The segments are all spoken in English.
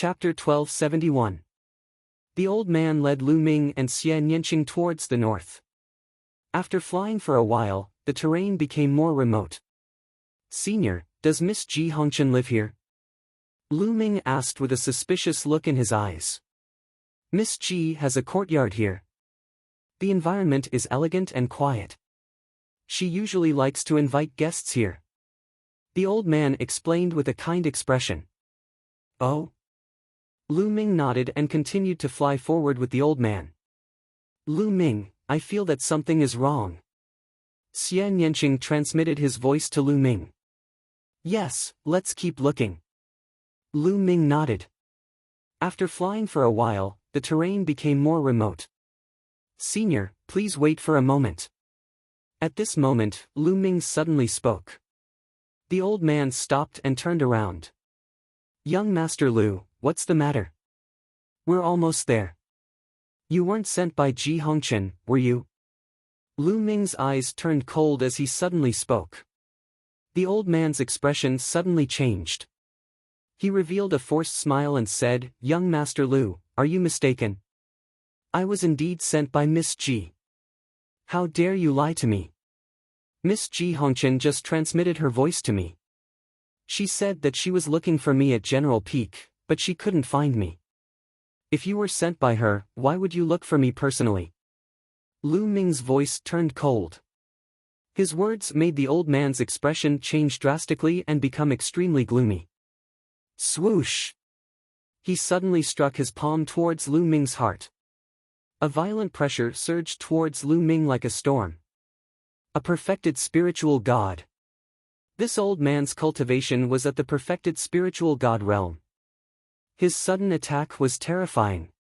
Chapter 1271. The old man led Lu Ming and Xie Nianqing towards the north. After flying for a while, the terrain became more remote. "Senior, does Miss Ji Hongchen live here?" Lu Ming asked with a suspicious look in his eyes. "Miss Ji has a courtyard here. The environment is elegant and quiet. She usually likes to invite guests here," the old man explained with a kind expression. "Oh?" Lu Ming nodded and continued to fly forward with the old man. "Lu Ming, I feel that something is wrong." Xie Nianqing transmitted his voice to Lu Ming. "Yes, let's keep looking." Lu Ming nodded. After flying for a while, the terrain became more remote. "Senior, please wait for a moment." At this moment, Lu Ming suddenly spoke. The old man stopped and turned around. "Young Master Lu, what's the matter? We're almost there. You weren't sent by Ji Hongchen, were you?" Lu Ming's eyes turned cold as he suddenly spoke. The old man's expression suddenly changed. He revealed a forced smile and said, "Young Master Lu, are you mistaken? I was indeed sent by Miss Ji. How dare you lie to me? Miss Ji Hongchen just transmitted her voice to me. She said that she was looking for me at General Peak, but she couldn't find me. If you were sent by her, why would you look for me personally?" Lu Ming's voice turned cold. His words made the old man's expression change drastically and become extremely gloomy. Swoosh! He suddenly struck his palm towards Lu Ming's heart. A violent pressure surged towards Lu Ming like a storm. A perfected spiritual god. This old man's cultivation was at the perfected spiritual god realm. His sudden attack was terrifying.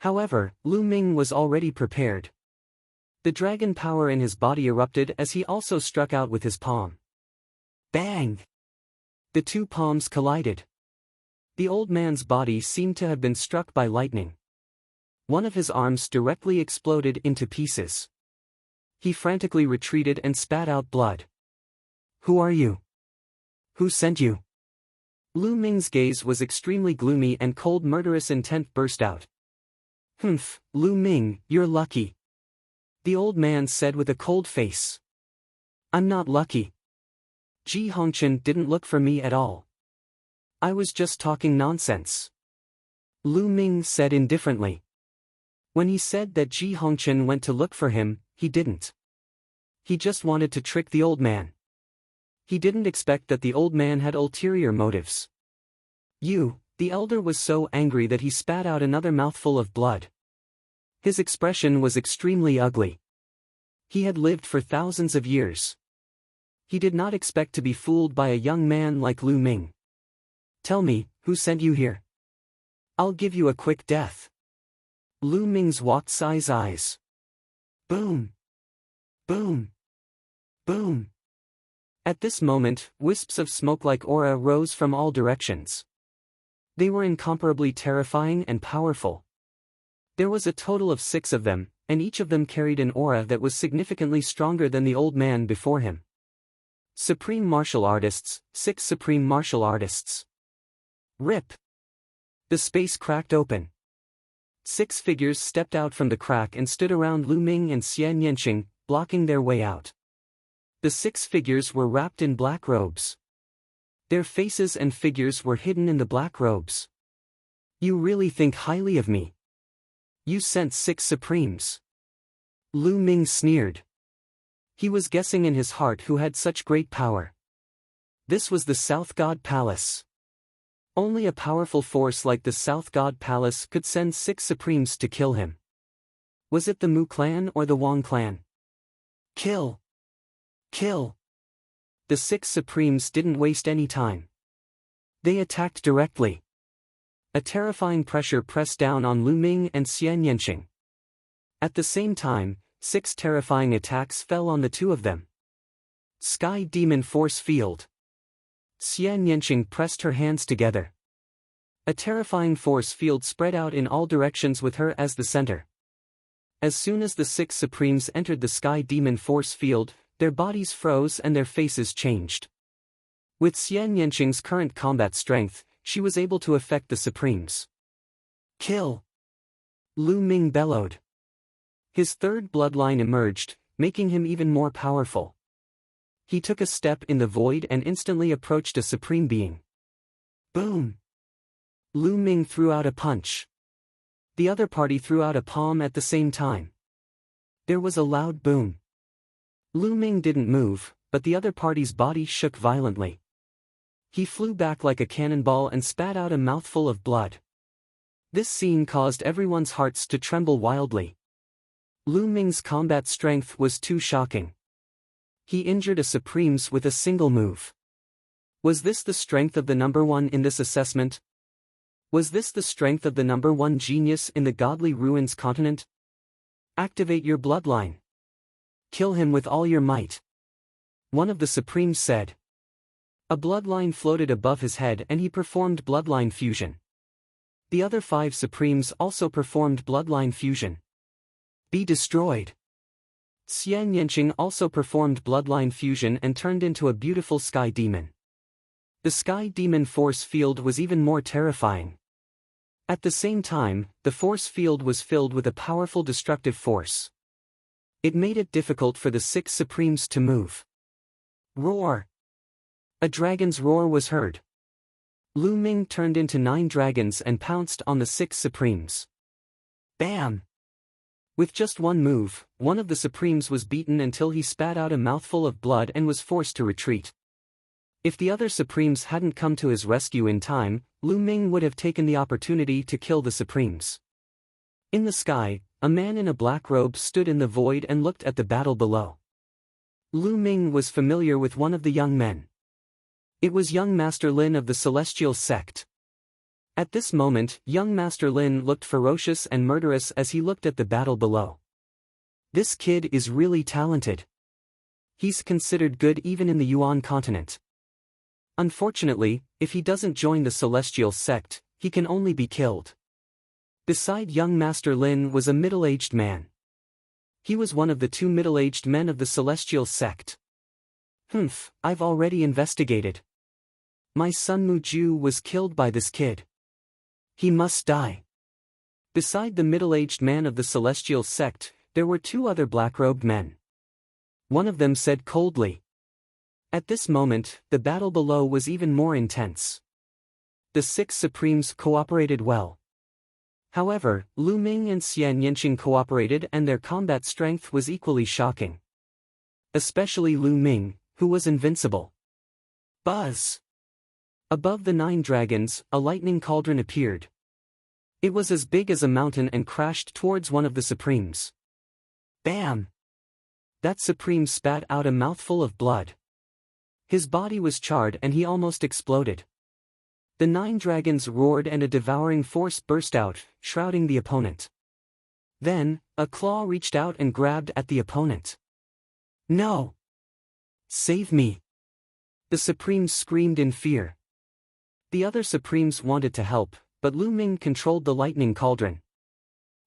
However, Lu Ming was already prepared. The dragon power in his body erupted as he also struck out with his palm. Bang! The two palms collided. The old man's body seemed to have been struck by lightning. One of his arms directly exploded into pieces. He frantically retreated and spat out blood. "Who are you? Who sent you?" Lu Ming's gaze was extremely gloomy and cold murderous intent burst out. "Humph, Lu Ming, you're lucky," the old man said with a cold face. "I'm not lucky. Ji Hongchen didn't look for me at all. I was just talking nonsense," Lu Ming said indifferently. When he said that Ji Hongchen went to look for him, he didn't. He just wanted to trick the old man. He didn't expect that the old man had ulterior motives. The elder was so angry that he spat out another mouthful of blood. His expression was extremely ugly. He had lived for thousands of years. He did not expect to be fooled by a young man like Lu Ming. "Tell me, who sent you here? I'll give you a quick death." Lu Ming's walked size eyes. Boom! Boom! Boom! At this moment, wisps of smoke-like aura rose from all directions. They were incomparably terrifying and powerful. There was a total of 6 of them, and each of them carried an aura that was significantly stronger than the old man before him. Supreme Martial Artists, 6 Supreme Martial Artists. Rip! The space cracked open. 6 figures stepped out from the crack and stood around Lu Ming and Xie Nianqing, blocking their way out. The 6 figures were wrapped in black robes. Their faces and figures were hidden in the black robes. "You really think highly of me? You sent 6 Supremes." Lu Ming sneered. He was guessing in his heart who had such great power. This was the South God Palace. Only a powerful force like the South God Palace could send 6 Supremes to kill him. Was it the Mu clan or the Wang clan? Kill! Kill! The 6 Supremes didn't waste any time. They attacked directly. A terrifying pressure pressed down on Lu Ming and Xie Nianqing. At the same time, 6 terrifying attacks fell on the 2 of them. Sky Demon Force Field. Xie Nianqing pressed her hands together. A terrifying force field spread out in all directions with her as the center. As soon as the 6 Supremes entered the Sky Demon Force Field, their bodies froze and their faces changed. With Xie Nianqing's current combat strength, she was able to affect the Supremes. Kill! Lu Ming bellowed. His third bloodline emerged, making him even more powerful. He took a step in the void and instantly approached a supreme being. Boom! Lu Ming threw out a punch. The other party threw out a palm at the same time. There was a loud boom. Lu Ming didn't move, but the other party's body shook violently. He flew back like a cannonball and spat out a mouthful of blood. This scene caused everyone's hearts to tremble wildly. Lu Ming's combat strength was too shocking. He injured a Supremes with a single move. Was this the strength of the number one in this assessment? Was this the strength of the number one genius in the Godly Ruins continent? Activate your bloodline. Kill him with all your might. One of the Supremes said. A bloodline floated above his head and he performed bloodline fusion. The other 5 Supremes also performed bloodline fusion. Be destroyed. Xian Yanqing also performed bloodline fusion and turned into a beautiful sky demon. The sky demon force field was even more terrifying. At the same time, the force field was filled with a powerful destructive force. It made it difficult for the 6 Supremes to move. Roar! A dragon's roar was heard. Lu Ming turned into 9 dragons and pounced on the 6 Supremes. Bam! With just one move, one of the Supremes was beaten until he spat out a mouthful of blood and was forced to retreat. If the other Supremes hadn't come to his rescue in time, Lu Ming would have taken the opportunity to kill the Supremes. In the sky, a man in a black robe stood in the void and looked at the battle below. Lu Ming was familiar with one of the young men. It was young Master Lin of the Celestial Sect. At this moment, young Master Lin looked ferocious and murderous as he looked at the battle below. This kid is really talented. He's considered good even in the Yuan continent. Unfortunately, if he doesn't join the Celestial Sect, he can only be killed. Beside young Master Lin was a middle-aged man. He was one of the 2 middle-aged men of the Celestial Sect. I've already investigated. My son Mu Ju was killed by this kid. He must die. Beside the middle-aged man of the Celestial Sect, there were 2 other black-robed men. One of them said coldly. At this moment, the battle below was even more intense. The 6 Supremes cooperated well. However, Lu Ming and Xian Yanqing cooperated and their combat strength was equally shocking. Especially Lu Ming, who was invincible. Buzz! Above the 9 dragons, a lightning cauldron appeared. It was as big as a mountain and crashed towards one of the Supremes. Bam! That Supreme spat out a mouthful of blood. His body was charred and he almost exploded. The 9 dragons roared and a devouring force burst out, shrouding the opponent. Then, a claw reached out and grabbed at the opponent. No! Save me! The Supremes screamed in fear. The other Supremes wanted to help, but Lu Ming controlled the lightning cauldron.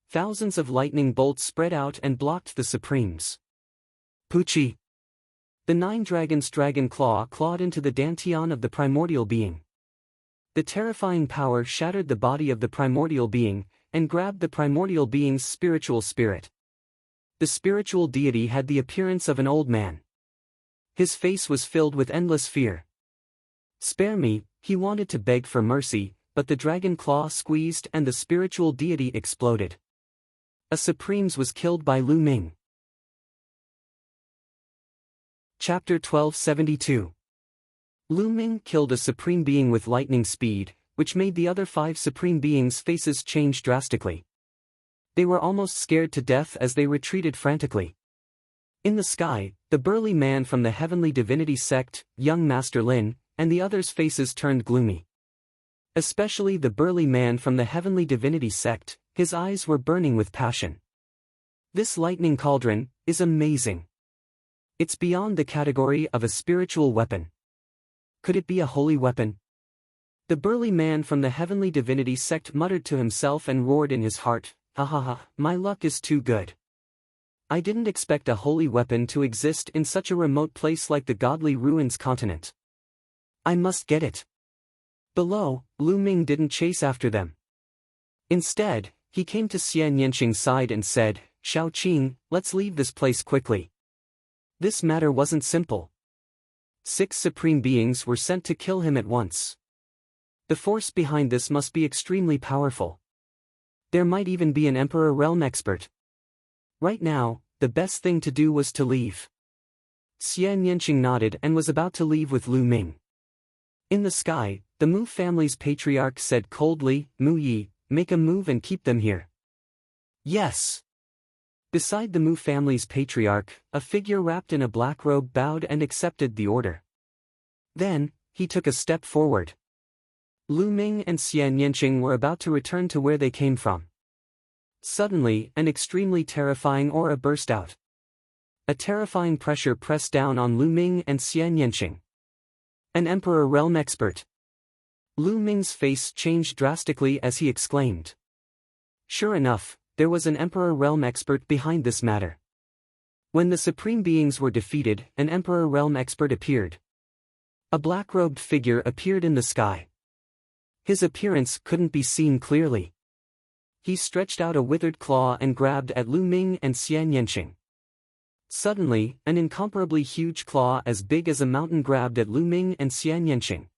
Thousands of lightning bolts spread out and blocked the Supremes. Pucci! The 9 dragons' dragon claw clawed into the dantian of the primordial being. The terrifying power shattered the body of the primordial being, and grabbed the primordial being's spiritual spirit. The spiritual deity had the appearance of an old man. His face was filled with endless fear. Spare me, he wanted to beg for mercy, but the dragon claw squeezed and the spiritual deity exploded. A Supremes was killed by Lu Ming. Chapter 1272. Lu Ming killed a Supreme Being with lightning speed, which made the other 5 Supreme Beings' faces change drastically. They were almost scared to death as they retreated frantically. In the sky, the burly man from the Heavenly Divinity Sect, young Master Lin, and the others' faces turned gloomy. Especially the burly man from the Heavenly Divinity Sect, his eyes were burning with passion. This lightning cauldron is amazing. It's beyond the category of a spiritual weapon. Could it be a holy weapon? The burly man from the Heavenly Divinity Sect muttered to himself and roared in his heart, "Ha ha ha, my luck is too good. I didn't expect a holy weapon to exist in such a remote place like the Godly Ruins continent. I must get it." Below, Lu Ming didn't chase after them. Instead, he came to Xian Yanqing's side and said, "Shao Qing, let's leave this place quickly." This matter wasn't simple. 6 supreme beings were sent to kill him at once. The force behind this must be extremely powerful. There might even be an Emperor realm expert. Right now, the best thing to do was to leave. Xian Yanqing nodded and was about to leave with Lu Ming. In the sky, the Mu family's patriarch said coldly, "Mu Yi, make a move and keep them here." Yes. Beside the Mu family's patriarch, a figure wrapped in a black robe bowed and accepted the order. Then, he took a step forward. Lu Ming and Xian Yanqing were about to return to where they came from. Suddenly, an extremely terrifying aura burst out. A terrifying pressure pressed down on Lu Ming and Xian Yanqing. An Emperor realm expert. Lu Ming's face changed drastically as he exclaimed. Sure enough, there was an Emperor realm expert behind this matter. When the supreme beings were defeated, an Emperor realm expert appeared. A black-robed figure appeared in the sky. His appearance couldn't be seen clearly. He stretched out a withered claw and grabbed at Lu Ming and Xian Yanqing. Suddenly, an incomparably huge claw as big as a mountain grabbed at Lu Ming and Xian Yanqing.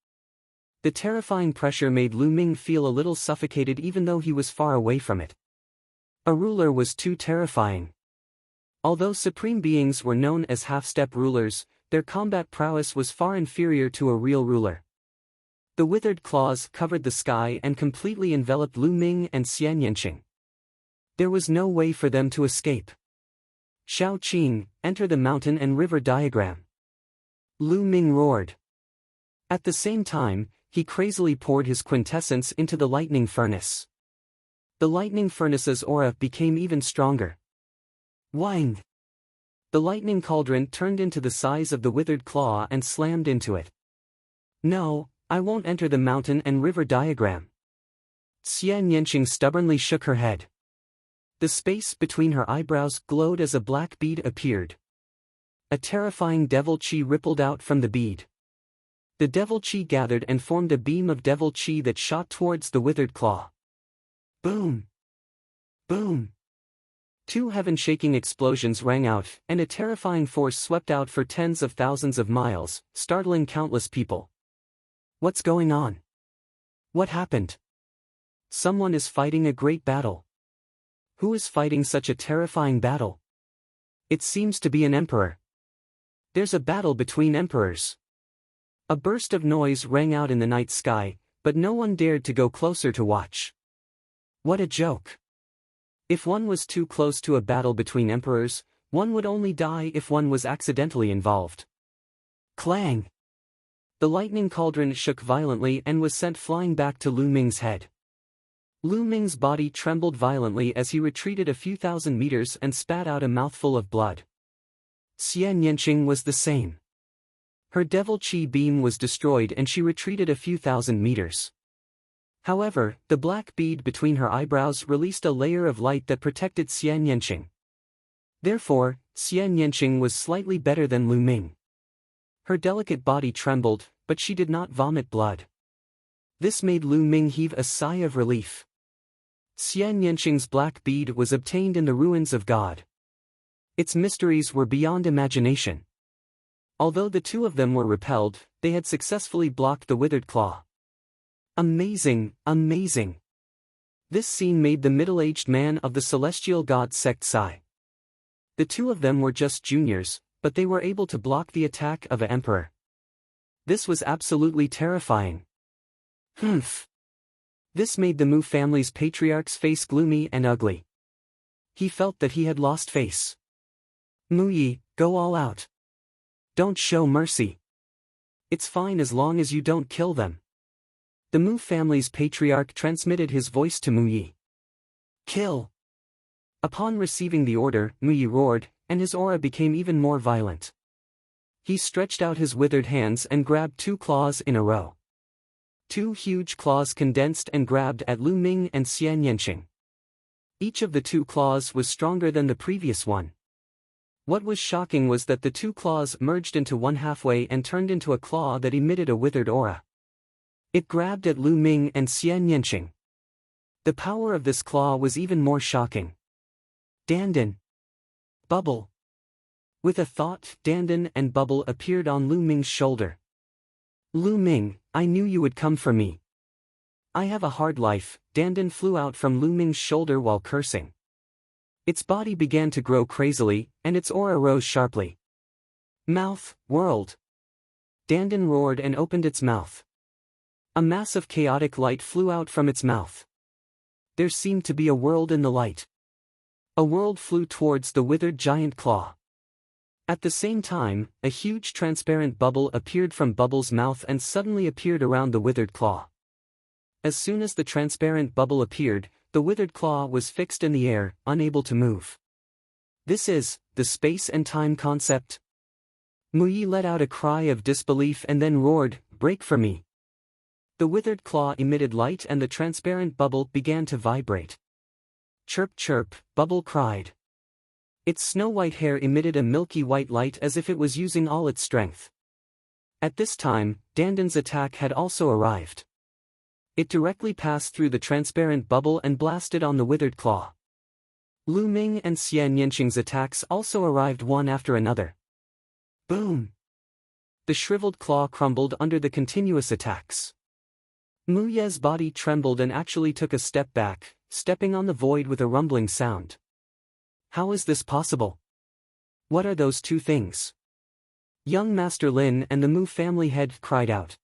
The terrifying pressure made Lu Ming feel a little suffocated even though he was far away from it. A ruler was too terrifying. Although supreme beings were known as half-step rulers, their combat prowess was far inferior to a real ruler. The withered claws covered the sky and completely enveloped Lu Ming and Xian Yanqing. There was no way for them to escape. Shao Qing, enter the mountain and river diagram. Lu Ming roared. At the same time, he crazily poured his quintessence into the lightning furnace. The lightning furnace's aura became even stronger. Wang! The lightning cauldron turned into the size of the withered claw and slammed into it. No, I won't enter the mountain and river diagram. Xian Yanqing stubbornly shook her head. The space between her eyebrows glowed as a black bead appeared. A terrifying devil chi rippled out from the bead. The devil chi gathered and formed a beam of devil chi that shot towards the withered claw. Boom! Boom! 2 heaven-shaking explosions rang out, and a terrifying force swept out for tens of thousands of miles, startling countless people. What's going on? What happened? Someone is fighting a great battle. Who is fighting such a terrifying battle? It seems to be an emperor. There's a battle between emperors. A burst of noise rang out in the night sky, but no one dared to go closer to watch. What a joke. If one was too close to a battle between emperors, one would only die if one was accidentally involved. Clang! The lightning cauldron shook violently and was sent flying back to Lu Ming's head. Lu Ming's body trembled violently as he retreated a few thousand meters and spat out a mouthful of blood. Xian Yanqing was the same. Her devil chi beam was destroyed and she retreated a few thousand meters. However, the black bead between her eyebrows released a layer of light that protected Xian Yanqing. Therefore, Xian Yanqing was slightly better than Lu Ming. Her delicate body trembled, but she did not vomit blood. This made Lu Ming heave a sigh of relief. Xian Yanqing's black bead was obtained in the ruins of God. Its mysteries were beyond imagination. Although the 2 of them were repelled, they had successfully blocked the withered claw. Amazing, amazing. This scene made the middle-aged man of the celestial god sect sigh. The 2 of them were just juniors, but they were able to block the attack of an emperor. This was absolutely terrifying. Humph. This made the Mu family's patriarch's face gloomy and ugly. He felt that he had lost face. Mu Yi, go all out. Don't show mercy. It's fine as long as you don't kill them. The Mu family's patriarch transmitted his voice to Mu Yi. Kill! Upon receiving the order, Mu Yi roared, and his aura became even more violent. He stretched out his withered hands and grabbed 2 claws in a row. 2 huge claws condensed and grabbed at Lu Ming and Xian Yanqing. Each of the 2 claws was stronger than the previous one. What was shocking was that the 2 claws merged into one halfway and turned into a claw that emitted a withered aura. It grabbed at Lu Ming and Xian Yanqing. The power of this claw was even more shocking. Dandan. Bubble. With a thought, Dandan and Bubble appeared on Lu Ming's shoulder. Lu Ming, I knew you would come for me. I have a hard life. Dandan flew out from Lu Ming's shoulder while cursing. Its body began to grow crazily, and its aura rose sharply. Mouth, world. Dandan roared and opened its mouth. A mass of chaotic light flew out from its mouth. There seemed to be a world in the light. A world flew towards the withered giant claw. At the same time, a huge transparent bubble appeared from Bubble's mouth and suddenly appeared around the withered claw. As soon as the transparent bubble appeared, the withered claw was fixed in the air, unable to move. This is the space and time concept. Mu Yi let out a cry of disbelief and then roared, "Break for me." The withered claw emitted light and the transparent bubble began to vibrate. Chirp chirp, Bubble cried. Its snow-white hair emitted a milky white light as if it was using all its strength. At this time, Dandan's attack had also arrived. It directly passed through the transparent bubble and blasted on the withered claw. Lu Ming and Xian Yanqing's attacks also arrived one after another. Boom! The shriveled claw crumbled under the continuous attacks. Mu Ye's body trembled and actually took a step back, stepping on the void with a rumbling sound. How is this possible? What are those two things? Young Master Lin and the Mu family head cried out.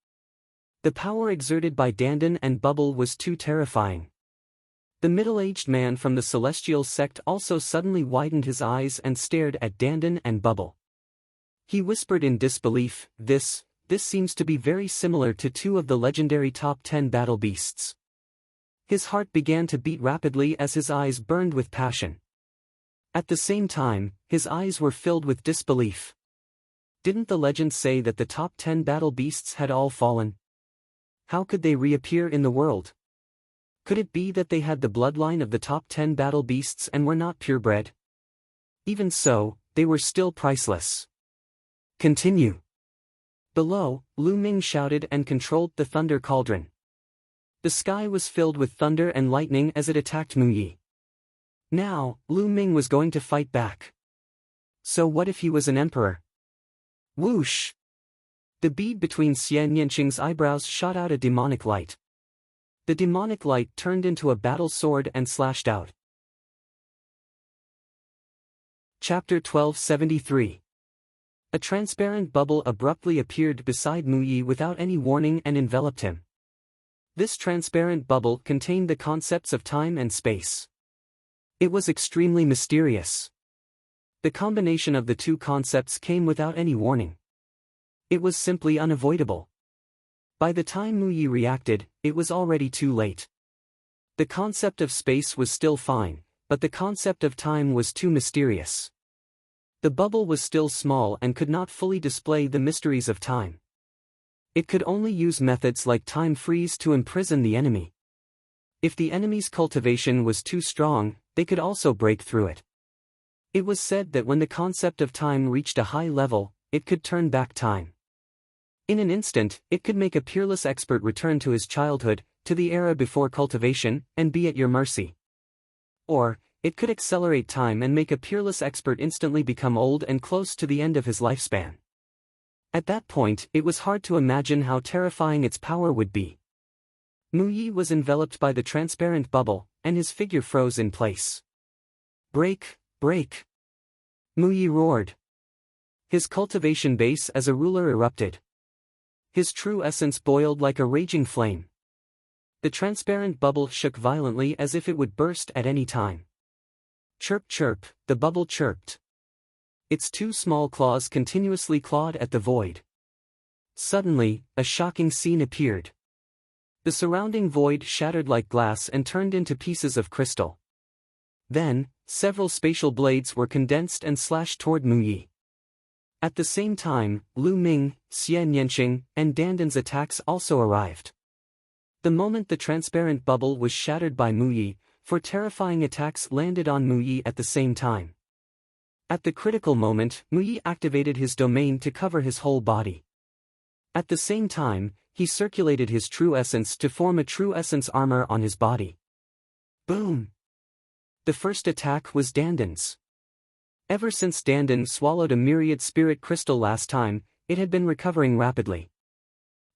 The power exerted by Dandan and Bubble was too terrifying. The middle-aged man from the celestial sect also suddenly widened his eyes and stared at Dandan and Bubble. He whispered in disbelief, This seems to be very similar to two of the legendary top 10 battle beasts. His heart began to beat rapidly as his eyes burned with passion. At the same time, his eyes were filled with disbelief. Didn't the legend say that the top 10 battle beasts had all fallen? How could they reappear in the world? Could it be that they had the bloodline of the top 10 battle beasts and were not purebred? Even so, they were still priceless. Continue. Below, Lu Ming shouted and controlled the thunder cauldron. The sky was filled with thunder and lightning as it attacked Mu Yi. Now, Lu Ming was going to fight back. So what if he was an emperor? Whoosh! The bead between Xian Yanqing's eyebrows shot out a demonic light. The demonic light turned into a battle sword and slashed out. Chapter 1273. A transparent bubble abruptly appeared beside Mu Yi without any warning and enveloped him. This transparent bubble contained the concepts of time and space. It was extremely mysterious. The combination of the two concepts came without any warning. It was simply unavoidable. By the time Mu Yi reacted, it was already too late. The concept of space was still fine, but the concept of time was too mysterious. The bubble was still small and could not fully display the mysteries of time. It could only use methods like time freeze to imprison the enemy. If the enemy's cultivation was too strong, they could also break through it. It was said that when the concept of time reached a high level, it could turn back time. In an instant, it could make a peerless expert return to his childhood, to the era before cultivation, and be at your mercy. Or, it could accelerate time and make a peerless expert instantly become old and close to the end of his lifespan. At that point, it was hard to imagine how terrifying its power would be. Mu Yi was enveloped by the transparent bubble, and his figure froze in place. Break, break! Mu Yi roared. His cultivation base as a ruler erupted. His true essence boiled like a raging flame. The transparent bubble shook violently as if it would burst at any time. Chirp chirp, the bubble chirped. Its two small claws continuously clawed at the void. Suddenly, a shocking scene appeared. The surrounding void shattered like glass and turned into pieces of crystal. Then, several spatial blades were condensed and slashed toward Mu Yi. At the same time, Lu Ming, Xian Yanqing, and Dandan's attacks also arrived. The moment the transparent bubble was shattered by Mu Yi, four terrifying attacks landed on Mu Yi at the same time. At the critical moment, Mu Yi activated his domain to cover his whole body. At the same time, he circulated his true essence to form a true essence armor on his body. Boom! The first attack was Dandan's. Ever since Dandan swallowed a myriad spirit crystal last time, it had been recovering rapidly.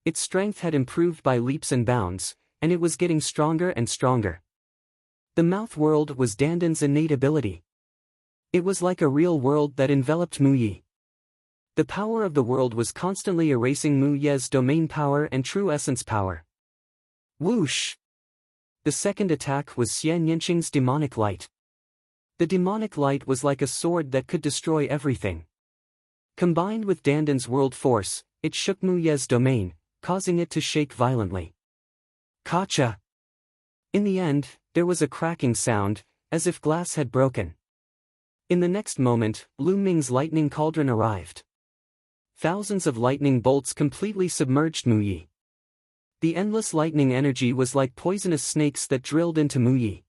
Its strength had improved by leaps and bounds, and it was getting stronger and stronger. The mouth world was Dandan's innate ability. It was like a real world that enveloped Mu Yi. The power of the world was constantly erasing Mu Ye's domain power and true essence power. Whoosh! The second attack was Xian Yanqing's demonic light. The demonic light was like a sword that could destroy everything. Combined with Dandan's world force, it shook Mu Ye's domain, causing it to shake violently. Kacha! In the end, there was a cracking sound, as if glass had broken. In the next moment, Lu Ming's lightning cauldron arrived. Thousands of lightning bolts completely submerged Mu Yi. The endless lightning energy was like poisonous snakes that drilled into Mu Yi.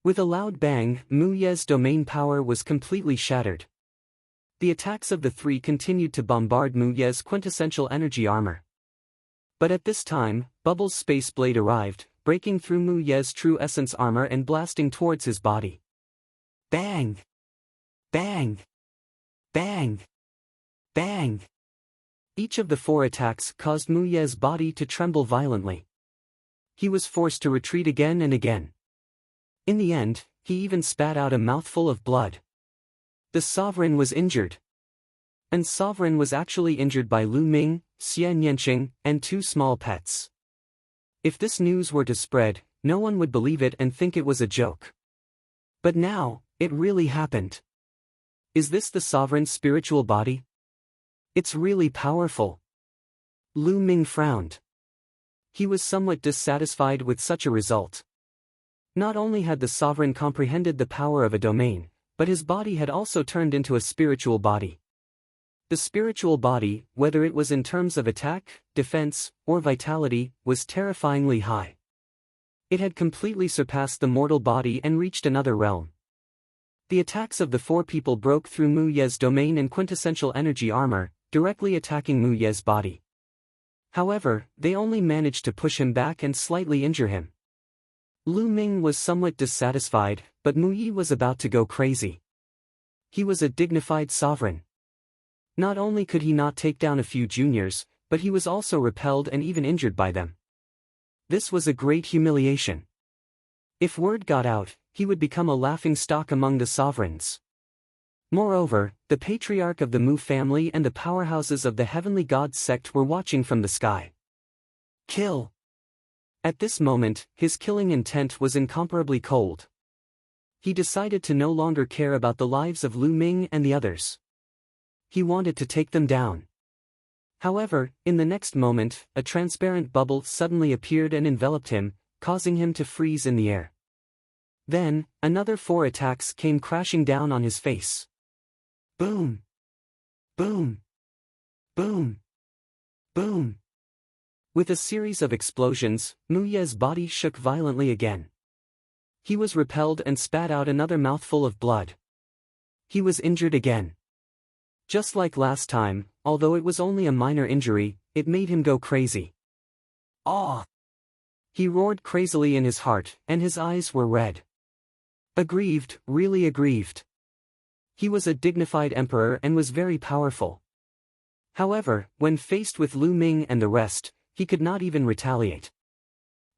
With a loud bang, Mu Ye's domain power was completely shattered. The attacks of the three continued to bombard Mu Ye's quintessential energy armor. But at this time, Bubble's space blade arrived, breaking through Mu Ye's true essence armor and blasting towards his body. Bang! Bang! Bang! Bang! Each of the four attacks caused Mu Ye's body to tremble violently. He was forced to retreat again and again. In the end, he even spat out a mouthful of blood. The sovereign was injured. And sovereign was actually injured by Lu Ming, Xian Yanqing, and two small pets. If this news were to spread, no one would believe it and think it was a joke. But now, it really happened. Is this the sovereign's spiritual body? It's really powerful. Lu Ming frowned. He was somewhat dissatisfied with such a result. Not only had the sovereign comprehended the power of a domain, but his body had also turned into a spiritual body. The spiritual body, whether it was in terms of attack, defense, or vitality, was terrifyingly high. It had completely surpassed the mortal body and reached another realm. The attacks of the four people broke through Mu Ye's domain and quintessential energy armor, directly attacking Mu Ye's body. However, they only managed to push him back and slightly injure him. Lu Ming was somewhat dissatisfied, but Mu Yi was about to go crazy. He was a dignified sovereign. Not only could he not take down a few juniors, but he was also repelled and even injured by them. This was a great humiliation. If word got out, he would become a laughingstock among the sovereigns. Moreover, the patriarch of the Mu family and the powerhouses of the heavenly gods sect were watching from the sky. Kill! At this moment, his killing intent was incomparably cold. He decided to no longer care about the lives of Lu Ming and the others. He wanted to take them down. However, in the next moment, a transparent bubble suddenly appeared and enveloped him, causing him to freeze in the air. Then, another four attacks came crashing down on his face. Boom! Boom! Boom! Boom! With a series of explosions, Mu Ye's body shook violently again. He was repelled and spat out another mouthful of blood. He was injured again. Just like last time, although it was only a minor injury, it made him go crazy. Aw! He roared crazily in his heart, and his eyes were red. Aggrieved, really aggrieved. He was a dignified emperor and was very powerful. However, when faced with Lu Ming and the rest, he could not even retaliate.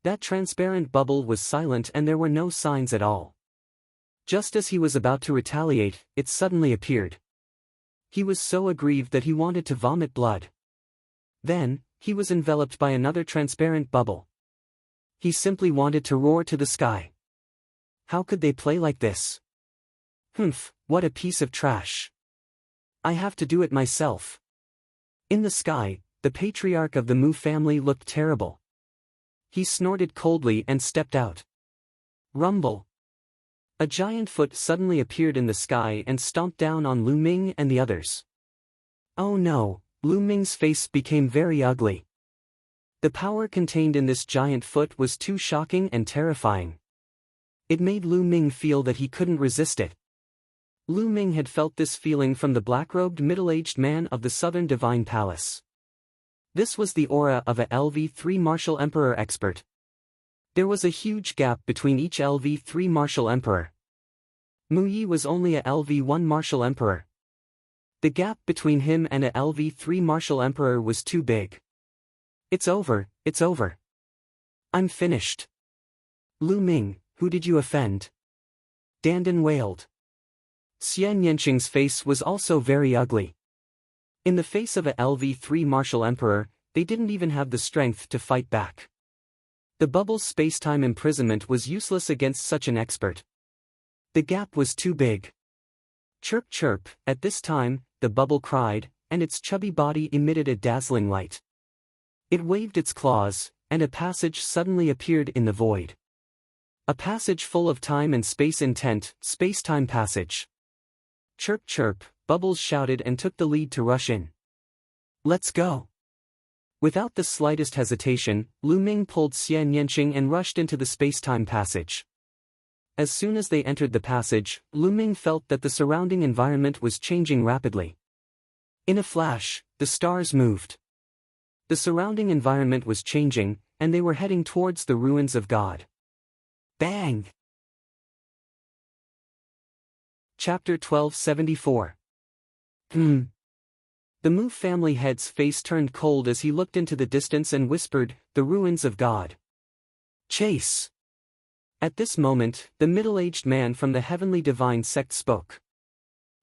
That transparent bubble was silent and there were no signs at all. Just as he was about to retaliate, it suddenly appeared. He was so aggrieved that he wanted to vomit blood. Then, he was enveloped by another transparent bubble. He simply wanted to roar to the sky. How could they play like this? Humph, what a piece of trash. I have to do it myself. In the sky, the patriarch of the Mu family looked terrible. He snorted coldly and stepped out. Rumble. A giant foot suddenly appeared in the sky and stomped down on Lu Ming and the others. Oh no, Lu Ming's face became very ugly. The power contained in this giant foot was too shocking and terrifying. It made Lu Ming feel that he couldn't resist it. Lu Ming had felt this feeling from the black-robed middle-aged man of the Southern Divine Palace. This was the aura of a LV3 Martial Emperor expert. There was a huge gap between each LV3 Martial Emperor. Mu Yi was only a LV1 Martial Emperor. The gap between him and a LV3 Martial Emperor was too big. It's over, it's over. I'm finished. Lu Ming, who did you offend? Dandan wailed. Xian Yanqing's face was also very ugly. In the face of a LV3 Martial Emperor, they didn't even have the strength to fight back. The bubble's space-time imprisonment was useless against such an expert. The gap was too big. Chirp chirp, at this time, the bubble cried, and its chubby body emitted a dazzling light. It waved its claws, and a passage suddenly appeared in the void. A passage full of time and space intent, space-time passage. Chirp chirp, Bubbles shouted and took the lead to rush in. Let's go. Without the slightest hesitation, Lu Ming pulled Xian Yanqing and rushed into the space-time passage. As soon as they entered the passage, Lu Ming felt that the surrounding environment was changing rapidly. In a flash, the stars moved. The surrounding environment was changing, and they were heading towards the ruins of God. Bang! Chapter 1274. The Mu family head's face turned cold as he looked into the distance and whispered, "The ruins of God. Chase!" At this moment, the middle-aged man from the Heavenly Divine Sect spoke.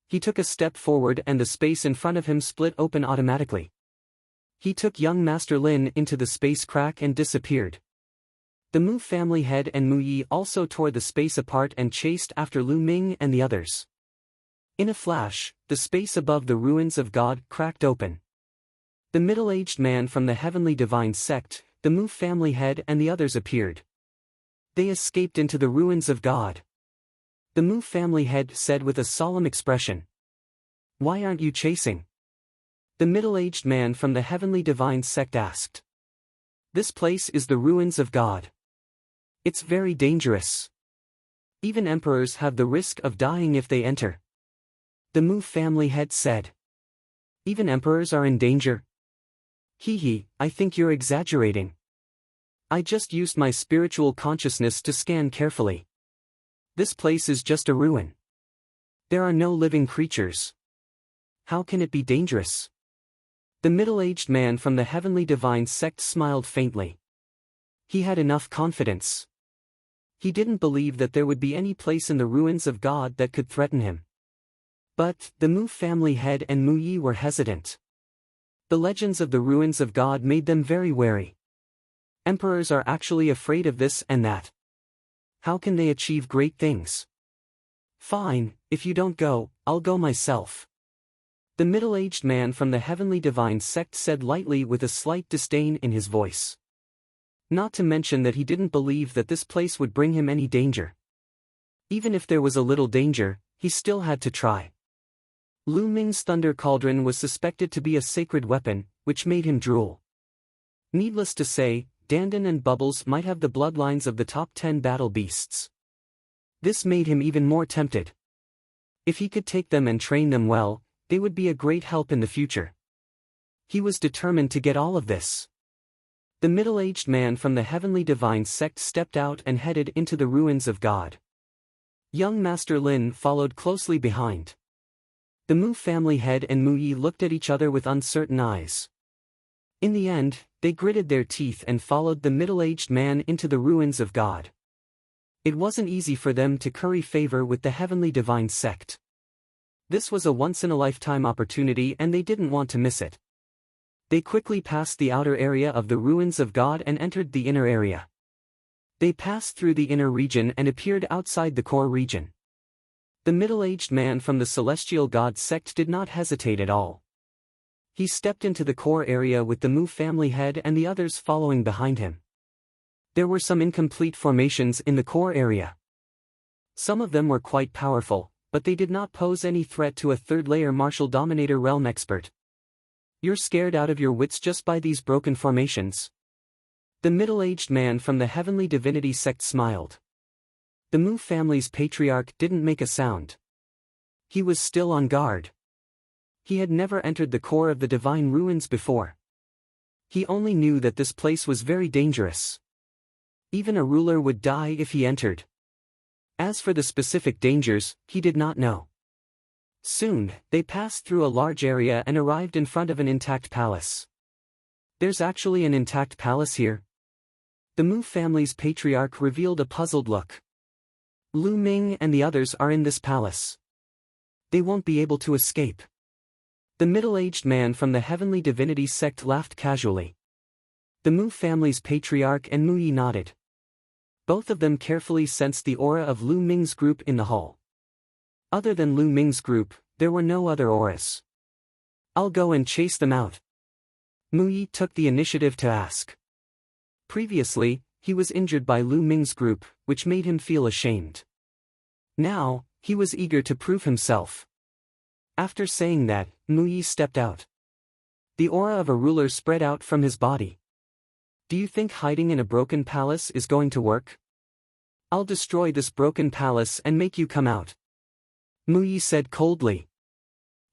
He took a step forward and the space in front of him split open automatically. He took young Master Lin into the space crack and disappeared. The Mu family head and Mu Yi also tore the space apart and chased after Lu Ming and the others. In a flash, the space above the ruins of God cracked open. The middle-aged man from the Heavenly Divine Sect, the Mu family head and the others appeared. They escaped into the ruins of God. The Mu family head said with a solemn expression. "Why aren't you chasing?" The middle-aged man from the Heavenly Divine Sect asked. "This place is the ruins of God. It's very dangerous. Even emperors have the risk of dying if they enter." The Mu family head said. "Even emperors are in danger?" "Hee, I think you're exaggerating. I just used my spiritual consciousness to scan carefully. This place is just a ruin. There are no living creatures. How can it be dangerous?" The middle-aged man from the Heavenly Divine Sect smiled faintly. He had enough confidence. He didn't believe that there would be any place in the ruins of God that could threaten him. But, the Mu family head and Mu Yi were hesitant. The legends of the ruins of God made them very wary. Emperors are actually afraid of this and that. How can they achieve great things? "Fine, if you don't go, I'll go myself." The middle-aged man from the Heavenly Divine Sect said lightly with a slight disdain in his voice. Not to mention that he didn't believe that this place would bring him any danger. Even if there was a little danger, he still had to try. Lu Ming's thunder cauldron was suspected to be a sacred weapon, which made him drool. Needless to say, Dandan and Bubbles might have the bloodlines of the top 10 battle beasts. This made him even more tempted. If he could take them and train them well, they would be a great help in the future. He was determined to get all of this. The middle-aged man from the Heavenly Divine Sect stepped out and headed into the ruins of God. Young Master Lin followed closely behind. The Mu family head and Mu Yi looked at each other with uncertain eyes. In the end, they gritted their teeth and followed the middle-aged man into the ruins of God. It wasn't easy for them to curry favor with the Heavenly Divine Sect. This was a once-in-a-lifetime opportunity and they didn't want to miss it. They quickly passed the outer area of the ruins of God and entered the inner area. They passed through the inner region and appeared outside the core region. The middle-aged man from the Celestial God Sect did not hesitate at all. He stepped into the core area with the Mu family head and the others following behind him. There were some incomplete formations in the core area. Some of them were quite powerful, but they did not pose any threat to a third-layer Martial Dominator Realm expert. "You're scared out of your wits just by these broken formations?" The middle-aged man from the Heavenly Divinity Sect smiled. The Mu family's patriarch didn't make a sound. He was still on guard. He had never entered the core of the divine ruins before. He only knew that this place was very dangerous. Even a ruler would die if he entered. As for the specific dangers, he did not know. Soon, they passed through a large area and arrived in front of an intact palace. There's actually an intact palace here? The Mu family's patriarch revealed a puzzled look. Lu Ming and the others are in this palace. They won't be able to escape. The middle-aged man from the Heavenly Divinity sect laughed casually. The Mu family's patriarch and Mu Yi nodded. Both of them carefully sensed the aura of Lu Ming's group in the hall. Other than Lu Ming's group, there were no other auras. I'll go and chase them out. Mu Yi took the initiative to ask. Previously, he was injured by Lu Ming's group, which made him feel ashamed. Now, he was eager to prove himself. After saying that, Mu Yi stepped out. The aura of a ruler spread out from his body. Do you think hiding in a broken palace is going to work? I'll destroy this broken palace and make you come out. Mu Yi said coldly.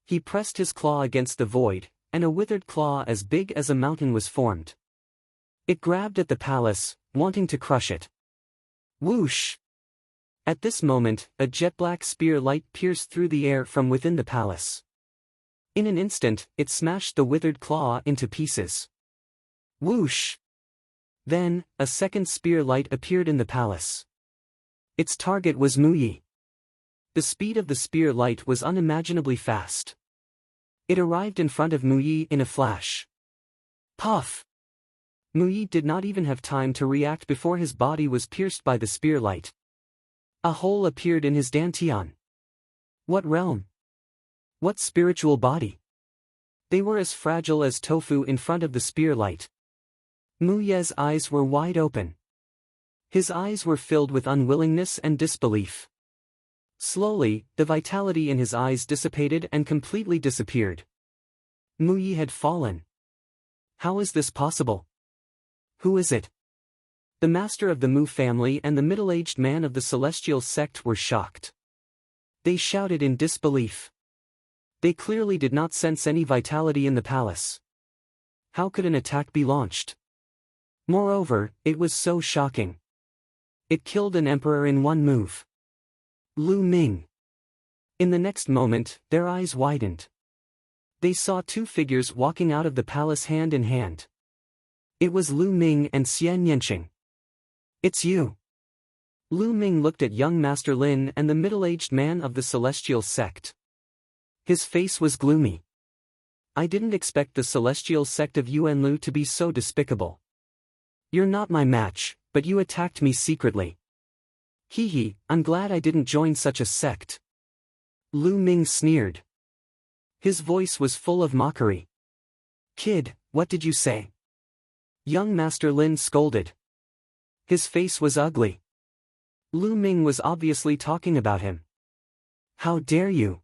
He pressed his claw against the void, and a withered claw as big as a mountain was formed. It grabbed at the palace, wanting to crush it. Whoosh! At this moment, a jet-black spear light pierced through the air from within the palace. In an instant, it smashed the withered claw into pieces. Whoosh! Then, a second spear light appeared in the palace. Its target was Mu Yi. The speed of the spear light was unimaginably fast. It arrived in front of Mu Yi in a flash. Puff! Mu Yi did not even have time to react before his body was pierced by the spear light. A hole appeared in his dantian. What realm? What spiritual body? They were as fragile as tofu in front of the spear light. Mu Ye's eyes were wide open. His eyes were filled with unwillingness and disbelief. Slowly, the vitality in his eyes dissipated and completely disappeared. Mu Yi had fallen. How is this possible? Who is it? The master of the Mu family and the middle-aged man of the celestial sect were shocked. They shouted in disbelief. They clearly did not sense any vitality in the palace. How could an attack be launched? Moreover, it was so shocking. It killed an emperor in one move. Lu Ming. In the next moment, their eyes widened. They saw two figures walking out of the palace hand in hand. It was Lu Ming and Xian Yanqing. It's you. Lu Ming looked at young Master Lin and the middle-aged man of the celestial sect. His face was gloomy. I didn't expect the celestial sect of Yuan Lu to be so despicable. You're not my match, but you attacked me secretly. Hee, I'm glad I didn't join such a sect. Lu Ming sneered. His voice was full of mockery. Kid, what did you say? Young Master Lin scolded. His face was ugly. Lu Ming was obviously talking about him. How dare you?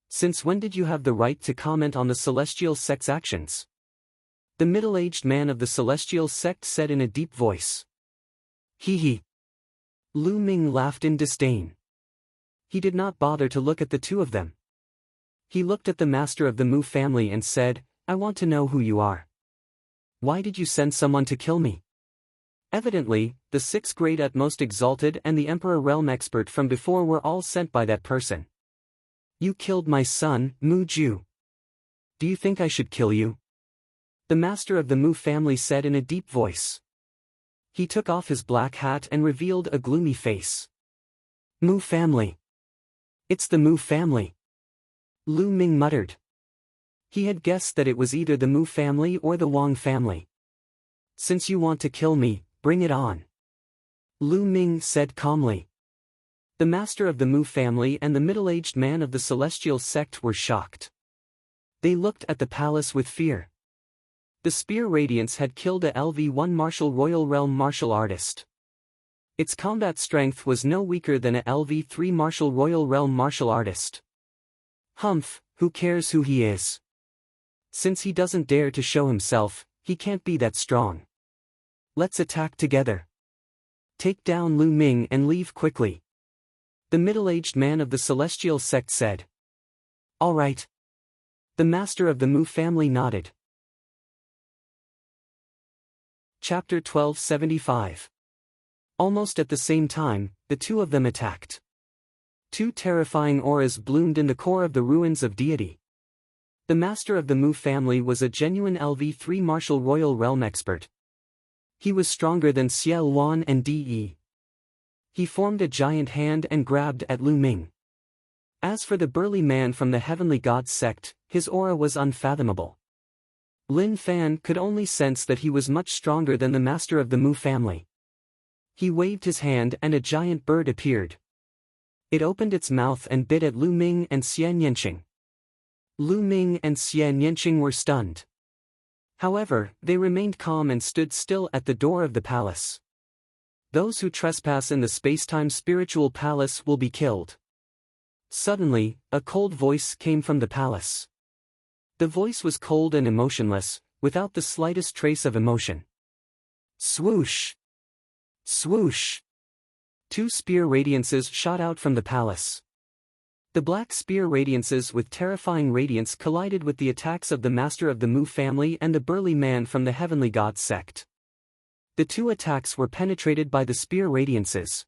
Since when did you have the right to comment on the celestial sect's actions? The middle-aged man of the celestial sect said in a deep voice. Hee. Lu Ming laughed in disdain. He did not bother to look at the two of them. He looked at the master of the Mu family and said, I want to know who you are. Why did you send someone to kill me? Evidently, the 6 great utmost exalted and the Emperor realm expert from before were all sent by that person. You killed my son, Mu Ju. Do you think I should kill you? The master of the Mu family said in a deep voice. He took off his black hat and revealed a gloomy face. Mu family. It's the Mu family. Lu Ming muttered. He had guessed that it was either the Mu family or the Wang family. Since you want to kill me, bring it on. Lu Ming said calmly. The master of the Mu family and the middle-aged man of the celestial sect were shocked. They looked at the palace with fear. The spear radiance had killed a LV-1 martial royal realm martial artist. Its combat strength was no weaker than a LV-3 martial royal realm martial artist. Humph, who cares who he is? Since he doesn't dare to show himself, he can't be that strong. Let's attack together. Take down Lu Ming and leave quickly. The middle-aged man of the celestial sect said. All right. The master of the Mu family nodded. Chapter 1275. Almost at the same time, the two of them attacked. Two terrifying auras bloomed in the core of the ruins of deity. The master of the Mu family was a genuine LV3 martial royal realm expert. He was stronger than Xie Luan and De. He formed a giant hand and grabbed at Lu Ming. As for the burly man from the heavenly gods sect, his aura was unfathomable. Lin Fan could only sense that he was much stronger than the master of the Mu family. He waved his hand and a giant bird appeared. It opened its mouth and bit at Lu Ming and Xie Nianqing. Lu Ming and Xie Nianqing were stunned. However, they remained calm and stood still at the door of the palace. Those who trespass in the space-time spiritual palace will be killed. Suddenly, a cold voice came from the palace. The voice was cold and emotionless, without the slightest trace of emotion. Swoosh! Swoosh! Two spear radiances shot out from the palace. The black spear radiances with terrifying radiance collided with the attacks of the master of the Mu family and the burly man from the heavenly gods sect. The two attacks were penetrated by the spear radiances.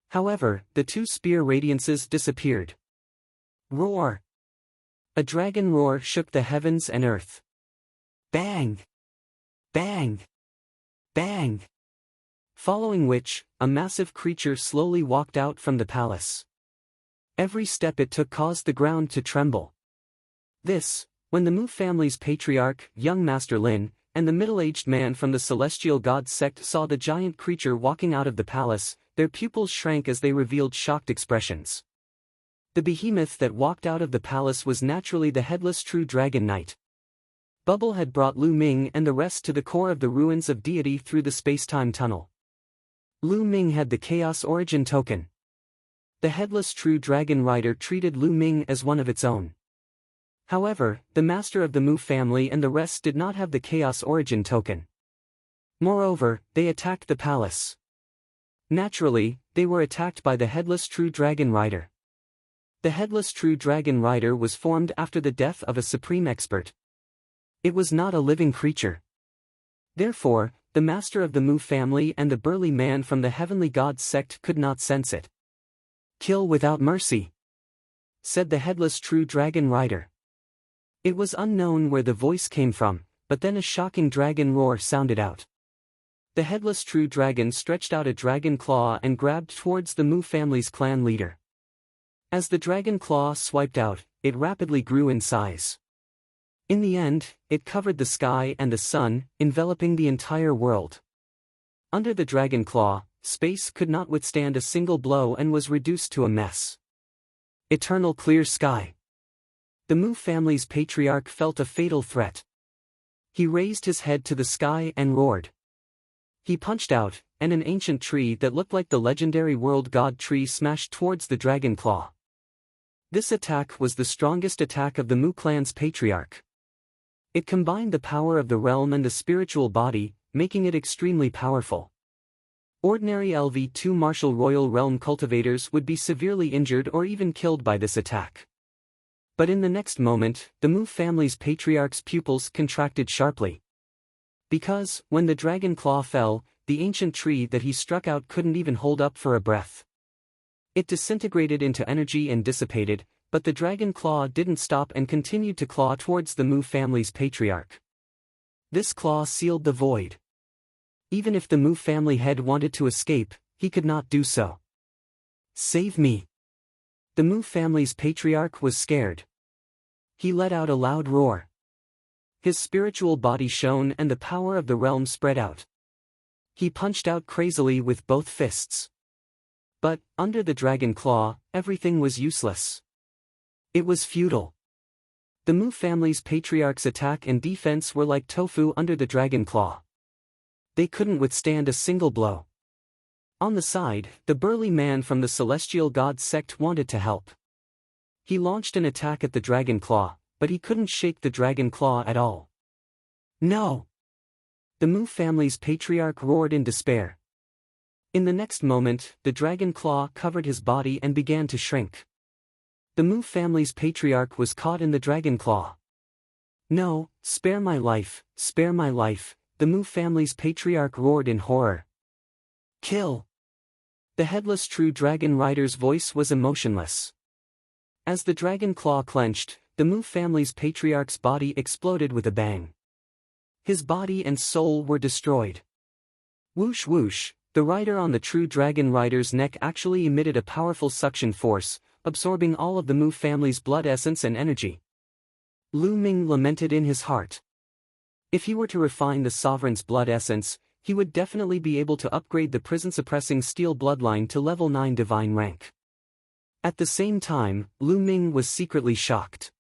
However, the two spear radiances disappeared. Roar! A dragon roar shook the heavens and earth. Bang! Bang! Bang! Following which, a massive creature slowly walked out from the palace. Every step it took caused the ground to tremble. This, when the Mu family's patriarch, young Master Lin, and the middle-aged man from the celestial god sect saw the giant creature walking out of the palace, their pupils shrank as they revealed shocked expressions. The behemoth that walked out of the palace was naturally the headless true dragon knight. Bubble had brought Lu Ming and the rest to the core of the ruins of deity through the space-time tunnel. Lu Ming had the Chaos Origin token. The headless true dragon rider treated Lu Ming as one of its own. However, the master of the Mu family and the rest did not have the Chaos Origin token. Moreover, they attacked the palace. Naturally, they were attacked by the headless true dragon rider. The headless true dragon rider was formed after the death of a supreme expert. It was not a living creature. Therefore, the master of the Mu family and the burly man from the heavenly gods sect could not sense it. Kill without mercy, said the headless true dragon rider. It was unknown where the voice came from, but then a shocking dragon roar sounded out. The headless true dragon stretched out a dragon claw and grabbed towards the Mu family's clan leader. As the dragon claw swiped out, it rapidly grew in size. In the end, it covered the sky and the sun, enveloping the entire world. Under the dragon claw, space could not withstand a single blow and was reduced to a mess. Eternal clear sky. The Mu family's patriarch felt a fatal threat. He raised his head to the sky and roared. He punched out, and an ancient tree that looked like the legendary world god tree smashed towards the dragon claw. This attack was the strongest attack of the Mu clan's patriarch. It combined the power of the realm and the spiritual body, making it extremely powerful. Ordinary LV2 martial royal realm cultivators would be severely injured or even killed by this attack. But in the next moment, the Mu family's patriarch's pupils contracted sharply. Because, when the dragon claw fell, the ancient tree that he struck out couldn't even hold up for a breath. It disintegrated into energy and dissipated, but the dragon claw didn't stop and continued to claw towards the Mu family's patriarch. This claw sealed the void. Even if the Mu family head wanted to escape, he could not do so. Save me! The Mu family's patriarch was scared. He let out a loud roar. His spiritual body shone and the power of the realm spread out. He punched out crazily with both fists. But, under the dragon claw, everything was useless. It was futile. The Mu family's patriarch's attack and defense were like tofu under the dragon claw. They couldn't withstand a single blow. On the side, the burly man from the celestial god sect wanted to help. He launched an attack at the dragon claw, but he couldn't shake the dragon claw at all. No! The Mu family's patriarch roared in despair. In the next moment, the dragon claw covered his body and began to shrink. The Mu family's patriarch was caught in the dragon claw. No, spare my life, the Mu family's patriarch roared in horror. Kill! The headless true dragon rider's voice was emotionless. As the dragon claw clenched, the Mu family's patriarch's body exploded with a bang. His body and soul were destroyed. Whoosh whoosh, the rider on the true dragon rider's neck actually emitted a powerful suction force, absorbing all of the Mu family's blood essence and energy. Lu Ming lamented in his heart. If he were to refine the sovereign's blood essence, he would definitely be able to upgrade the prison-suppressing steel bloodline to level 9 divine rank. At the same time, Lu Ming was secretly shocked.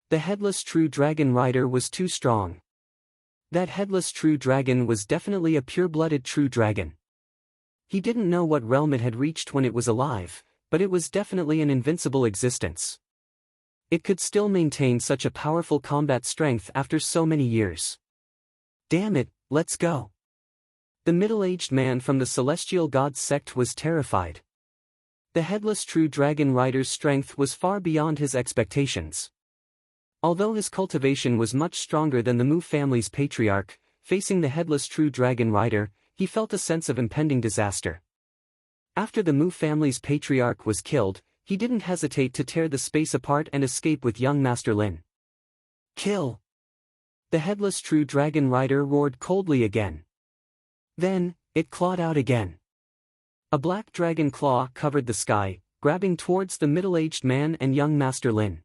The headless true dragon rider was too strong. That headless true dragon was definitely a pure-blooded true dragon. He didn't know what realm it had reached when it was alive, but it was definitely an invincible existence. It could still maintain such a powerful combat strength after so many years. Damn it, let's go. The middle-aged man from the celestial god sect was terrified. The headless true dragon rider's strength was far beyond his expectations. Although his cultivation was much stronger than the Mu family's patriarch, facing the headless true dragon rider, he felt a sense of impending disaster. After the Mu family's patriarch was killed, he didn't hesitate to tear the space apart and escape with young Master Lin. Kill! The headless true dragon rider roared coldly again. Then, it clawed out again. A black dragon claw covered the sky, grabbing towards the middle-aged man and young Master Lin.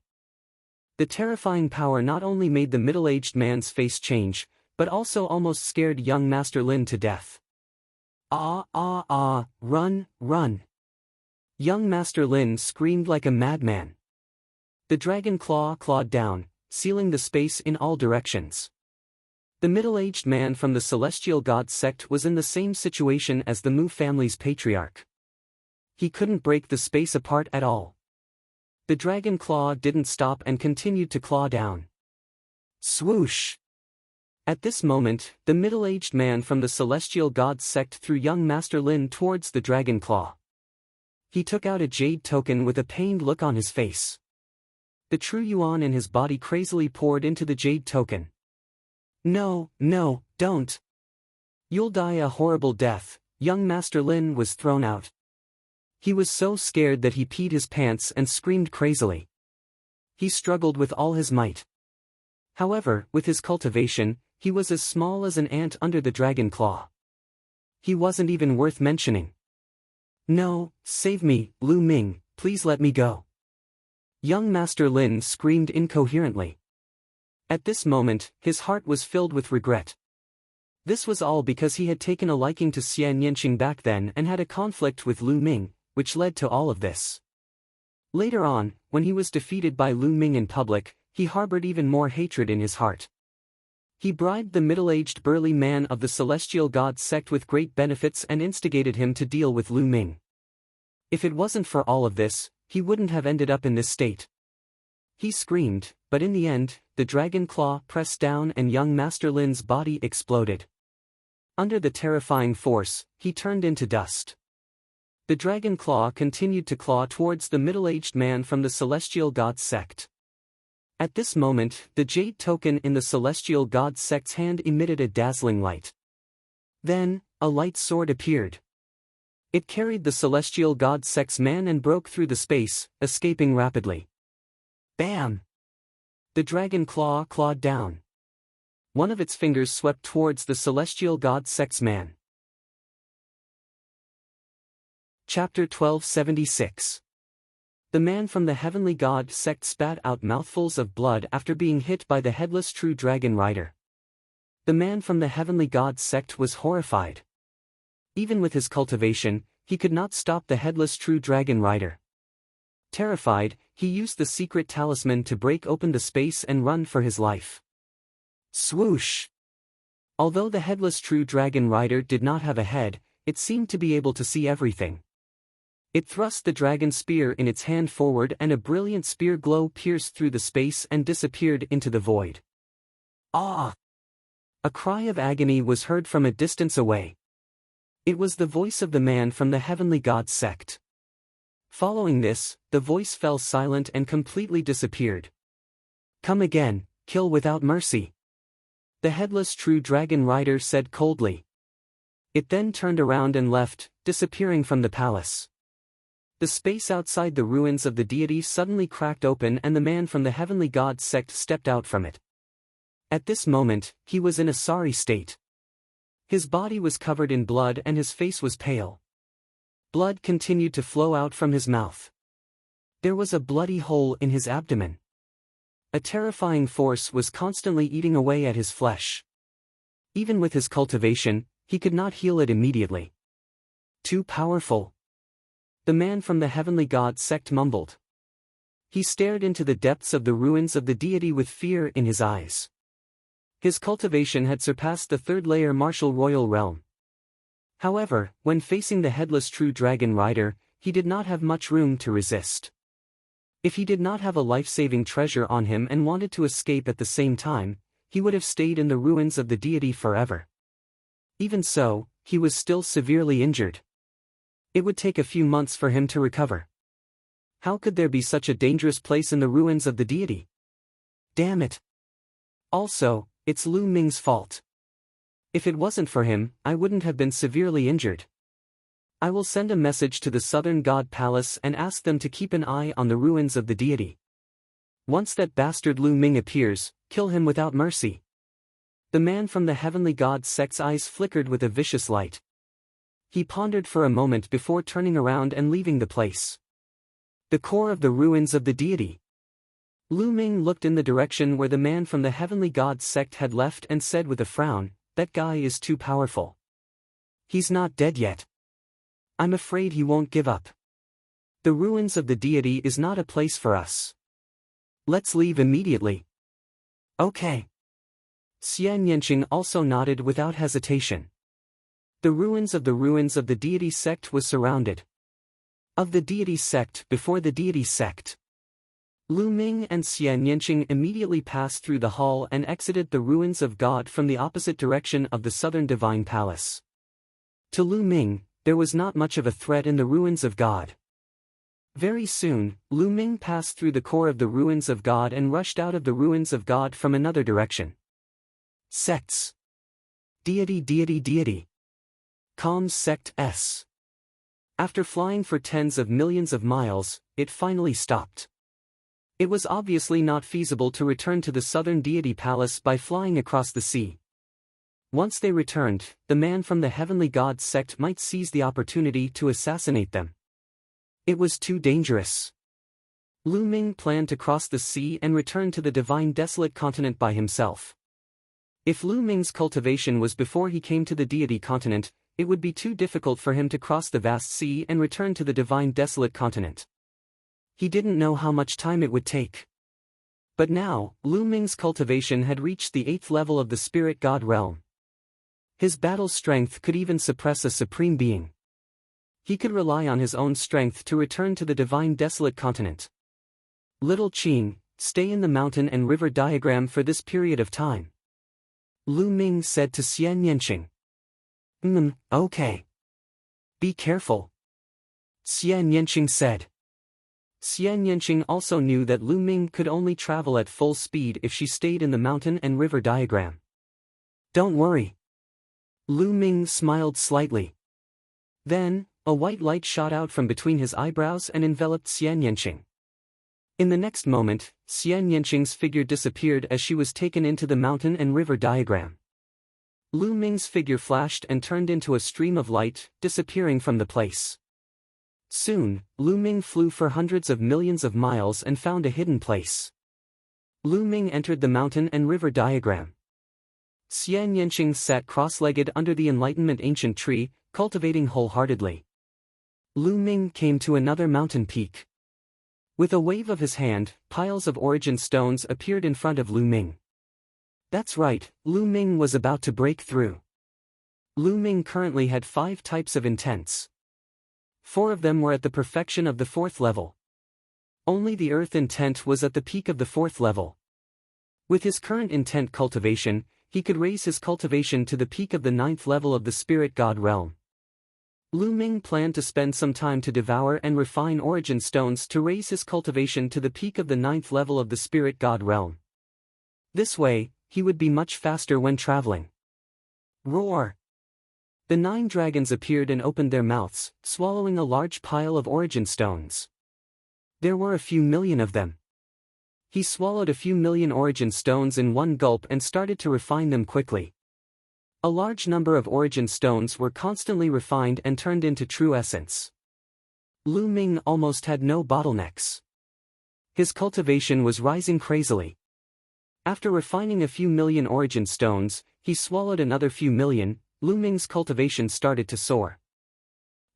The terrifying power not only made the middle-aged man's face change, but also almost scared young Master Lin to death. Run, run! Young Master Lin screamed like a madman. The dragon claw clawed down, sealing the space in all directions. The middle-aged man from the celestial god sect was in the same situation as the Mu family's patriarch. He couldn't break the space apart at all. The dragon claw didn't stop and continued to claw down. Swoosh! At this moment, the middle-aged man from the celestial god sect threw young Master Lin towards the dragon claw. He took out a jade token with a pained look on his face. The true yuan in his body crazily poured into the jade token. No, don't! You'll die a horrible death. Young Master Lin was thrown out. He was so scared that he peed his pants and screamed crazily. He struggled with all his might. However, with his cultivation, he was as small as an ant under the dragon claw. He wasn't even worth mentioning. No, save me, Lu Ming, please let me go. Young Master Lin screamed incoherently. At this moment, his heart was filled with regret. This was all because he had taken a liking to Xian Yanqing back then and had a conflict with Lu Ming, which led to all of this. Later on, when he was defeated by Lu Ming in public, he harbored even more hatred in his heart. He bribed the middle-aged burly man of the celestial god sect with great benefits and instigated him to deal with Lu Ming. If it wasn't for all of this, he wouldn't have ended up in this state. He screamed, but in the end, the dragon claw pressed down and young Master Lin's body exploded. Under the terrifying force, he turned into dust. The dragon claw continued to claw towards the middle-aged man from the celestial god sect. At this moment, the jade token in the celestial god sect's hand emitted a dazzling light. Then, a light sword appeared. It carried the celestial god sect's man and broke through the space, escaping rapidly. Bam! The dragon claw clawed down. One of its fingers swept towards the celestial god sect's man. Chapter 1276. The man from the heavenly god sect spat out mouthfuls of blood after being hit by the headless true dragon rider. The man from the heavenly god sect was horrified. Even with his cultivation, he could not stop the headless true dragon rider. Terrified, he used the secret talisman to break open the space and run for his life. Swoosh! Although the headless true dragon rider did not have a head, it seemed to be able to see everything. It thrust the dragon spear in its hand forward and a brilliant spear glow pierced through the space and disappeared into the void. Ah! A cry of agony was heard from a distance away. It was the voice of the man from the heavenly god sect. Following this, the voice fell silent and completely disappeared. Come again, kill without mercy. the headless true dragon rider said coldly. It then turned around and left, disappearing from the palace. The space outside the ruins of the deity suddenly cracked open and the man from the heavenly god sect stepped out from it. At this moment, he was in a sorry state. His body was covered in blood and his face was pale. Blood continued to flow out from his mouth. There was a bloody hole in his abdomen. A terrifying force was constantly eating away at his flesh. Even with his cultivation, he could not heal it immediately. Too powerful. The man from the heavenly god sect mumbled. He stared into the depths of the ruins of the deity with fear in his eyes. His cultivation had surpassed the third layer martial royal realm. However, when facing the headless true dragon rider, he did not have much room to resist. If he did not have a life-saving treasure on him and wanted to escape at the same time, he would have stayed in the ruins of the deity forever. Even so, he was still severely injured. It would take a few months for him to recover. How could there be such a dangerous place in the ruins of the deity? Damn it. Also, it's Lu Ming's fault. If it wasn't for him, I wouldn't have been severely injured. I will send a message to the Southern God Palace and ask them to keep an eye on the ruins of the deity. Once that bastard Lu Ming appears, kill him without mercy. The man from the heavenly god sect's eyes flickered with a vicious light. He pondered for a moment before turning around and leaving the place. The core of the ruins of the deity. Lu Ming looked in the direction where the man from the heavenly god sect had left and said with a frown, "That guy is too powerful. He's not dead yet. I'm afraid he won't give up. The ruins of the deity is not a place for us. Let's leave immediately." Okay. Xian Yanqing also nodded without hesitation. The ruins of the deity sect was surrounded. Of the deity sect before the deity sect. Lu Ming and Xian Yanqing immediately passed through the hall and exited the ruins of God from the opposite direction of the southern divine palace. To Lu Ming, there was not much of a threat in the ruins of God. Very soon, Lu Ming passed through the core of the ruins of God and rushed out of the ruins of God from another direction. Sects. Deity. Calm sect S. After flying for tens of millions of miles, it finally stopped. It was obviously not feasible to return to the southern deity palace by flying across the sea. Once they returned, the man from the heavenly god sect might seize the opportunity to assassinate them. It was too dangerous. Lu Ming planned to cross the sea and return to the divine desolate continent by himself. If Lu Ming's cultivation was before he came to the deity continent, it would be too difficult for him to cross the vast sea and return to the divine desolate continent. He didn't know how much time it would take. But now, Lu Ming's cultivation had reached the 8th level of the spirit god realm. His battle strength could even suppress a supreme being. He could rely on his own strength to return to the divine desolate continent. Little Qing, stay in the mountain and river diagram for this period of time. Lu Ming said to Xian Yanqing. Okay. Be careful. Xian Yanqing said. Xian Yanqing also knew that Lu Ming could only travel at full speed if she stayed in the mountain and river diagram. Don't worry. Lu Ming smiled slightly. Then, a white light shot out from between his eyebrows and enveloped Xian Yanqing. In the next moment, Xian Yanqing's figure disappeared as she was taken into the mountain and river diagram. Lu Ming's figure flashed and turned into a stream of light, disappearing from the place. Soon, Lu Ming flew for hundreds of millions of miles and found a hidden place. Lu Ming entered the mountain and river diagram. Xian Yanqing sat cross-legged under the Enlightenment ancient tree, cultivating wholeheartedly. Lu Ming came to another mountain peak. With a wave of his hand, piles of origin stones appeared in front of Lu Ming. That's right, Lu Ming was about to break through. Lu Ming currently had 5 types of intents. 4 of them were at the perfection of the 4th level. Only the earth intent was at the peak of the 4th level. With his current intent cultivation, he could raise his cultivation to the peak of the 9th level of the spirit god realm. Lu Ming planned to spend some time to devour and refine origin stones to raise his cultivation to the peak of the 9th level of the spirit god realm. This way, he would be much faster when traveling. Roar! The 9 dragons appeared and opened their mouths, swallowing a large pile of origin stones. There were a few million of them. He swallowed a few million origin stones in one gulp and started to refine them quickly. A large number of origin stones were constantly refined and turned into true essence. Lu Ming almost had no bottlenecks. His cultivation was rising crazily. After refining a few million origin stones, he swallowed another few million. Lu Ming's cultivation started to soar.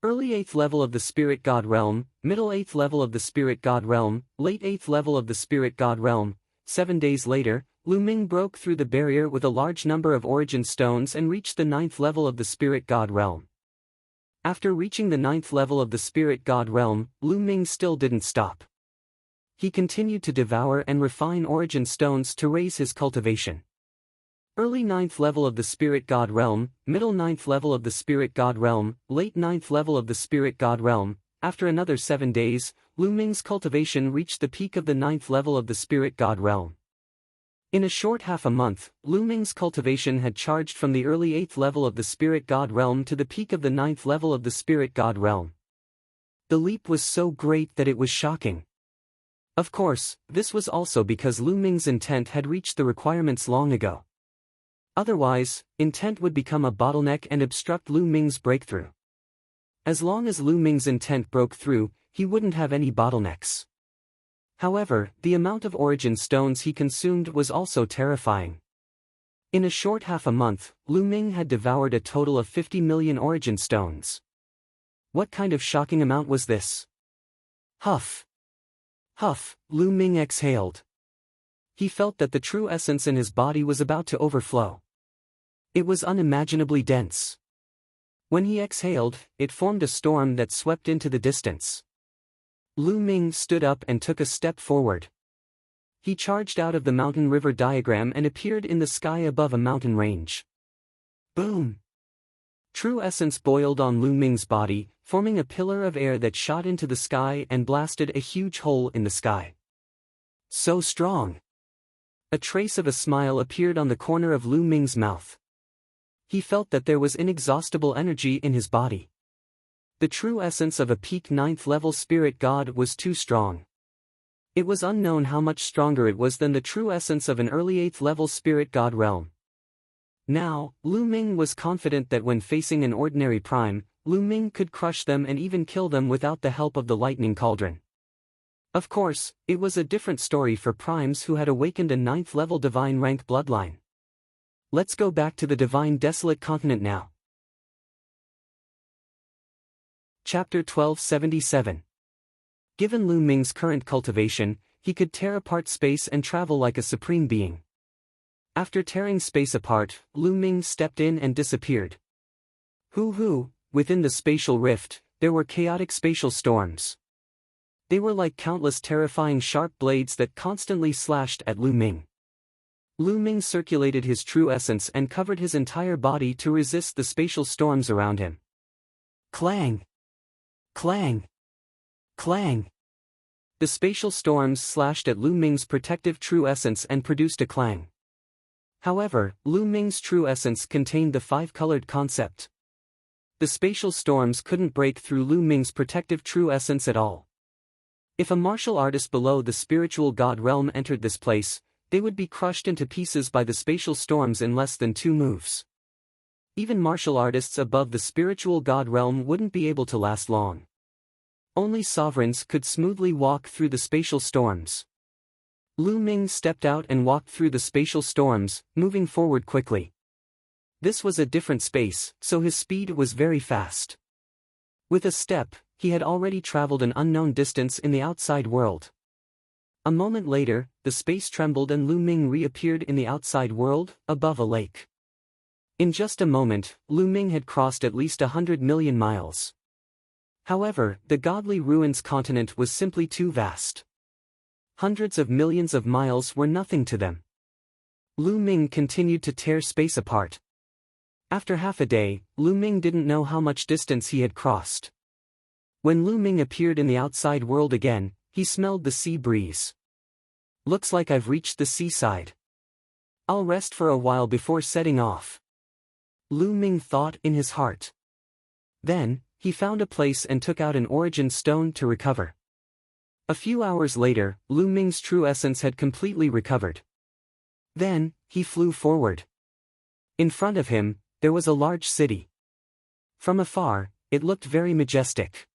Early 8th level of the Spirit God Realm, middle 8th level of the Spirit God Realm, late 8th level of the Spirit God Realm. 7 days later, Lu Ming broke through the barrier with a large number of origin stones and reached the 9th level of the Spirit God Realm. After reaching the 9th level of the Spirit God Realm, Lu Ming still didn't stop. He continued to devour and refine origin stones to raise his cultivation. Early 9th level of the Spirit God Realm, middle 9th level of the Spirit God Realm, late 9th level of the Spirit God Realm. After another 7 days, Lu Ming's cultivation reached the peak of the 9th level of the Spirit God Realm. In a short half a month, Lu Ming's cultivation had charged from the early 8th level of the Spirit God Realm to the peak of the 9th level of the Spirit God Realm. The leap was so great that it was shocking. Of course, this was also because Lu Ming's intent had reached the requirements long ago. Otherwise, intent would become a bottleneck and obstruct Lu Ming's breakthrough. As long as Lu Ming's intent broke through, he wouldn't have any bottlenecks. However, the amount of origin stones he consumed was also terrifying. In a short half a month, Lu Ming had devoured a total of 50 million origin stones. What kind of shocking amount was this? Huff! Huff! Lu Ming exhaled. He felt that the true essence in his body was about to overflow. It was unimaginably dense. When he exhaled, it formed a storm that swept into the distance. Lu Ming stood up and took a step forward. He charged out of the mountain river diagram and appeared in the sky above a mountain range. Boom! True essence boiled on Lu Ming's body, forming a pillar of air that shot into the sky and blasted a huge hole in the sky. So strong! A trace of a smile appeared on the corner of Lu Ming's mouth. He felt that there was inexhaustible energy in his body. The true essence of a peak 9th level spirit god was too strong. It was unknown how much stronger it was than the true essence of an early 8th level spirit god realm. Now, Lu Ming was confident that when facing an ordinary prime, Lu Ming could crush them and even kill them without the help of the lightning cauldron. Of course, it was a different story for primes who had awakened a 9th level divine rank bloodline. Let's go back to the divine desolate continent now. Chapter 1277. Given Lu Ming's current cultivation, he could tear apart space and travel like a supreme being. After tearing space apart, Lu Ming stepped in and disappeared. Hoo! Within the spatial rift, there were chaotic spatial storms. They were like countless terrifying sharp blades that constantly slashed at Lu Ming. Lu Ming circulated his true essence and covered his entire body to resist the spatial storms around him. Clang! Clang! Clang! The spatial storms slashed at Lu Ming's protective true essence and produced a clang. However, Lu Ming's true essence contained the 5-colored concept. The spatial storms couldn't break through Lu Ming's protective true essence at all. If a martial artist below the spiritual god realm entered this place, they would be crushed into pieces by the spatial storms in less than 2 moves. Even martial artists above the spiritual god realm wouldn't be able to last long. Only sovereigns could smoothly walk through the spatial storms. Lu Ming stepped out and walked through the spatial storms, moving forward quickly. This was a different space, so his speed was very fast. With a step, he had already traveled an unknown distance in the outside world. A moment later, the space trembled and Lu Ming reappeared in the outside world, above a lake. In just a moment, Lu Ming had crossed at least 100 million miles. However, the godly ruins continent was simply too vast. Hundreds of millions of miles were nothing to them. Lu Ming continued to tear space apart. After half a day, Lu Ming didn't know how much distance he had crossed. When Lu Ming appeared in the outside world again, he smelled the sea breeze. Looks like I've reached the seaside. I'll rest for a while before setting off. Lu Ming thought in his heart. Then, he found a place and took out an origin stone to recover. A few hours later, Lu Ming's true essence had completely recovered. Then, he flew forward. In front of him, there was a large city. From afar, it looked very majestic.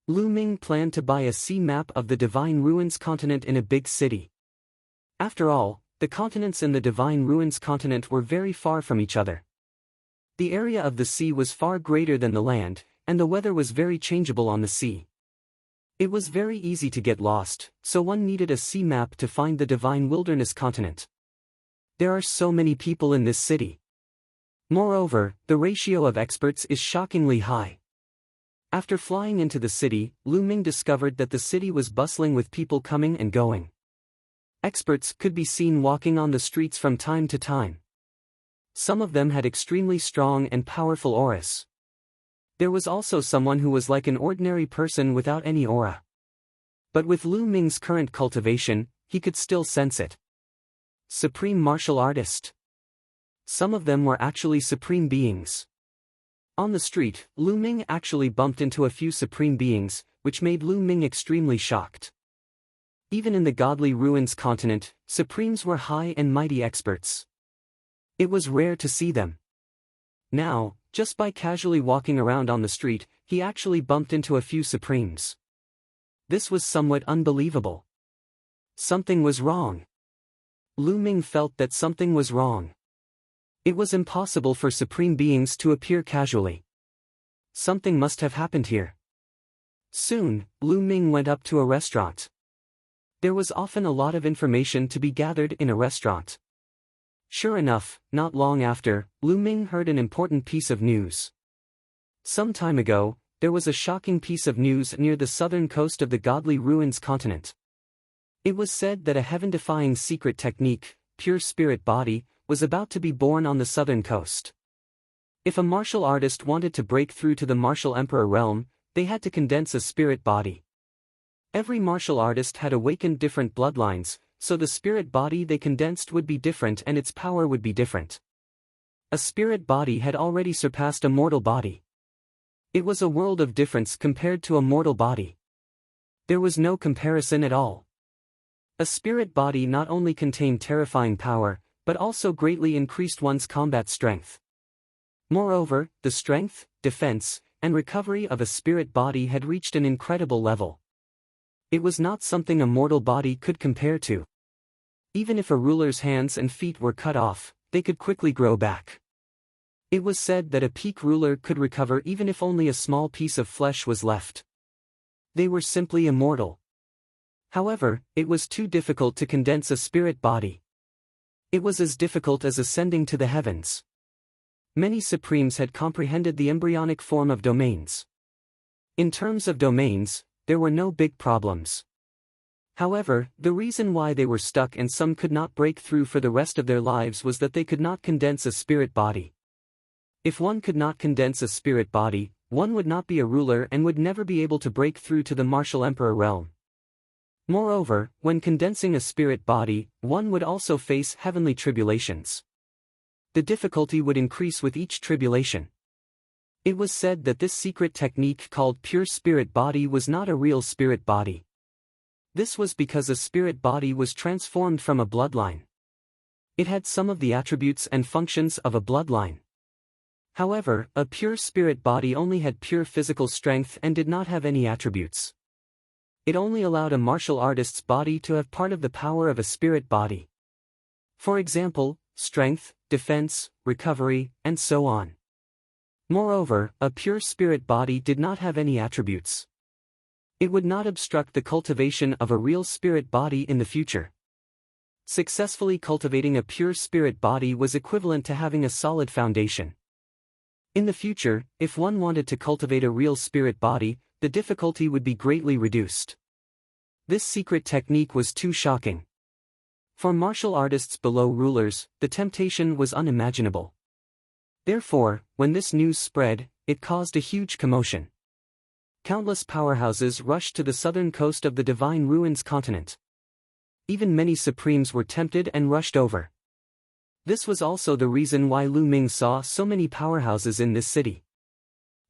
Lu Ming planned to buy a sea map of the Divine Ruins continent in a big city. After all, the continents in the Divine Ruins continent were very far from each other. The area of the sea was far greater than the land, and the weather was very changeable on the sea. It was very easy to get lost, so one needed a sea map to find the Divine Wilderness continent. There are so many people in this city. Moreover, the ratio of experts is shockingly high. After flying into the city, Lu Ming discovered that the city was bustling with people coming and going. Experts could be seen walking on the streets from time to time. Some of them had extremely strong and powerful auras. There was also someone who was like an ordinary person without any aura. But with Lu Ming's current cultivation, he could still sense it. Supreme martial artist. Some of them were actually supreme beings. On the street, Lu Ming actually bumped into a few supreme beings, which made Lu Ming extremely shocked. Even in the godly ruins continent, supremes were high and mighty experts. It was rare to see them. Now, just by casually walking around on the street, he actually bumped into a few supremes. This was somewhat unbelievable. Something was wrong. Lu Ming felt that something was wrong. It was impossible for supreme beings to appear casually. Something must have happened here. Soon, Lu Ming went up to a restaurant. There was often a lot of information to be gathered in a restaurant. Sure enough, not long after, Lu Ming heard an important piece of news. Some time ago, there was a shocking piece of news near the southern coast of the godly ruins continent. It was said that a heaven-defying secret technique, pure spirit body, was about to be born on the southern coast. If a martial artist wanted to break through to the martial emperor realm, they had to condense a spirit body. Every martial artist had awakened different bloodlines, so the spirit body they condensed would be different and its power would be different. A spirit body had already surpassed a mortal body. It was a world of difference compared to a mortal body. There was no comparison at all. A spirit body not only contained terrifying power, but also greatly increased one's combat strength. Moreover, the strength, defense, and recovery of a spirit body had reached an incredible level. It was not something a mortal body could compare to. Even if a ruler's hands and feet were cut off, they could quickly grow back. It was said that a peak ruler could recover even if only a small piece of flesh was left. They were simply immortal. However, it was too difficult to condense a spirit body. It was as difficult as ascending to the heavens. Many supremes had comprehended the embryonic form of domains. In terms of domains, there were no big problems. However, the reason why they were stuck and some could not break through for the rest of their lives was that they could not condense a spirit body. If one could not condense a spirit body, one would not be a ruler and would never be able to break through to the martial emperor realm. Moreover, when condensing a spirit body, one would also face heavenly tribulations. The difficulty would increase with each tribulation. It was said that this secret technique called pure spirit body was not a real spirit body. This was because a spirit body was transformed from a bloodline. It had some of the attributes and functions of a bloodline. However, a pure spirit body only had pure physical strength and did not have any attributes. It only allowed a martial artist's body to have part of the power of a spirit body. For example, strength, defense, recovery, and so on. Moreover, a pure spirit body did not have any attributes. It would not obstruct the cultivation of a real spirit body in the future. Successfully cultivating a pure spirit body was equivalent to having a solid foundation. In the future, if one wanted to cultivate a real spirit body, the difficulty would be greatly reduced. This secret technique was too shocking. For martial artists below rulers, the temptation was unimaginable. Therefore, when this news spread, it caused a huge commotion. Countless powerhouses rushed to the southern coast of the Divine Ruins continent. Even many supremes were tempted and rushed over. This was also the reason why Lu Ming saw so many powerhouses in this city.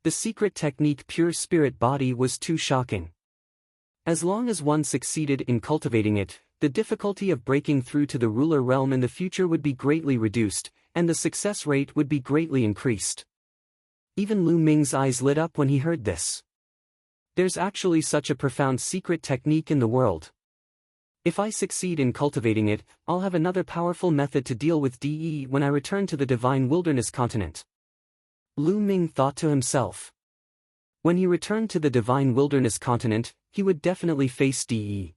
The secret technique Pure Spirit Body was too shocking. As long as one succeeded in cultivating it, the difficulty of breaking through to the ruler realm in the future would be greatly reduced, and the success rate would be greatly increased. Even Lu Ming's eyes lit up when he heard this. There's actually such a profound secret technique in the world. If I succeed in cultivating it, I'll have another powerful method to deal with DE when I return to the Divine Wilderness continent. Lu Ming thought to himself. When he returned to the Divine Wilderness continent, he would definitely face DE.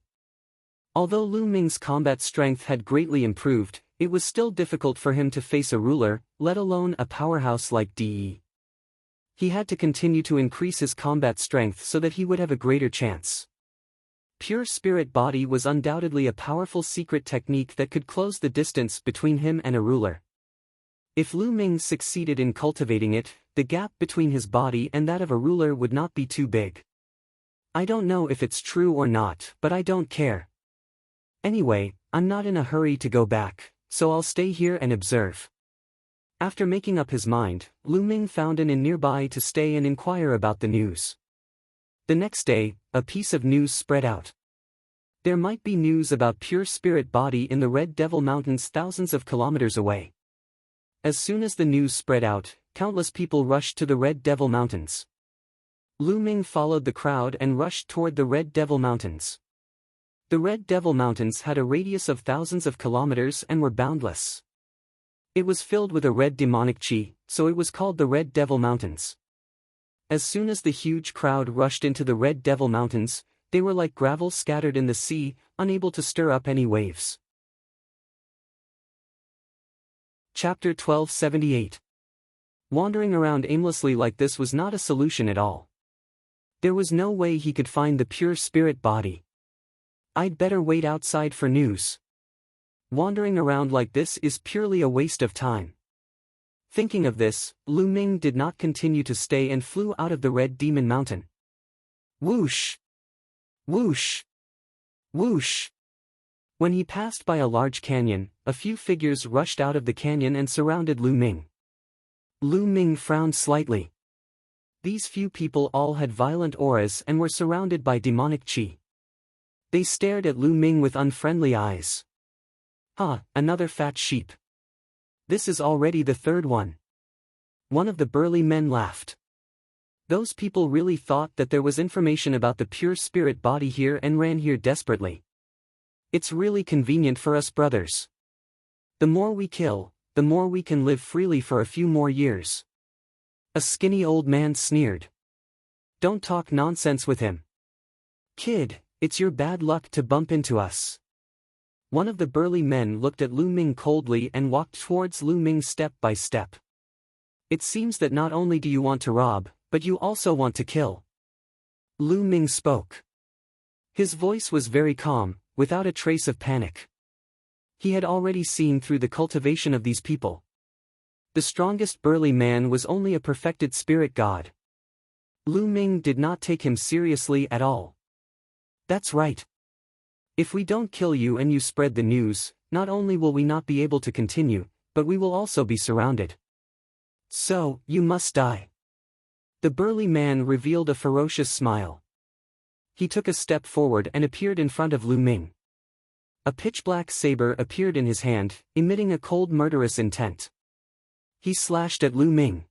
Although Lu Ming's combat strength had greatly improved, it was still difficult for him to face a ruler, let alone a powerhouse like DE. He had to continue to increase his combat strength so that he would have a greater chance. Pure Spirit Body was undoubtedly a powerful secret technique that could close the distance between him and a ruler. If Lu Ming succeeded in cultivating it, the gap between his body and that of a ruler would not be too big. I don't know if it's true or not, but I don't care. Anyway, I'm not in a hurry to go back, so I'll stay here and observe. After making up his mind, Lu Ming found an inn nearby to stay and inquire about the news. The next day, a piece of news spread out. There might be news about Pure Spirit Body in the Red Devil Mountains thousands of kilometers away. As soon as the news spread out, countless people rushed to the Red Devil Mountains. Lu Ming followed the crowd and rushed toward the Red Devil Mountains. The Red Devil Mountains had a radius of thousands of kilometers and were boundless. It was filled with a red demonic chi, so it was called the Red Devil Mountains. As soon as the huge crowd rushed into the Red Devil Mountains, they were like gravel scattered in the sea, unable to stir up any waves. Chapter 1278. Wandering around aimlessly like this was not a solution at all. There was no way he could find the Pure Spirit Body. I'd better wait outside for news. Wandering around like this is purely a waste of time. Thinking of this, Lu Ming did not continue to stay and flew out of the Red Demon Mountain. Whoosh! Whoosh! Whoosh! When he passed by a large canyon, a few figures rushed out of the canyon and surrounded Lu Ming. Lu Ming frowned slightly. These few people all had violent auras and were surrounded by demonic chi. They stared at Lu Ming with unfriendly eyes. Another fat sheep. This is already the third one. One of the burly men laughed. Those people really thought that there was information about the Pure Spirit Body here and ran here desperately. It's really convenient for us brothers. The more we kill, the more we can live freely for a few more years. A skinny old man sneered. Don't talk nonsense with him. Kid, it's your bad luck to bump into us. One of the burly men looked at Lu Ming coldly and walked towards Lu Ming step by step. It seems that not only do you want to rob, but you also want to kill. Lu Ming spoke. His voice was very calm, without a trace of panic. He had already seen through the cultivation of these people. The strongest burly man was only a perfected spirit god. Lu Ming did not take him seriously at all. That's right. If we don't kill you and you spread the news, not only will we not be able to continue, but we will also be surrounded. So, you must die. The burly man revealed a ferocious smile. He took a step forward and appeared in front of Lu Ming. A pitch-black saber appeared in his hand, emitting a cold murderous intent. He slashed at Lu Ming.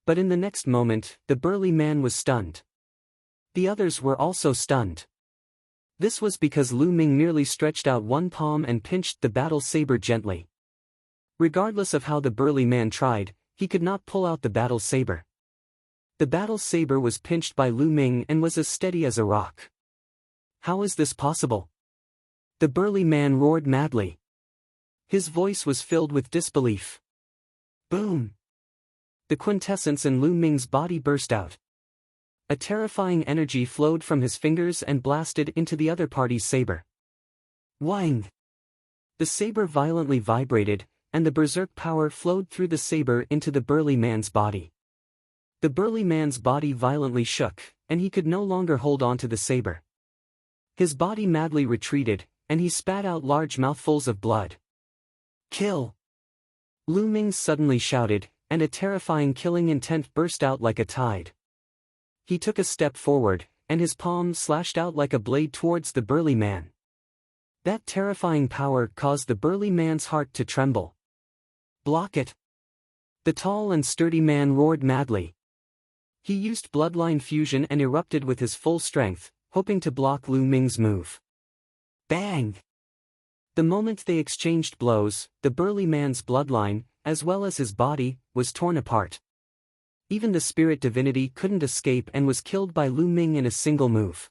But in the next moment, the burly man was stunned. The others were also stunned. This was because Lu Ming merely stretched out one palm and pinched the battle saber gently. Regardless of how the burly man tried, he could not pull out the battle saber. The battle saber was pinched by Lu Ming and was as steady as a rock. How is this possible? The burly man roared madly. His voice was filled with disbelief. Boom! The quintessence in Lu Ming's body burst out. A terrifying energy flowed from his fingers and blasted into the other party's saber. Whang! The saber violently vibrated, and the berserk power flowed through the saber into the burly man's body. The burly man's body violently shook, and he could no longer hold on to the saber. His body madly retreated, and he spat out large mouthfuls of blood. Kill! Lu Ming suddenly shouted, and a terrifying killing intent burst out like a tide. He took a step forward, and his palm slashed out like a blade towards the burly man. That terrifying power caused the burly man's heart to tremble. "Block it!" The tall and sturdy man roared madly. He used bloodline fusion and erupted with his full strength, hoping to block Lu Ming's move. Bang! The moment they exchanged blows, the burly man's bloodline, as well as his body, was torn apart. Even the spirit divinity couldn't escape and was killed by Lu Ming in a single move.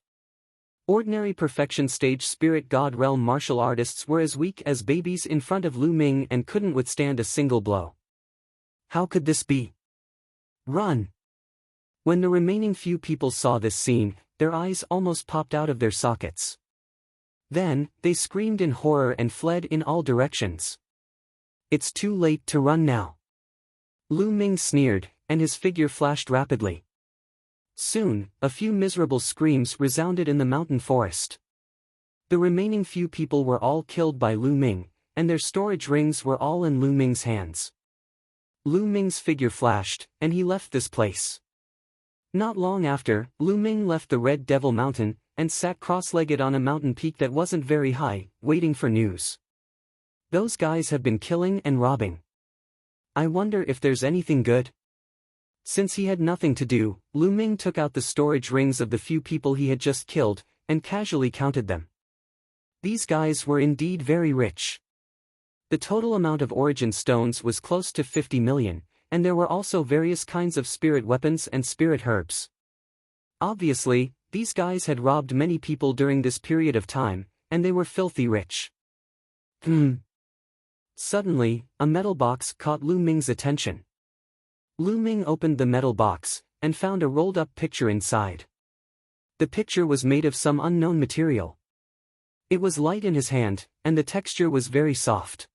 Ordinary perfection stage spirit god realm martial artists were as weak as babies in front of Lu Ming and couldn't withstand a single blow. How could this be? Run! When the remaining few people saw this scene, their eyes almost popped out of their sockets. Then, they screamed in horror and fled in all directions. It's too late to run now. Lu Ming sneered, and his figure flashed rapidly. Soon, a few miserable screams resounded in the mountain forest. The remaining few people were all killed by Lu Ming, and their storage rings were all in Lu Ming's hands. Lu Ming's figure flashed, and he left this place. Not long after, Lu Ming left the Red Devil Mountain, and sat cross-legged on a mountain peak that wasn't very high, waiting for news. Those guys have been killing and robbing. I wonder if there's anything good? Since he had nothing to do, Lu Ming took out the storage rings of the few people he had just killed, and casually counted them. These guys were indeed very rich. The total amount of origin stones was close to 50 million, and there were also various kinds of spirit weapons and spirit herbs. Obviously, these guys had robbed many people during this period of time, and they were filthy rich. Suddenly, a metal box caught Lu Ming's attention. Lu Ming opened the metal box, and found a rolled-up picture inside. The picture was made of some unknown material. It was light in his hand, and the texture was very soft.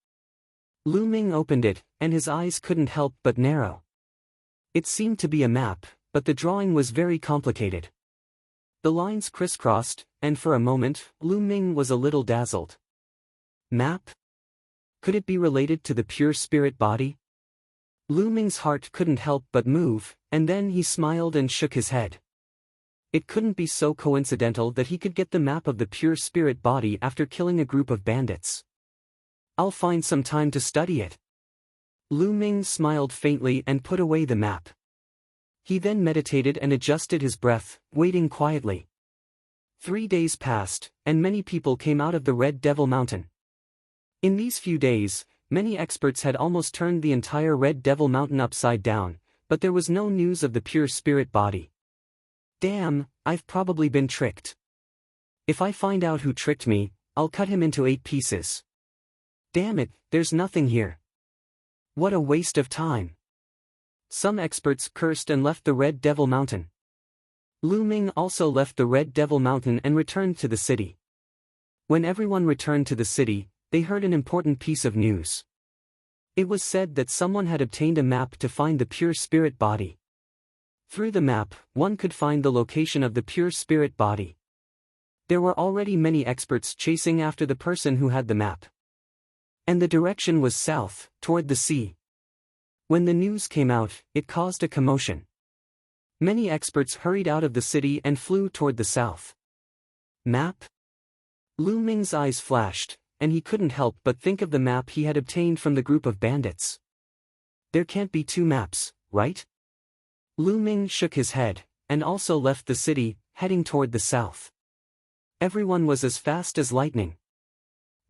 Lu Ming opened it, and his eyes couldn't help but narrow. It seemed to be a map, but the drawing was very complicated. The lines crisscrossed, and for a moment, Lu Ming was a little dazzled. Map? Could it be related to the pure spirit body? Lu Ming's heart couldn't help but move, and then he smiled and shook his head. It couldn't be so coincidental that he could get the map of the pure spirit body after killing a group of bandits. I'll find some time to study it. Lu Ming smiled faintly and put away the map. He then meditated and adjusted his breath, waiting quietly. 3 days passed, and many people came out of the Red Devil Mountain. In these few days, many experts had almost turned the entire Red Devil Mountain upside down, but there was no news of the pure spirit body. Damn, I've probably been tricked. If I find out who tricked me, I'll cut him into 8 pieces. Damn it, there's nothing here. What a waste of time. Some experts cursed and left the Red Devil Mountain. Lu Ming also left the Red Devil Mountain and returned to the city. When everyone returned to the city, they heard an important piece of news. It was said that someone had obtained a map to find the pure spirit body. Through the map, one could find the location of the pure spirit body. There were already many experts chasing after the person who had the map. And the direction was south, toward the sea. When the news came out, it caused a commotion. Many experts hurried out of the city and flew toward the south. Map? Lu Ming's eyes flashed, and he couldn't help but think of the map he had obtained from the group of bandits. There can't be 2 maps, right? Lu Ming shook his head, and also left the city, heading toward the south. Everyone was as fast as lightning.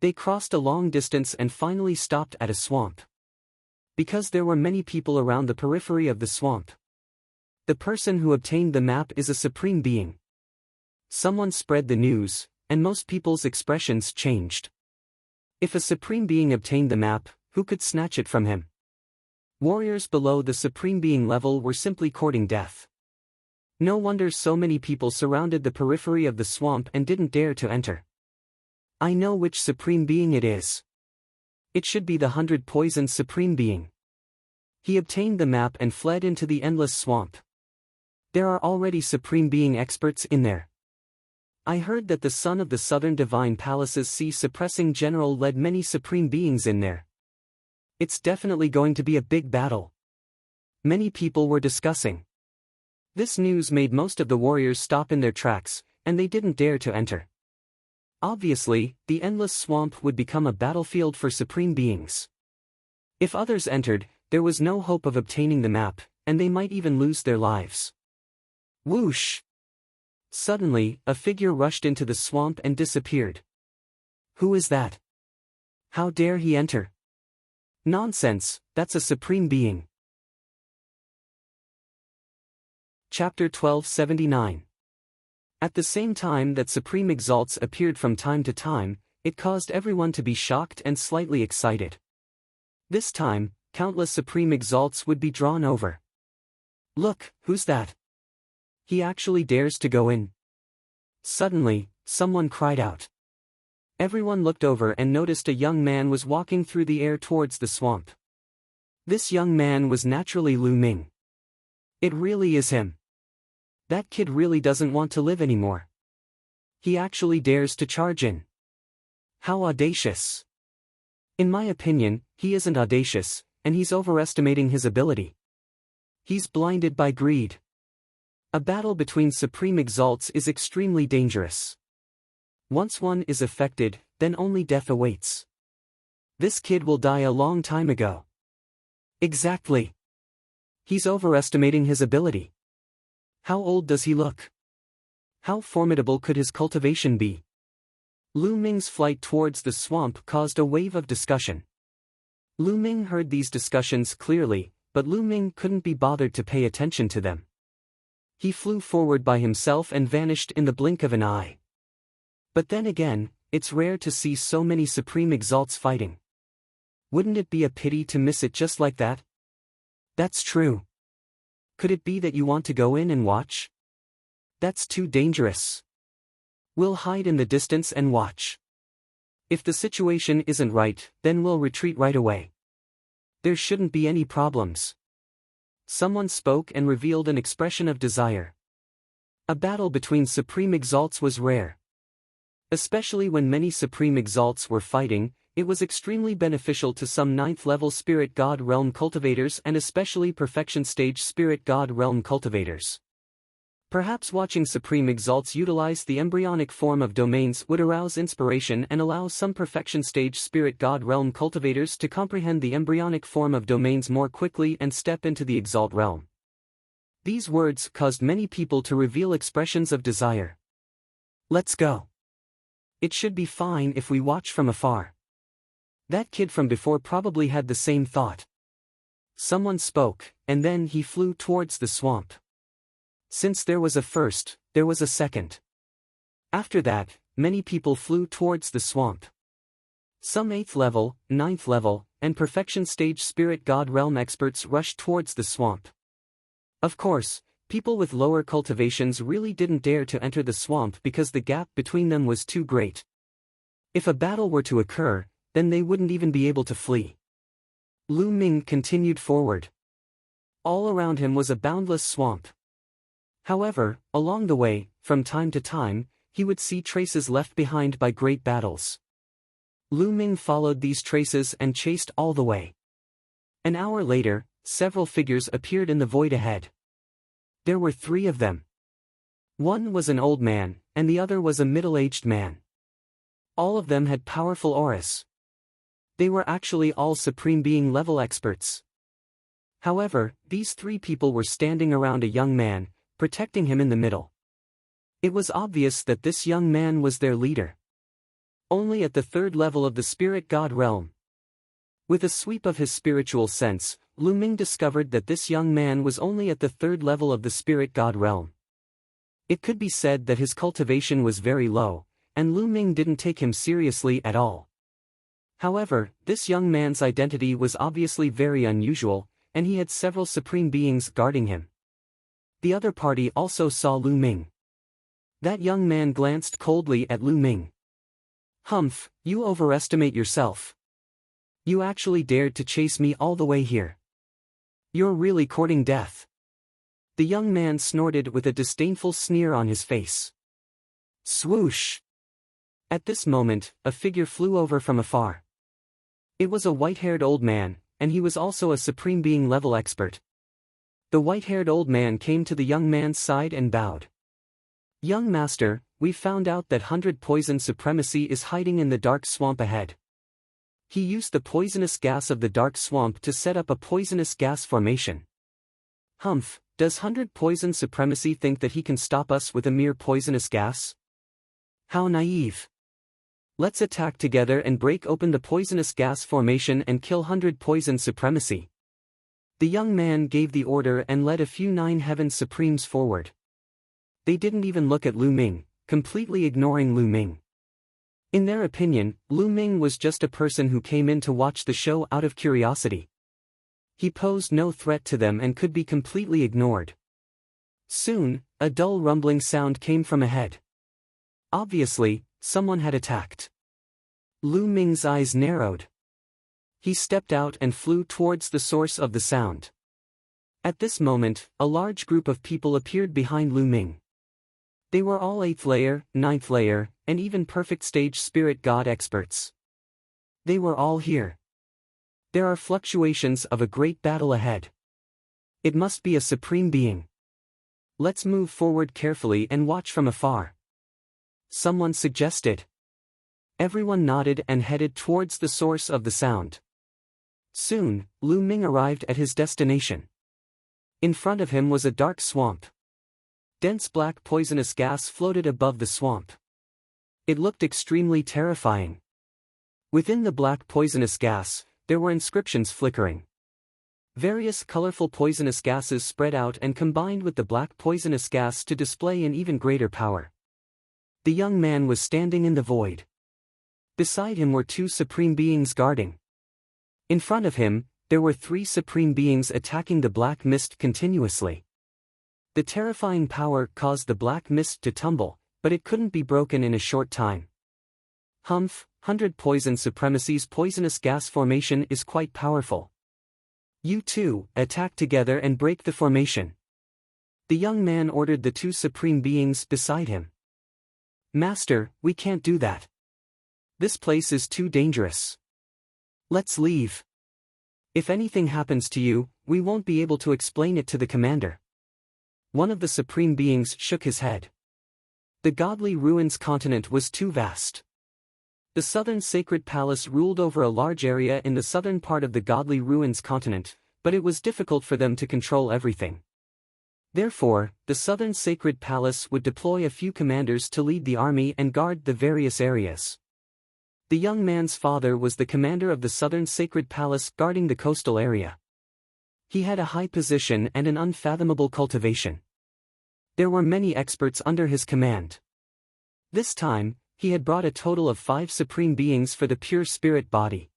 They crossed a long distance and finally stopped at a swamp. Because there were many people around the periphery of the swamp. The person who obtained the map is a supreme being. Someone spread the news, and most people's expressions changed. If a supreme being obtained the map, who could snatch it from him? Warriors below the supreme being level were simply courting death. No wonder so many people surrounded the periphery of the swamp and didn't dare to enter. I know which supreme being it is. It should be the 100 Poisoned Supreme Being. He obtained the map and fled into the endless swamp. There are already Supreme Being experts in there. I heard that the son of the Southern Divine Palace's sea-suppressing general led many Supreme Beings in there. It's definitely going to be a big battle. Many people were discussing. This news made most of the warriors stop in their tracks, and they didn't dare to enter. Obviously, the endless swamp would become a battlefield for supreme beings. If others entered, there was no hope of obtaining the map, and they might even lose their lives. Whoosh! Suddenly, a figure rushed into the swamp and disappeared. Who is that? How dare he enter? Nonsense, that's a supreme being. Chapter 1279. At the same time that supreme exalts appeared from time to time, it caused everyone to be shocked and slightly excited. This time, countless supreme exalts would be drawn over. Look, who's that? He actually dares to go in. Suddenly, someone cried out. Everyone looked over and noticed a young man was walking through the air towards the swamp. This young man was naturally Lu Ming. It really is him. That kid really doesn't want to live anymore. He actually dares to charge in. How audacious. In my opinion, he isn't audacious, and he's overestimating his ability. He's blinded by greed. A battle between supreme exalts is extremely dangerous. Once one is affected, then only death awaits. This kid will die a long time ago. Exactly. He's overestimating his ability. How old does he look? How formidable could his cultivation be? Lu Ming's flight towards the swamp caused a wave of discussion. Lu Ming heard these discussions clearly, but Lu Ming couldn't be bothered to pay attention to them. He flew forward by himself and vanished in the blink of an eye. But then again, it's rare to see so many supreme exalts fighting. Wouldn't it be a pity to miss it just like that? That's true. Could it be that you want to go in and watch? That's too dangerous. We'll hide in the distance and watch. If the situation isn't right, then we'll retreat right away. There shouldn't be any problems. Someone spoke and revealed an expression of desire. A battle between supreme exalts was rare. Especially when many supreme exalts were fighting, it was extremely beneficial to some 9th-level Spirit God Realm cultivators and especially Perfection Stage Spirit God Realm cultivators. Perhaps watching supreme exalts utilize the embryonic form of domains would arouse inspiration and allow some Perfection Stage Spirit God Realm cultivators to comprehend the embryonic form of domains more quickly and step into the Exalt Realm. These words caused many people to reveal expressions of desire. Let's go. It should be fine if we watch from afar. That kid from before probably had the same thought. Someone spoke, and then he flew towards the swamp. Since there was a first, there was a second. After that, many people flew towards the swamp. Some 8th level, 9th level, and Perfection Stage Spirit God Realm experts rushed towards the swamp. Of course, people with lower cultivations really didn't dare to enter the swamp because the gap between them was too great. If a battle were to occur, then they wouldn't even be able to flee. Lu Ming continued forward. All around him was a boundless swamp. However, along the way, from time to time, he would see traces left behind by great battles. Lu Ming followed these traces and chased all the way. An hour later, several figures appeared in the void ahead. There were 3 of them. One was an old man, and the other was a middle-aged man. All of them had powerful auras. They were actually all Supreme Being level experts. However, these 3 people were standing around a young man, protecting him in the middle. It was obvious that this young man was their leader. Only at the 3rd level of the Spirit God Realm. With a sweep of his spiritual sense, Lu Ming discovered that this young man was only at the 3rd level of the Spirit God Realm. It could be said that his cultivation was very low, and Lu Ming didn't take him seriously at all. However, this young man's identity was obviously very unusual, and he had several supreme beings guarding him. The other party also saw Lu Ming. That young man glanced coldly at Lu Ming. Humph, you overestimate yourself. You actually dared to chase me all the way here. You're really courting death. The young man snorted with a disdainful sneer on his face. Swoosh! At this moment, a figure flew over from afar. It was a white-haired old man, and he was also a Supreme Being level expert. The white-haired old man came to the young man's side and bowed. "Young master, we've found out that 100 poison supremacy is hiding in the dark swamp ahead." He used the poisonous gas of the dark swamp to set up a poisonous gas formation. "Humph, does 100 poison supremacy think that he can stop us with a mere poisonous gas? How naive. Let's attack together and break open the poisonous gas formation and kill 100 poison supremacy." The young man gave the order and led a few 9 Heaven Supremes forward. They didn't even look at Lu Ming, completely ignoring Lu Ming. In their opinion, Lu Ming was just a person who came in to watch the show out of curiosity. He posed no threat to them and could be completely ignored. Soon, a dull rumbling sound came from ahead. Obviously, someone had attacked. Lu Ming's eyes narrowed. He stepped out and flew towards the source of the sound. At this moment, a large group of people appeared behind Lu Ming. They were all 8th layer, 9th layer, and even perfect stage spirit god experts. They were all here. There are fluctuations of a great battle ahead. It must be a supreme being. Let's move forward carefully and watch from afar. Someone suggested. Everyone nodded and headed towards the source of the sound. Soon, Lu Ming arrived at his destination. In front of him was a dark swamp. Dense black poisonous gas floated above the swamp. It looked extremely terrifying. Within the black poisonous gas, there were inscriptions flickering. Various colorful poisonous gases spread out and combined with the black poisonous gas to display an even greater power. The young man was standing in the void. Beside him were 2 supreme beings guarding. In front of him, there were 3 supreme beings attacking the black mist continuously. The terrifying power caused the black mist to tumble, but it couldn't be broken in a short time. "Humph, 100 poison supremacy's poisonous gas formation is quite powerful. You two, attack together and break the formation." The young man ordered the 2 supreme beings beside him. "Master, we can't do that. This place is too dangerous. Let's leave. If anything happens to you, we won't be able to explain it to the commander." One of the supreme beings shook his head. The Godly Ruins continent was too vast. The Southern Sacred Palace ruled over a large area in the southern part of the Godly Ruins continent, but it was difficult for them to control everything. Therefore, the Southern Sacred Palace would deploy a few commanders to lead the army and guard the various areas. The young man's father was the commander of the Southern Sacred Palace guarding the coastal area. He had a high position and an unfathomable cultivation. There were many experts under his command. This time, he had brought a total of 5 supreme beings for the pure spirit body.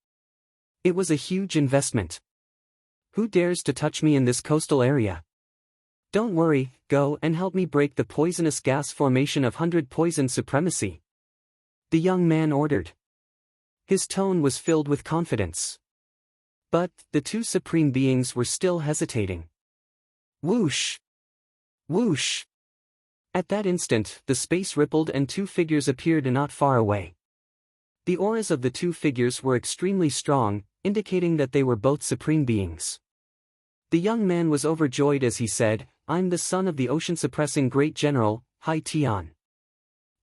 It was a huge investment. "Who dares to touch me in this coastal area? Don't worry, go and help me break the poisonous gas formation of 100 poison supremacy," the young man ordered. His tone was filled with confidence. But, the 2 supreme beings were still hesitating. Whoosh! Whoosh! At that instant, the space rippled and 2 figures appeared not far away. The auras of the 2 figures were extremely strong, indicating that they were both supreme beings. The young man was overjoyed as he said, "I'm the son of the ocean-suppressing great general, Hai Tian.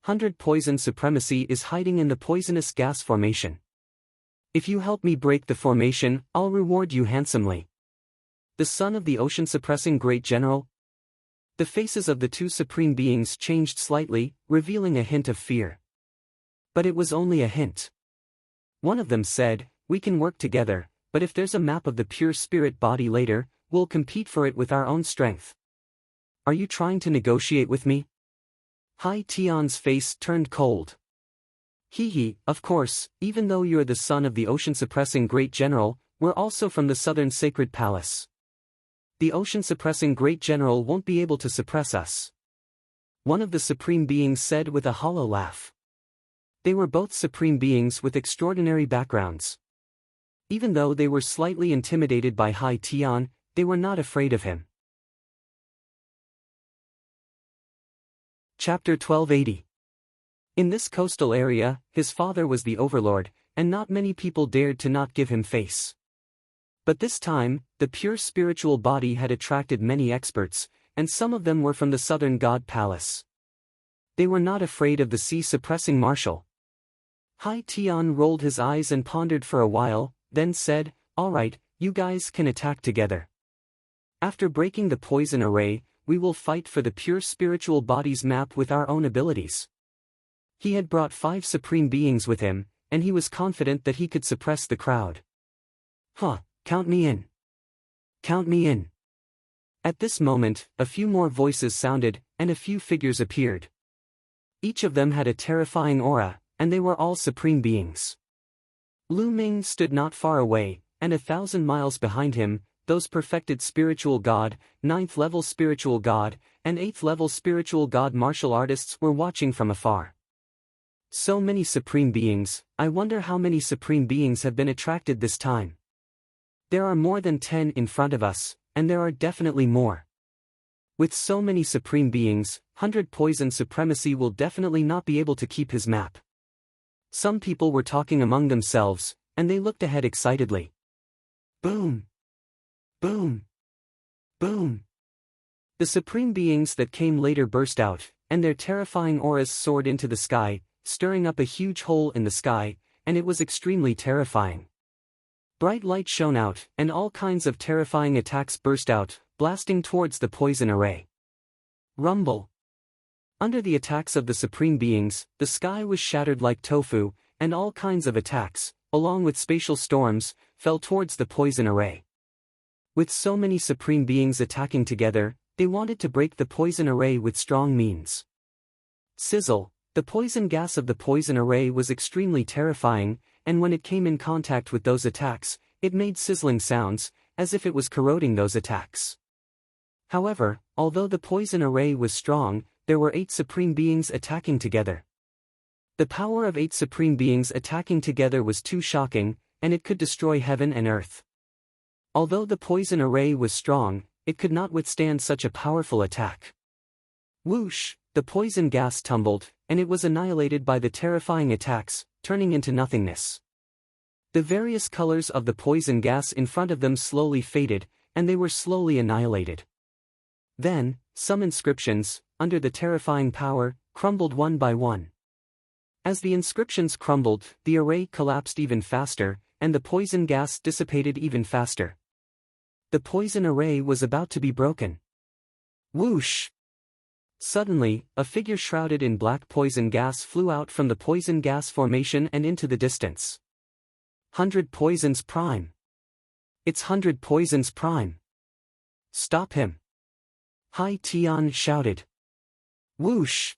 100 poison supremacy is hiding in the poisonous gas formation. If you help me break the formation, I'll reward you handsomely." The son of the ocean-suppressing great general? The faces of the 2 supreme beings changed slightly, revealing a hint of fear. But it was only a hint. One of them said, "We can work together, but if there's a map of the pure spirit body later, we'll compete for it with our own strength. Are you trying to negotiate with me?" Hai Tian's face turned cold. "Hee, of course, even though you're the son of the ocean-suppressing great general, we're also from the Southern Sacred Palace. The ocean-suppressing great general won't be able to suppress us," one of the supreme beings said with a hollow laugh. They were both supreme beings with extraordinary backgrounds. Even though they were slightly intimidated by Hai Tian, they were not afraid of him. Chapter 1280. In this coastal area, his father was the overlord, and not many people dared to not give him face. But this time, the pure spiritual body had attracted many experts, and some of them were from the southern god palace. They were not afraid of the sea-suppressing marshal. Hai Tian rolled his eyes and pondered for a while, then said, "All right, you guys can attack together. After breaking the poison array, we will fight for the pure spiritual body's map with our own abilities." He had brought 5 supreme beings with him, and he was confident that he could suppress the crowd. Count me in. Count me in. At this moment, a few more voices sounded, and a few figures appeared. Each of them had a terrifying aura, and they were all supreme beings. Lu Ming stood not far away, and 1,000 miles behind him, those perfected spiritual god, 9th-level spiritual god, and 8th-level spiritual god martial artists were watching from afar. So many supreme beings, I wonder how many supreme beings have been attracted this time. There are more than 10 in front of us, and there are definitely more. With so many supreme beings, 100 poison supremacy will definitely not be able to keep his map. Some people were talking among themselves, and they looked ahead excitedly. Boom! Boom! Boom! The supreme beings that came later burst out, and their terrifying auras soared into the sky, stirring up a huge hole in the sky, and it was extremely terrifying. Bright light shone out, and all kinds of terrifying attacks burst out, blasting towards the poison array. Rumble! Under the attacks of the supreme beings, the sky was shattered like tofu, and all kinds of attacks, along with spatial storms, fell towards the poison array. With so many supreme beings attacking together, they wanted to break the poison array with strong means. Sizzle! The poison gas of the poison array was extremely terrifying, and when it came in contact with those attacks, it made sizzling sounds, as if it was corroding those attacks. However, although the poison array was strong, there were 8 supreme beings attacking together. The power of 8 supreme beings attacking together was too shocking, and it could destroy heaven and earth. Although the poison array was strong, it could not withstand such a powerful attack. Whoosh! The poison gas tumbled, and it was annihilated by the terrifying attacks, turning into nothingness. The various colors of the poison gas in front of them slowly faded, and they were slowly annihilated. Then, some inscriptions, under the terrifying power, crumbled one by one. As the inscriptions crumbled, the array collapsed even faster, and the poison gas dissipated even faster. The poison array was about to be broken. Whoosh! Suddenly, a figure shrouded in black poison gas flew out from the poison gas formation and into the distance. 100 Poisons Prime! It's 100 Poisons Prime! Stop him! Hai Tian shouted. Whoosh!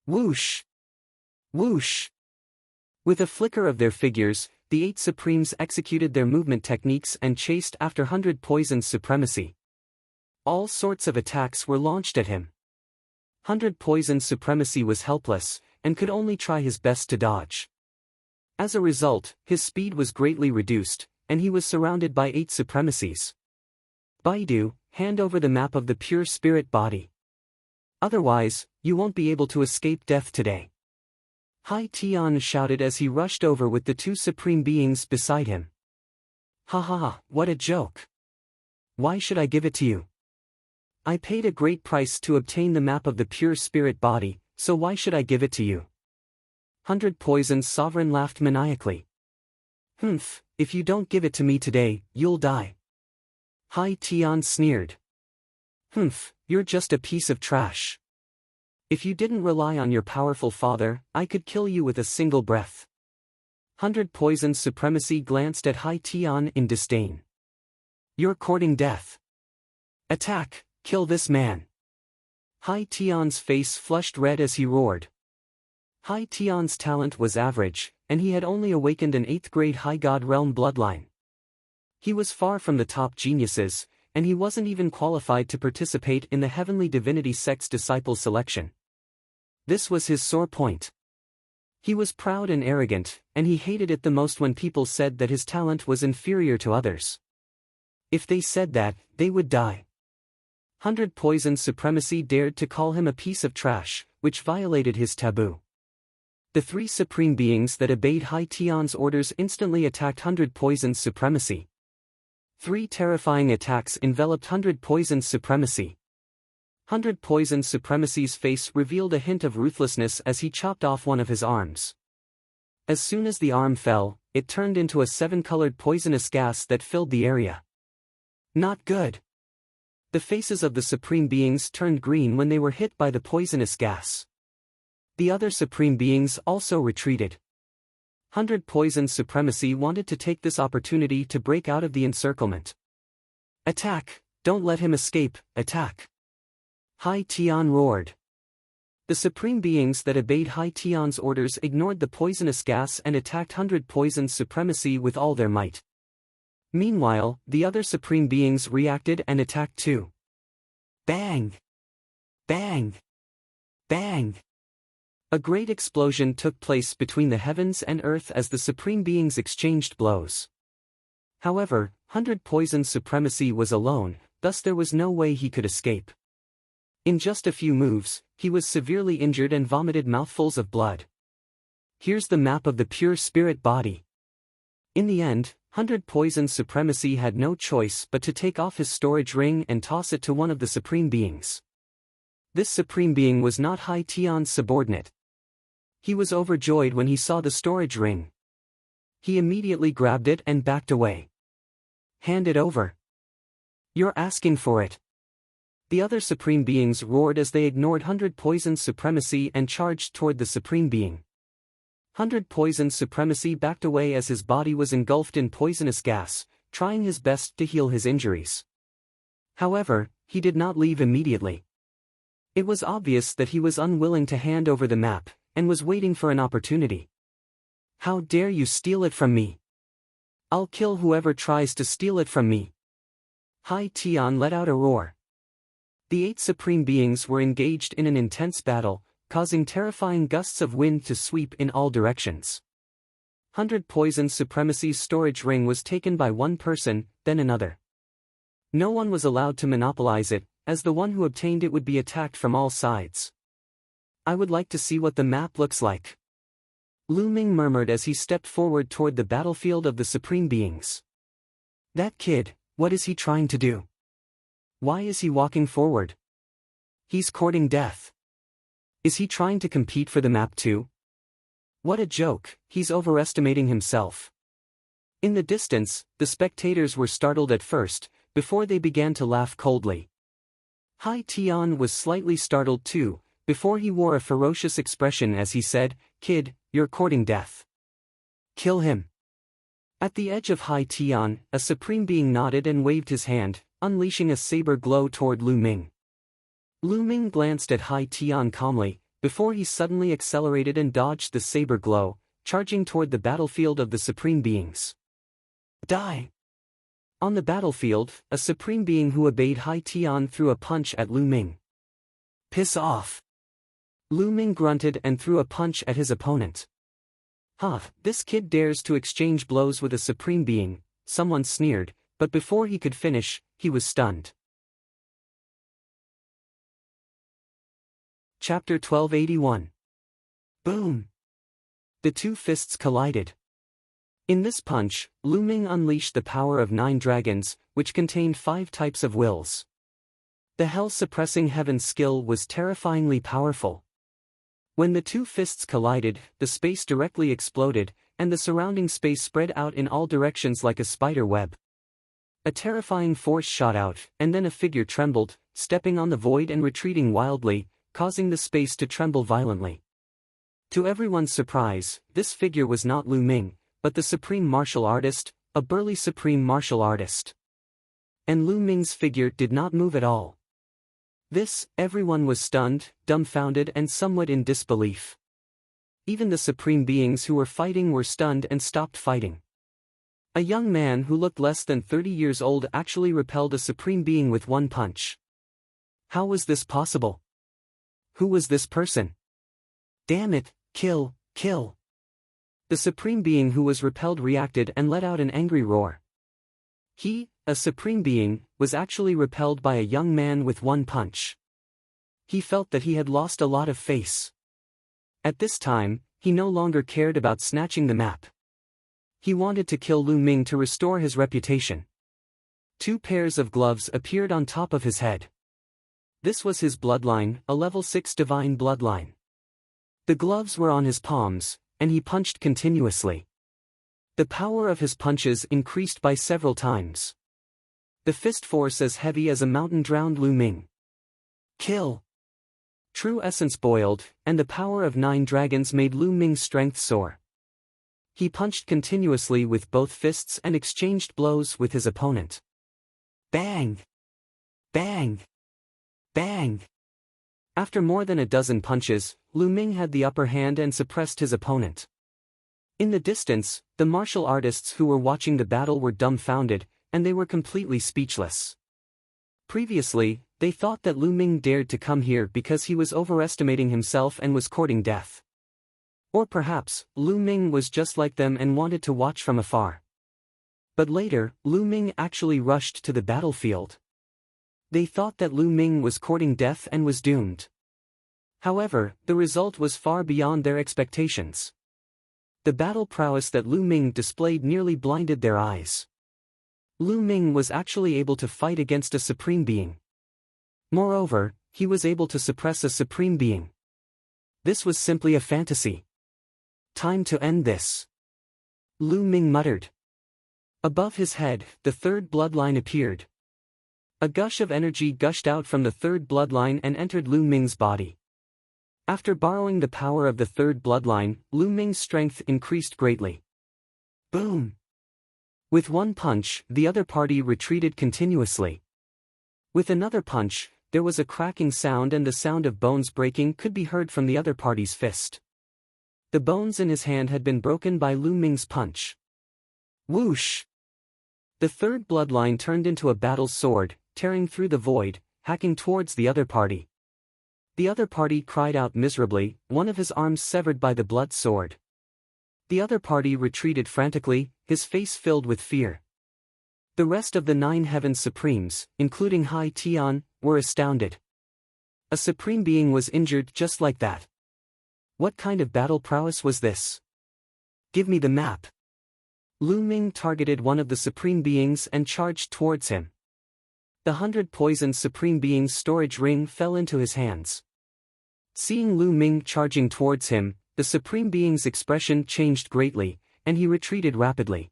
Whoosh! Whoosh! With a flicker of their figures, the 8 Supremes executed their movement techniques and chased after 100 Poisons Supremacy. All sorts of attacks were launched at him. 100 Poisons Supremacy was helpless, and could only try his best to dodge. As a result, his speed was greatly reduced, and he was surrounded by 8 Supremacies. Baidu, hand over the map of the pure spirit body. Otherwise, you won't be able to escape death today. Hai Tian shouted as he rushed over with the 2 supreme beings beside him. Ha ha ha, what a joke! Why should I give it to you? I paid a great price to obtain the map of the pure spirit body, so why should I give it to you? 100 Poisons Sovereign laughed maniacally. If you don't give it to me today, you'll die. Hai Tian sneered. You're just a piece of trash. If you didn't rely on your powerful father, I could kill you with a single breath. 100 Poisons Supremacy glanced at Hai Tian in disdain. You're courting death. Attack! Kill this man! Hai Tian's face flushed red as he roared. Hai Tian's talent was average, and he had only awakened an 8th-grade High God Realm bloodline. He was far from the top geniuses, and he wasn't even qualified to participate in the Heavenly Divinity Sect's disciple selection. This was his sore point. He was proud and arrogant, and he hated it the most when people said that his talent was inferior to others. If they said that, they would die. 100 Poisons Supremacy dared to call him a piece of trash, which violated his taboo. The 3 supreme beings that obeyed Hai Tian's orders instantly attacked 100 Poisons Supremacy. Three terrifying attacks enveloped 100 Poison's supremacy. 100 Poison's supremacy's face revealed a hint of ruthlessness as he chopped off one of his arms. As soon as the arm fell, it turned into a 7-colored poisonous gas that filled the area. Not good. The faces of the Supreme Beings turned green when they were hit by the poisonous gas. The other Supreme Beings also retreated. 100 Poison's supremacy wanted to take this opportunity to break out of the encirclement. Attack! Don't let him escape, attack! Hai Tian roared. The Supreme Beings that obeyed Hai Tian's orders ignored the poisonous gas and attacked 100 Poison's supremacy with all their might. Meanwhile, the other Supreme Beings reacted and attacked too. Bang! Bang! Bang! A great explosion took place between the heavens and earth as the Supreme Beings exchanged blows. However, 100 Poison's supremacy was alone, thus there was no way he could escape. In just a few moves, he was severely injured and vomited mouthfuls of blood. Here's the map of the pure spirit body. In the end, 100 Poison's supremacy had no choice but to take off his storage ring and toss it to one of the Supreme Beings. This Supreme Being was not Hai Tian's subordinate. He was overjoyed when he saw the storage ring. He immediately grabbed it and backed away. Hand it over. You're asking for it. The other Supreme Beings roared as they ignored 100 Poison's supremacy and charged toward the Supreme Being. 100 Poison's supremacy backed away as his body was engulfed in poisonous gas, trying his best to heal his injuries. However, he did not leave immediately. It was obvious that he was unwilling to hand over the map, and was waiting for an opportunity. How dare you steal it from me? I'll kill whoever tries to steal it from me. Hai Tian let out a roar. The 8 Supreme Beings were engaged in an intense battle, causing terrifying gusts of wind to sweep in all directions. 100 Poison's supremacy's storage ring was taken by one person, then another. No one was allowed to monopolize it, as the one who obtained it would be attacked from all sides. I would like to see what the map looks like. Lu Ming murmured as he stepped forward toward the battlefield of the Supreme Beings. That kid, what is he trying to do? Why is he walking forward? He's courting death. Is he trying to compete for the map too? What a joke, he's overestimating himself. In the distance, the spectators were startled at first, before they began to laugh coldly. Hai Tian was slightly startled too, before he wore a ferocious expression as he said, "Kid, you're courting death. Kill him." At the edge of Hai Tian, a Supreme Being nodded and waved his hand, unleashing a saber glow toward Lu Ming. Lu Ming glanced at Hai Tian calmly, before he suddenly accelerated and dodged the saber glow, charging toward the battlefield of the Supreme Beings. Die! On the battlefield, a Supreme Being who obeyed Hai Tian threw a punch at Lu Ming. Piss off! Lu Ming grunted and threw a punch at his opponent. This kid dares to exchange blows with a Supreme Being, someone sneered, but before he could finish, he was stunned. Chapter 1281. Boom! The two fists collided. In this punch, Lu Ming unleashed the power of 9 dragons, which contained 5 types of wills. The hell-suppressing heaven skill was terrifyingly powerful. When the two fists collided, the space directly exploded, and the surrounding space spread out in all directions like a spider web. A terrifying force shot out, and then a figure trembled, stepping on the void and retreating wildly, causing the space to tremble violently. To everyone's surprise, this figure was not Lu Ming, but the Supreme Martial Artist, a burly Supreme Martial Artist. And Lu Ming's figure did not move at all. Everyone was stunned, dumbfounded and somewhat in disbelief. Even the Supreme Beings who were fighting were stunned and stopped fighting. A young man who looked less than 30 years old actually repelled a Supreme Being with one punch. How was this possible? Who was this person? Damn it, kill, kill! The Supreme Being who was repelled reacted and let out an angry roar. He, a Supreme Being, was actually repelled by a young man with one punch. He felt that he had lost a lot of face. At this time, he no longer cared about snatching the map. He wanted to kill Lu Ming to restore his reputation. Two pairs of gloves appeared on top of his head. This was his bloodline, a level 6 divine bloodline. The gloves were on his palms, and he punched continuously. The power of his punches increased by several times. The fist force as heavy as a mountain drowned Lu Ming. Kill! True essence boiled, and the power of 9 dragons made Lu Ming's strength soar. He punched continuously with both fists and exchanged blows with his opponent. Bang! Bang! Bang! After more than a dozen punches, Lu Ming had the upper hand and suppressed his opponent. In the distance, the martial artists who were watching the battle were dumbfounded, and they were completely speechless. Previously, they thought that Lu Ming dared to come here because he was overestimating himself and was courting death. Or perhaps, Lu Ming was just like them and wanted to watch from afar. But later, Lu Ming actually rushed to the battlefield. They thought that Lu Ming was courting death and was doomed. However, the result was far beyond their expectations. The battle prowess that Lu Ming displayed nearly blinded their eyes. Lu Ming was actually able to fight against a supreme being. Moreover, he was able to suppress a supreme being. This was simply a fantasy. Time to end this. Lu Ming muttered. Above his head, the third bloodline appeared. A gush of energy gushed out from the third bloodline and entered Lu Ming's body. After borrowing the power of the third bloodline, Lu Ming's strength increased greatly. Boom! With one punch, the other party retreated continuously. With another punch, there was a cracking sound and the sound of bones breaking could be heard from the other party's fist. The bones in his hand had been broken by Lu Ming's punch. Whoosh! The third bloodline turned into a battle sword, tearing through the void, hacking towards the other party. The other party cried out miserably, one of his arms severed by the blood sword. The other party retreated frantically, his face filled with fear. The rest of the 9 Heaven Supremes, including Hai Tian, were astounded. A supreme being was injured just like that. What kind of battle prowess was this? Give me the map. Lu Ming targeted one of the supreme beings and charged towards him. The 100 poisoned supreme being's storage ring fell into his hands. Seeing Lu Ming charging towards him, the supreme being's expression changed greatly, and he retreated rapidly.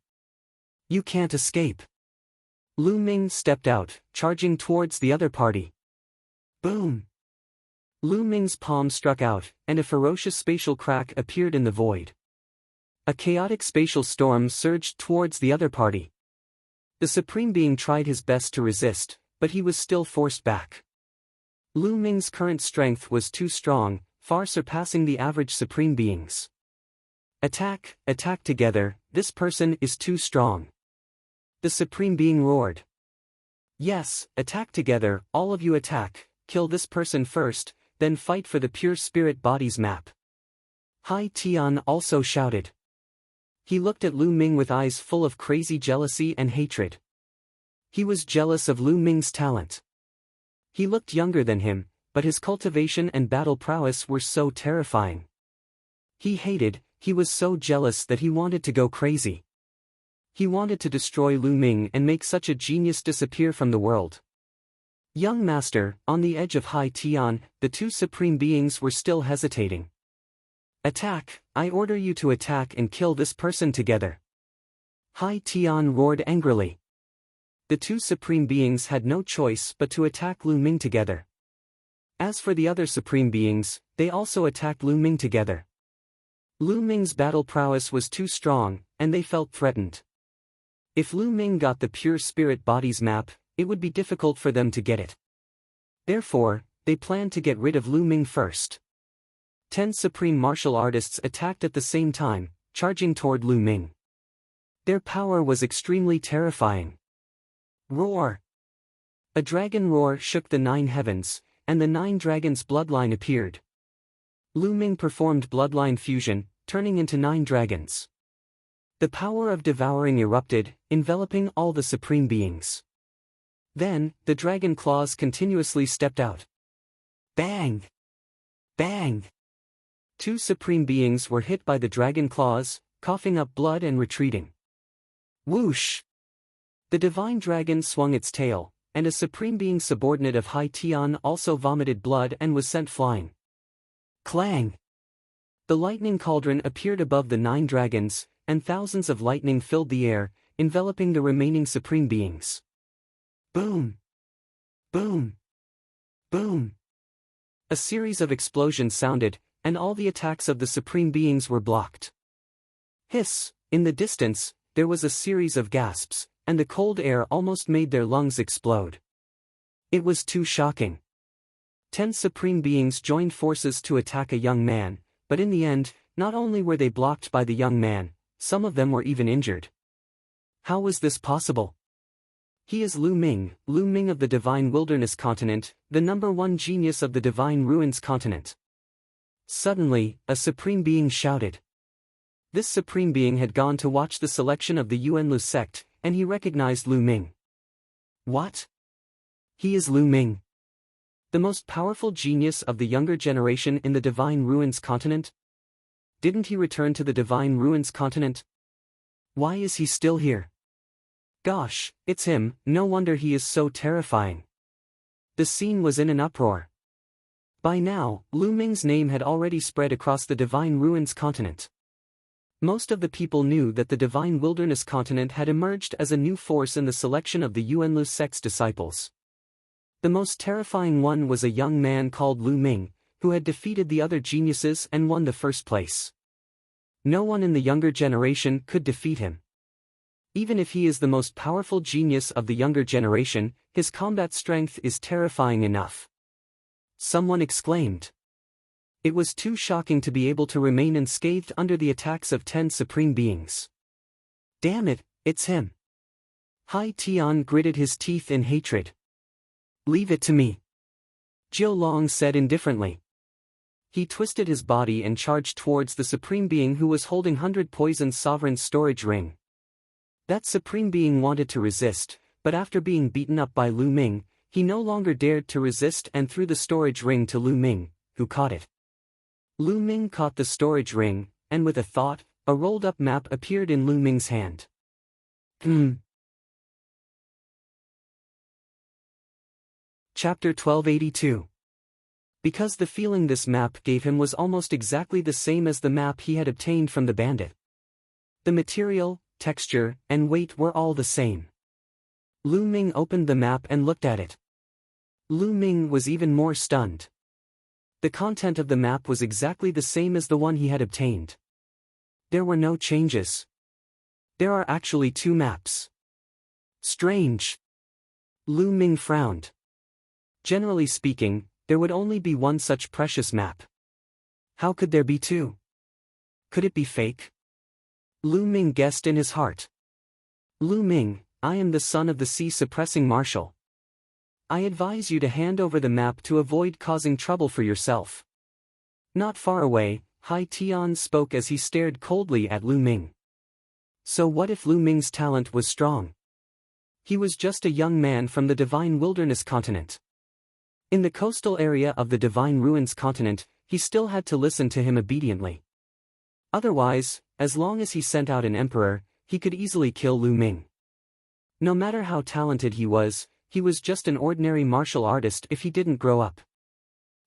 You can't escape. Lu Ming stepped out, charging towards the other party. Boom! Lu Ming's palm struck out, and a ferocious spatial crack appeared in the void. A chaotic spatial storm surged towards the other party. The supreme being tried his best to resist, but he was still forced back. Lu Ming's current strength was too strong, far surpassing the average supreme beings. Attack, attack together, this person is too strong. The supreme being roared. Yes, attack together, all of you attack, kill this person first, then fight for the pure spirit body's map. Hai Tian also shouted. He looked at Lu Ming with eyes full of crazy jealousy and hatred. He was jealous of Lu Ming's talent. He looked younger than him, but his cultivation and battle prowess were so terrifying. He was so jealous that he wanted to go crazy. He wanted to destroy Lu Ming and make such a genius disappear from the world. Young master, on the edge of Hai Tian, the 2 supreme beings were still hesitating. Attack, I order you to attack and kill this person together. Hai Tian roared angrily. The 2 supreme beings had no choice but to attack Lu Ming together. As for the other supreme beings, they also attacked Lu Ming together. Lu Ming's battle prowess was too strong, and they felt threatened. If Lu Ming got the pure spirit body's map, it would be difficult for them to get it. Therefore, they planned to get rid of Lu Ming first. 10 supreme martial artists attacked at the same time, charging toward Lu Ming. Their power was extremely terrifying. Roar! A dragon roar shook the 9 heavens, and the 9 dragons' bloodline appeared. Lu Ming performed bloodline fusion, turning into 9 dragons. The power of devouring erupted, enveloping all the supreme beings. Then, the dragon claws continuously stepped out. Bang! Bang! 2 supreme beings were hit by the dragon claws, coughing up blood and retreating. Whoosh! The divine dragon swung its tail, and a supreme being subordinate of Hai Tian also vomited blood and was sent flying. Clang! The lightning cauldron appeared above the 9 dragons, and thousands of lightning filled the air, enveloping the remaining supreme beings. Boom! Boom! Boom! A series of explosions sounded, and all the attacks of the supreme beings were blocked. Hiss! In the distance, there was a series of gasps, and the cold air almost made their lungs explode. It was too shocking. 10 supreme beings joined forces to attack a young man, but in the end, not only were they blocked by the young man, some of them were even injured. How was this possible? He is Lu Ming of the Divine Wilderness Continent, the #1 genius of the Divine Ruins Continent. Suddenly, a supreme being shouted. This supreme being had gone to watch the selection of the Yuanlu sect, and he recognized Lu Ming. What? He is Lu Ming, the most powerful genius of the younger generation in the Divine Ruins Continent? Didn't he return to the Divine Ruins Continent? Why is he still here? Gosh, it's him, no wonder he is so terrifying. The scene was in an uproar. By now, Lu Ming's name had already spread across the Divine Ruins Continent. Most of the people knew that the Divine Wilderness Continent had emerged as a new force in the selection of the Yuanlu sect's disciples. The most terrifying one was a young man called Lu Ming, who had defeated the other geniuses and won the first place. No one in the younger generation could defeat him. Even if he is the most powerful genius of the younger generation, his combat strength is terrifying enough. Someone exclaimed. It was too shocking to be able to remain unscathed under the attacks of 10 supreme beings. Damn it, it's him. Hai Tian gritted his teeth in hatred. Leave it to me, Jiu Long said indifferently. He twisted his body and charged towards the supreme being who was holding 100 Poison Sovereign's storage ring. That supreme being wanted to resist, but after being beaten up by Lu Ming, he no longer dared to resist and threw the storage ring to Lu Ming, who caught it. Lu Ming caught the storage ring, and with a thought, a rolled-up map appeared in Lu Ming's hand. Chapter 1282. Because the feeling this map gave him was almost exactly the same as the map he had obtained from the bandit. The material, texture, and weight were all the same. Lu Ming opened the map and looked at it. Lu Ming was even more stunned. The content of the map was exactly the same as the one he had obtained. There were no changes. There are actually 2 maps. Strange. Lu Ming frowned. Generally speaking, there would only be one such precious map. How could there be 2? Could it be fake? Lu Ming guessed in his heart. Lu Ming, I am the son of the sea-suppressing marshal. I advise you to hand over the map to avoid causing trouble for yourself. Not far away, Hai Tian spoke as he stared coldly at Lu Ming. So what if Lu Ming's talent was strong? He was just a young man from the Divine Wilderness Continent. In the coastal area of the Divine Ruins Continent, he still had to listen to him obediently. Otherwise, as long as he sent out an emperor, he could easily kill Lu Ming. No matter how talented he was just an ordinary martial artist if he didn't grow up.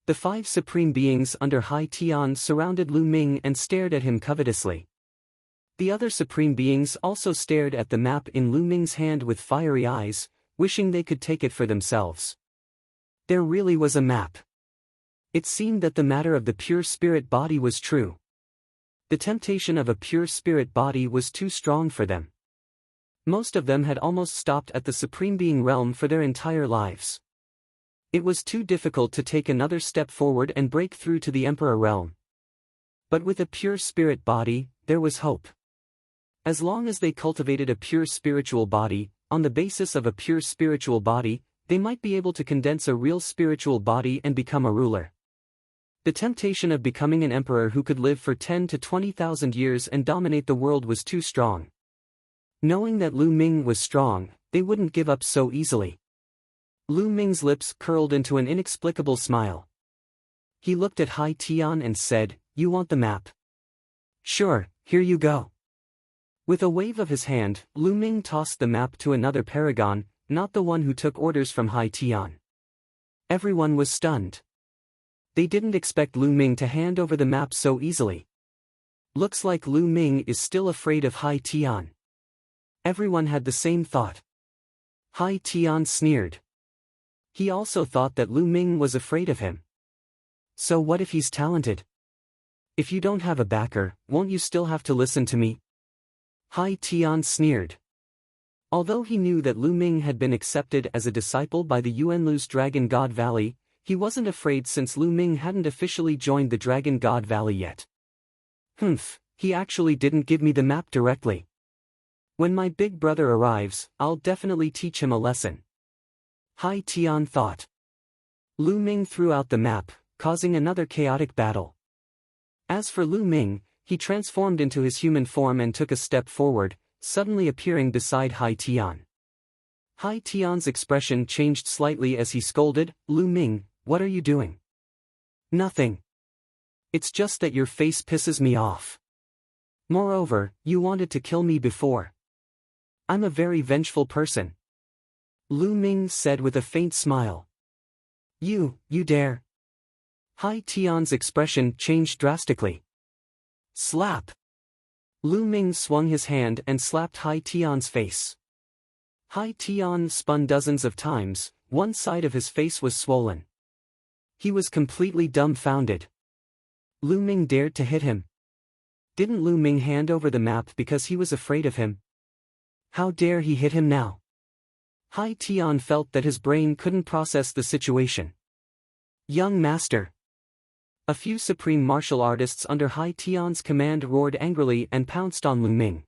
The 5 supreme beings under Hai Tian surrounded Lu Ming and stared at him covetously. The other supreme beings also stared at the map in Lu Ming's hand with fiery eyes, wishing they could take it for themselves. There really was a map. It seemed that the matter of the pure spirit body was true. The temptation of a pure spirit body was too strong for them. Most of them had almost stopped at the Supreme Being realm for their entire lives. It was too difficult to take another step forward and break through to the Emperor realm. But with a pure spirit body, there was hope. As long as they cultivated a pure spiritual body, on the basis of a pure spiritual body, they might be able to condense a real spiritual body and become a ruler. The temptation of becoming an emperor who could live for 10 to 20,000 years and dominate the world was too strong. Knowing that Lu Ming was strong, they wouldn't give up so easily. Lu Ming's lips curled into an inexplicable smile. He looked at Hai Tian and said, "You want the map? Sure, here you go." With a wave of his hand, Lu Ming tossed the map to another paragon, not the one who took orders from Hai Tian. Everyone was stunned. They didn't expect Lu Ming to hand over the map so easily. Looks like Lu Ming is still afraid of Hai Tian. Everyone had the same thought. Hai Tian sneered. He also thought that Lu Ming was afraid of him. So what if he's talented? If you don't have a backer, won't you still have to listen to me? Hai Tian sneered. Although he knew that Lu Ming had been accepted as a disciple by the Yuanlu's Dragon God Valley, he wasn't afraid since Lu Ming hadn't officially joined the Dragon God Valley yet. He actually didn't give me the map directly. When my big brother arrives, I'll definitely teach him a lesson. Hai Tian thought. Lu Ming threw out the map, causing another chaotic battle. As for Lu Ming, he transformed into his human form and took a step forward, suddenly appearing beside Hai Tian. Hai Tian's expression changed slightly as he scolded, "Lu Ming, what are you doing?" "Nothing. It's just that your face pisses me off. Moreover, you wanted to kill me before. I'm a very vengeful person." Lu Ming said with a faint smile. You dare?" Hai Tian's expression changed drastically. Slap! Lu Ming swung his hand and slapped Hai Tian's face. Hai Tian spun dozens of times, one side of his face was swollen. He was completely dumbfounded. Lu Ming dared to hit him. Didn't Lu Ming hand over the map because he was afraid of him? How dare he hit him now? Hai Tian felt that his brain couldn't process the situation. "Young master!" A few supreme martial artists under Hai Tian's command roared angrily and pounced on Lu Ming.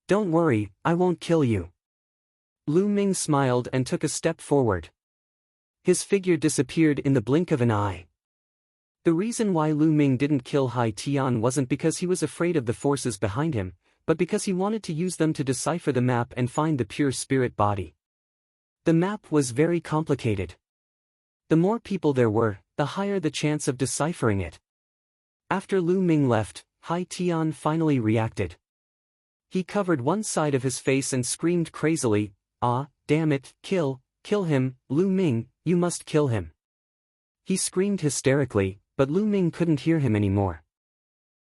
"Don't worry, I won't kill you." Lu Ming smiled and took a step forward. His figure disappeared in the blink of an eye. The reason why Lu Ming didn't kill Hai Tian wasn't because he was afraid of the forces behind him, but because he wanted to use them to decipher the map and find the pure spirit body. The map was very complicated. The more people there were, the higher the chance of deciphering it. After Lu Ming left, Hai Tian finally reacted. He covered one side of his face and screamed crazily, "Ah, damn it, kill him, Lu Ming, you must kill him." He screamed hysterically, but Lu Ming couldn't hear him anymore.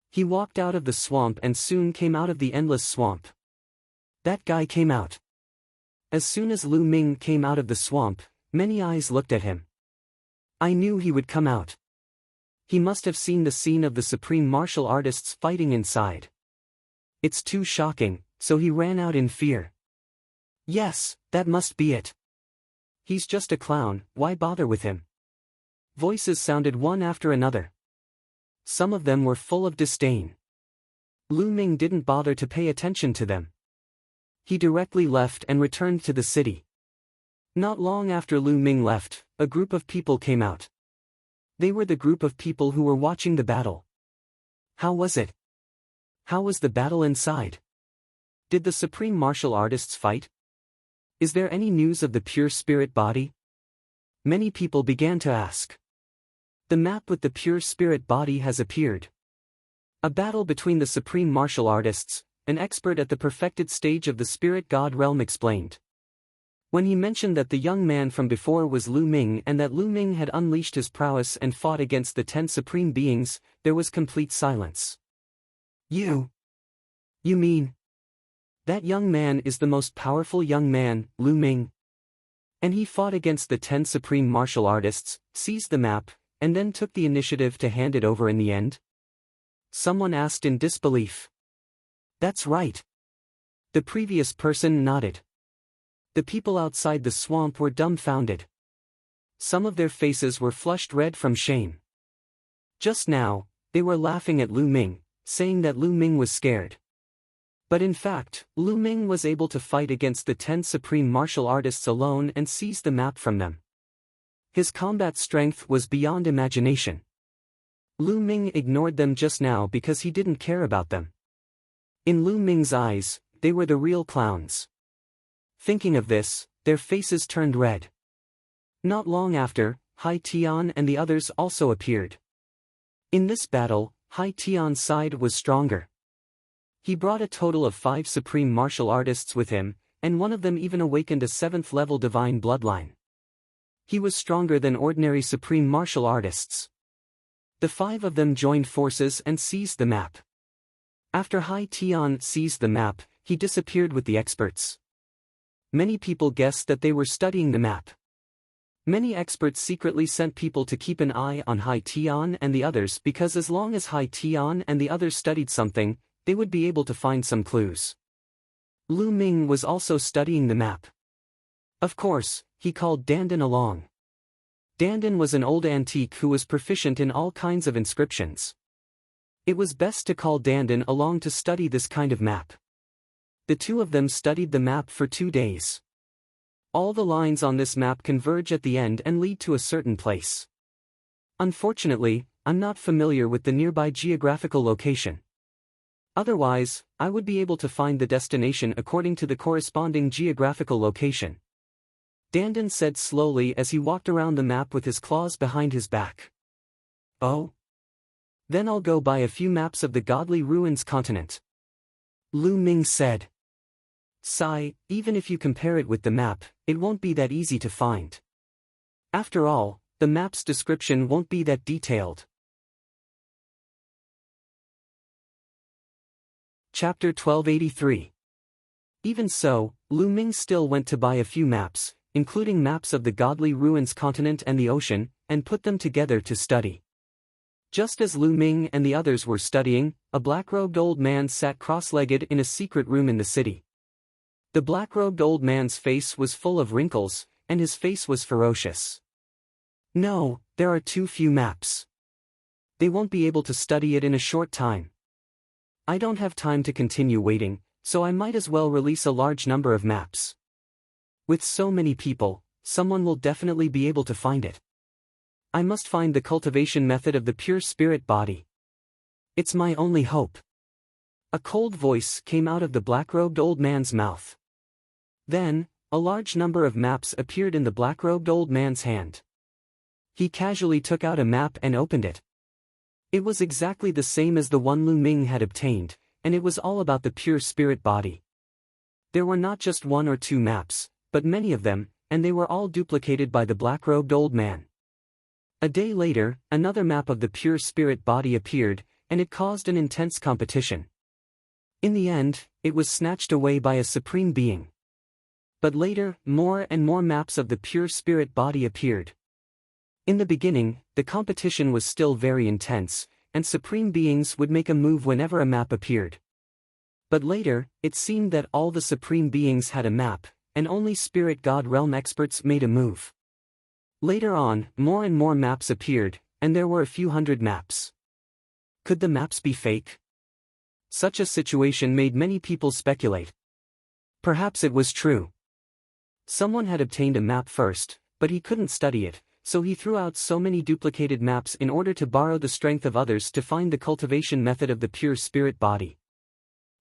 He walked out of the swamp and soon came out of the endless swamp. That guy came out. As soon as Lu Ming came out of the swamp, many eyes looked at him. I knew he would come out. He must have seen the scene of the supreme martial artists fighting inside. It's too shocking, so he ran out in fear. Yes, that must be it. He's just a clown, why bother with him? Voices sounded one after another. Some of them were full of disdain. Lu Ming didn't bother to pay attention to them. He directly left and returned to the city. Not long after Lu Ming left, a group of people came out. They were the group of people who were watching the battle. How was it? How was the battle inside? Did the supreme martial artists fight? Is there any news of the pure spirit body? Many people began to ask. The map with the pure spirit body has appeared. A battle between the supreme martial artists, an expert at the perfected stage of the spirit god realm explained. When he mentioned that the young man from before was Lu Ming and that Lu Ming had unleashed his prowess and fought against the 10 supreme beings, there was complete silence. You mean? That young man is the most powerful young man, Lu Ming? And he fought against the 10 supreme martial artists, seized the map, and then took the initiative to hand it over in the end? Someone asked in disbelief. That's right. The previous person nodded. The people outside the swamp were dumbfounded. Some of their faces were flushed red from shame. Just now, they were laughing at Lu Ming, saying that Lu Ming was scared. But in fact, Lu Ming was able to fight against the 10 supreme martial artists alone and seize the map from them. His combat strength was beyond imagination. Lu Ming ignored them just now because he didn't care about them. In Lu Ming's eyes, they were the real clowns. Thinking of this, their faces turned red. Not long after, Hai Tian and the others also appeared. In this battle, Hai Tian's side was stronger. He brought a total of 5 supreme martial artists with him, and one of them even awakened a 7th-level divine bloodline. He was stronger than ordinary supreme martial artists. The 5 of them joined forces and seized the map. After Hai Tian seized the map, he disappeared with the experts. Many people guessed that they were studying the map. Many experts secretly sent people to keep an eye on Hai Tian and the others because as long as Hai Tian and the others studied something, they would be able to find some clues. Lu Ming was also studying the map. Of course, he called Dandan along. Dandan was an old antique who was proficient in all kinds of inscriptions. It was best to call Dandan along to study this kind of map. The 2 of them studied the map for 2 days. All the lines on this map converge at the end and lead to a certain place. Unfortunately, I'm not familiar with the nearby geographical location. Otherwise, I would be able to find the destination according to the corresponding geographical location. Dandan said slowly as he walked around the map with his claws behind his back. Oh? Then I'll go buy a few maps of the Godly Ruins continent. Lu Ming said. Sigh, even if you compare it with the map, it won't be that easy to find. After all, the map's description won't be that detailed. Chapter 1283. Even so, Lu Ming still went to buy a few maps, including maps of the Godly Ruins continent and the ocean, and put them together to study. Just as Lu Ming and the others were studying, a black-robed old man sat cross-legged in a secret room in the city. The black-robed old man's face was full of wrinkles, and his face was ferocious. No, there are too few maps. They won't be able to study it in a short time. I don't have time to continue waiting, so I might as well release a large number of maps. With so many people, someone will definitely be able to find it. I must find the cultivation method of the pure spirit body. It's my only hope. A cold voice came out of the black-robed old man's mouth. Then, a large number of maps appeared in the black-robed old man's hand. He casually took out a map and opened it. It was exactly the same as the one Lu Ming had obtained, and it was all about the pure spirit body. There were not just 1 or 2 maps, but many of them, and they were all duplicated by the black-robed old man. A day later, another map of the pure spirit body appeared, and it caused an intense competition. In the end, it was snatched away by a supreme being. But later, more and more maps of the pure spirit body appeared. In the beginning, the competition was still very intense, and supreme beings would make a move whenever a map appeared. But later, it seemed that all the supreme beings had a map, and only spirit god realm experts made a move. Later on, more and more maps appeared, and there were a few hundred maps. Could the maps be fake? Such a situation made many people speculate. Perhaps it was true. Someone had obtained a map first, but he couldn't study it, so he threw out so many duplicated maps in order to borrow the strength of others to find the cultivation method of the pure spirit body.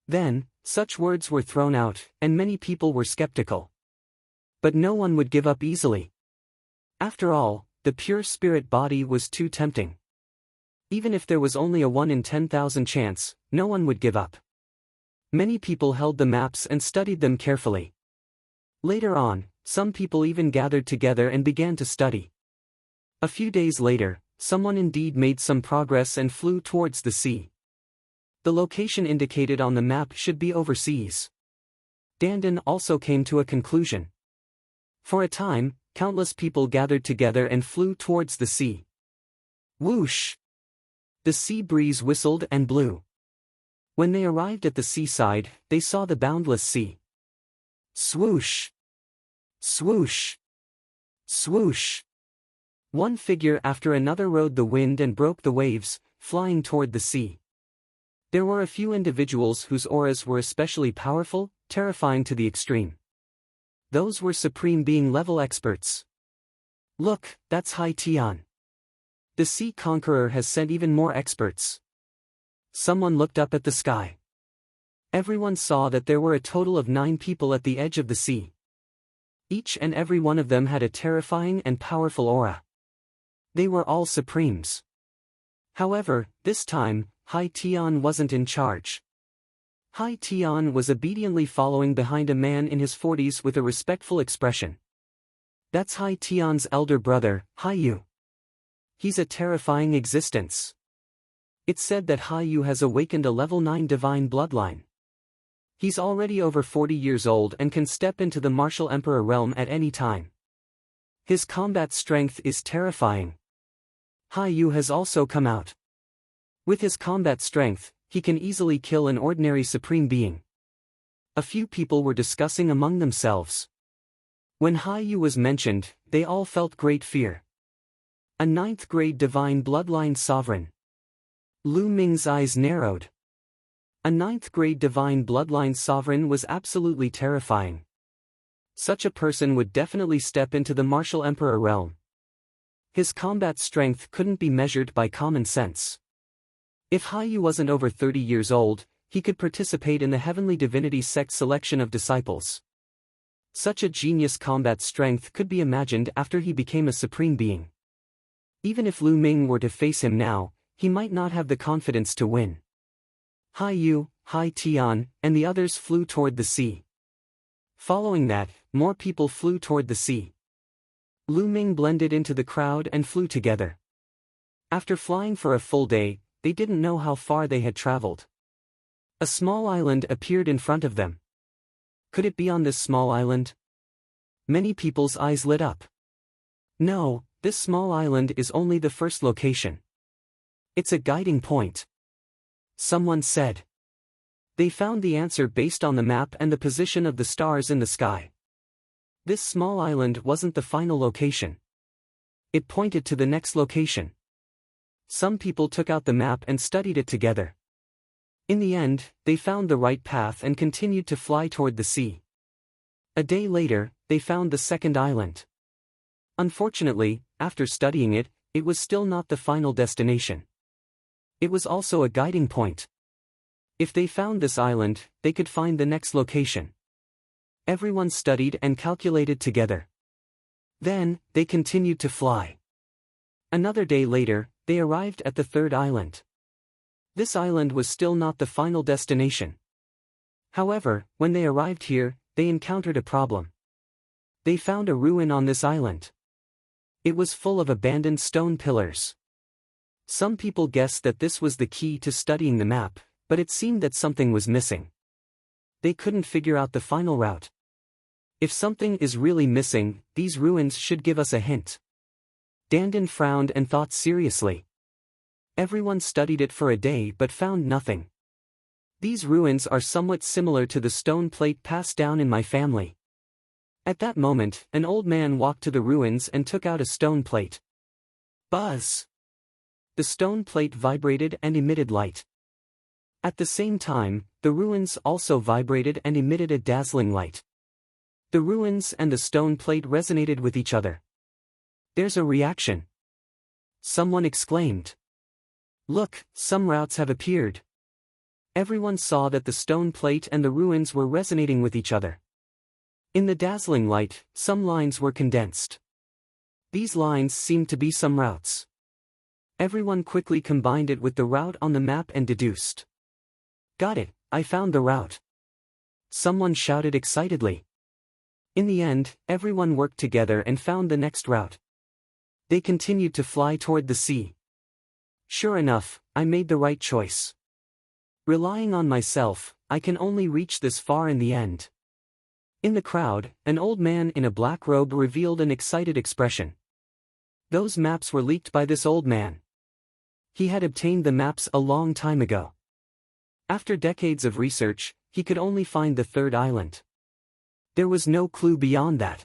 Then, such words were thrown out, and many people were skeptical. But no one would give up easily. After all, the pure spirit body was too tempting. Even if there was only a 1 in 10,000 chance, no one would give up. Many people held the maps and studied them carefully. Later on, some people even gathered together and began to study. A few days later, someone indeed made some progress and flew towards the sea. The location indicated on the map should be overseas. Dandan also came to a conclusion. For a time, countless people gathered together and flew towards the sea. Whoosh! The sea breeze whistled and blew. When they arrived at the seaside, they saw the boundless sea. Swoosh! Swoosh! Swoosh! One figure after another rode the wind and broke the waves, flying toward the sea. There were a few individuals whose auras were especially powerful, terrifying to the extreme. Those were Supreme Being level experts. Look, that's Hai Tian. The Sea Conqueror has sent even more experts. Someone looked up at the sky. Everyone saw that there were a total of 9 people at the edge of the sea. Each and every one of them had a terrifying and powerful aura. They were all Supremes. However, this time, Hai Tian wasn't in charge. Hai Tian was obediently following behind a man in his 40s with a respectful expression. That's Hai Tian's elder brother, Hai Yu. He's a terrifying existence. It's said that Hai Yu has awakened a level 9 divine bloodline. He's already over 40 years old and can step into the martial emperor realm at any time. His combat strength is terrifying. Hai Yu has also come out. With his combat strength, he can easily kill an ordinary supreme being. A few people were discussing among themselves. When Hai Yu was mentioned, they all felt great fear. A 9th grade divine bloodline sovereign. Lu Ming's eyes narrowed. A 9th grade divine bloodline sovereign was absolutely terrifying. Such a person would definitely step into the martial emperor realm. His combat strength couldn't be measured by common sense. If Hai Yu wasn't over 30 years old, he could participate in the heavenly divinity sect selection of disciples. Such a genius combat strength could be imagined after he became a supreme being. Even if Lu Ming were to face him now, he might not have the confidence to win. Hai Yu, Hai Tian, and the others flew toward the sea. Following that, more people flew toward the sea. Lu Ming blended into the crowd and flew together. After flying for a full day, they didn't know how far they had traveled. A small island appeared in front of them. Could it be on this small island? Many people's eyes lit up. No, this small island is only the first location. It's a guiding point. Someone said. They found the answer based on the map and the position of the stars in the sky. This small island wasn't the final location. It pointed to the next location. Some people took out the map and studied it together. In the end, they found the right path and continued to fly toward the sea. A day later, they found the second island. Unfortunately, after studying it, it was still not the final destination. It was also a guiding point. If they found this island, they could find the next location. Everyone studied and calculated together. Then, they continued to fly. Another day later, they arrived at the third island. This island was still not the final destination. However, when they arrived here, they encountered a problem. They found a ruin on this island. It was full of abandoned stone pillars. Some people guessed that this was the key to studying the map, but it seemed that something was missing. They couldn't figure out the final route. If something is really missing, these ruins should give us a hint. Dandan frowned and thought seriously. Everyone studied it for a day but found nothing. These ruins are somewhat similar to the stone plate passed down in my family. At that moment, an old man walked to the ruins and took out a stone plate. Buzz! The stone plate vibrated and emitted light. At the same time, the ruins also vibrated and emitted a dazzling light. The ruins and the stone plate resonated with each other. There's a reaction. Someone exclaimed. Look, some routes have appeared. Everyone saw that the stone plate and the ruins were resonating with each other. In the dazzling light, some lines were condensed. These lines seemed to be some routes. Everyone quickly combined it with the route on the map and deduced. Got it, I found the route. Someone shouted excitedly. In the end, everyone worked together and found the next route. They continued to fly toward the sea. Sure enough, I made the right choice. Relying on myself, I can only reach this far in the end. In the crowd, an old man in a black robe revealed an excited expression. Those maps were leaked by this old man. He had obtained the maps a long time ago. After decades of research, he could only find the third island. There was no clue beyond that.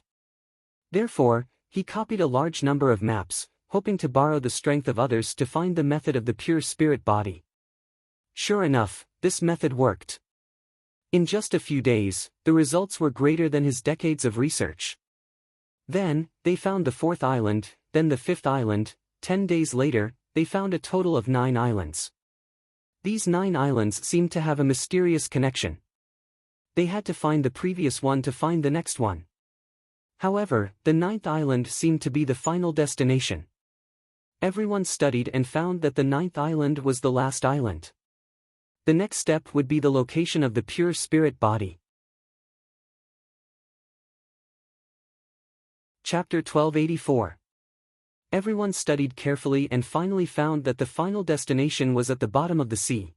Therefore, he copied a large number of maps, hoping to borrow the strength of others to find the method of the pure spirit body. Sure enough, this method worked. In just a few days, the results were greater than his decades of research. Then, they found the fourth island, then the fifth island. 10 days later, they found a total of 9 islands. These 9 islands seemed to have a mysterious connection. They had to find the previous one to find the next one. However, the 9th island seemed to be the final destination. Everyone studied and found that the 9th island was the last island. The next step would be the location of the pure spirit body. Chapter 1284. Everyone studied carefully and finally found that the final destination was at the bottom of the sea.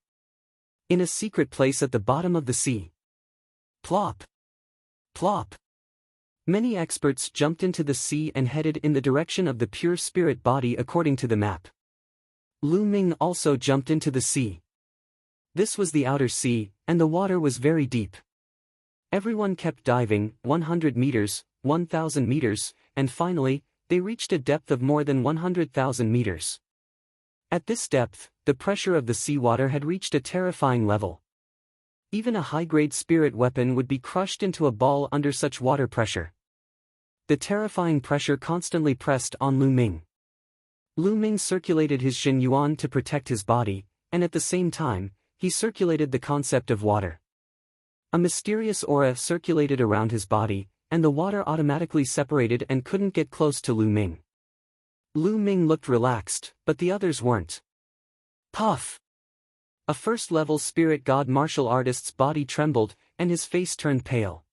In a secret place at the bottom of the sea. Plop! Plop! Many experts jumped into the sea and headed in the direction of the pure spirit body according to the map. Lu Ming also jumped into the sea. This was the outer sea, and the water was very deep. Everyone kept diving, 100 meters, 1,000 meters, and finally, they reached a depth of more than 100,000 meters. At this depth, the pressure of the seawater had reached a terrifying level. Even a high-grade spirit weapon would be crushed into a ball under such water pressure. The terrifying pressure constantly pressed on Lu Ming. Lu Ming circulated his Jin Yuan to protect his body, and at the same time, he circulated the concept of water. A mysterious aura circulated around his body, and the water automatically separated and couldn't get close to Lu Ming. Lu Ming looked relaxed, but the others weren't. Puff! A first-level spirit god martial artist's body trembled, and his face turned pale.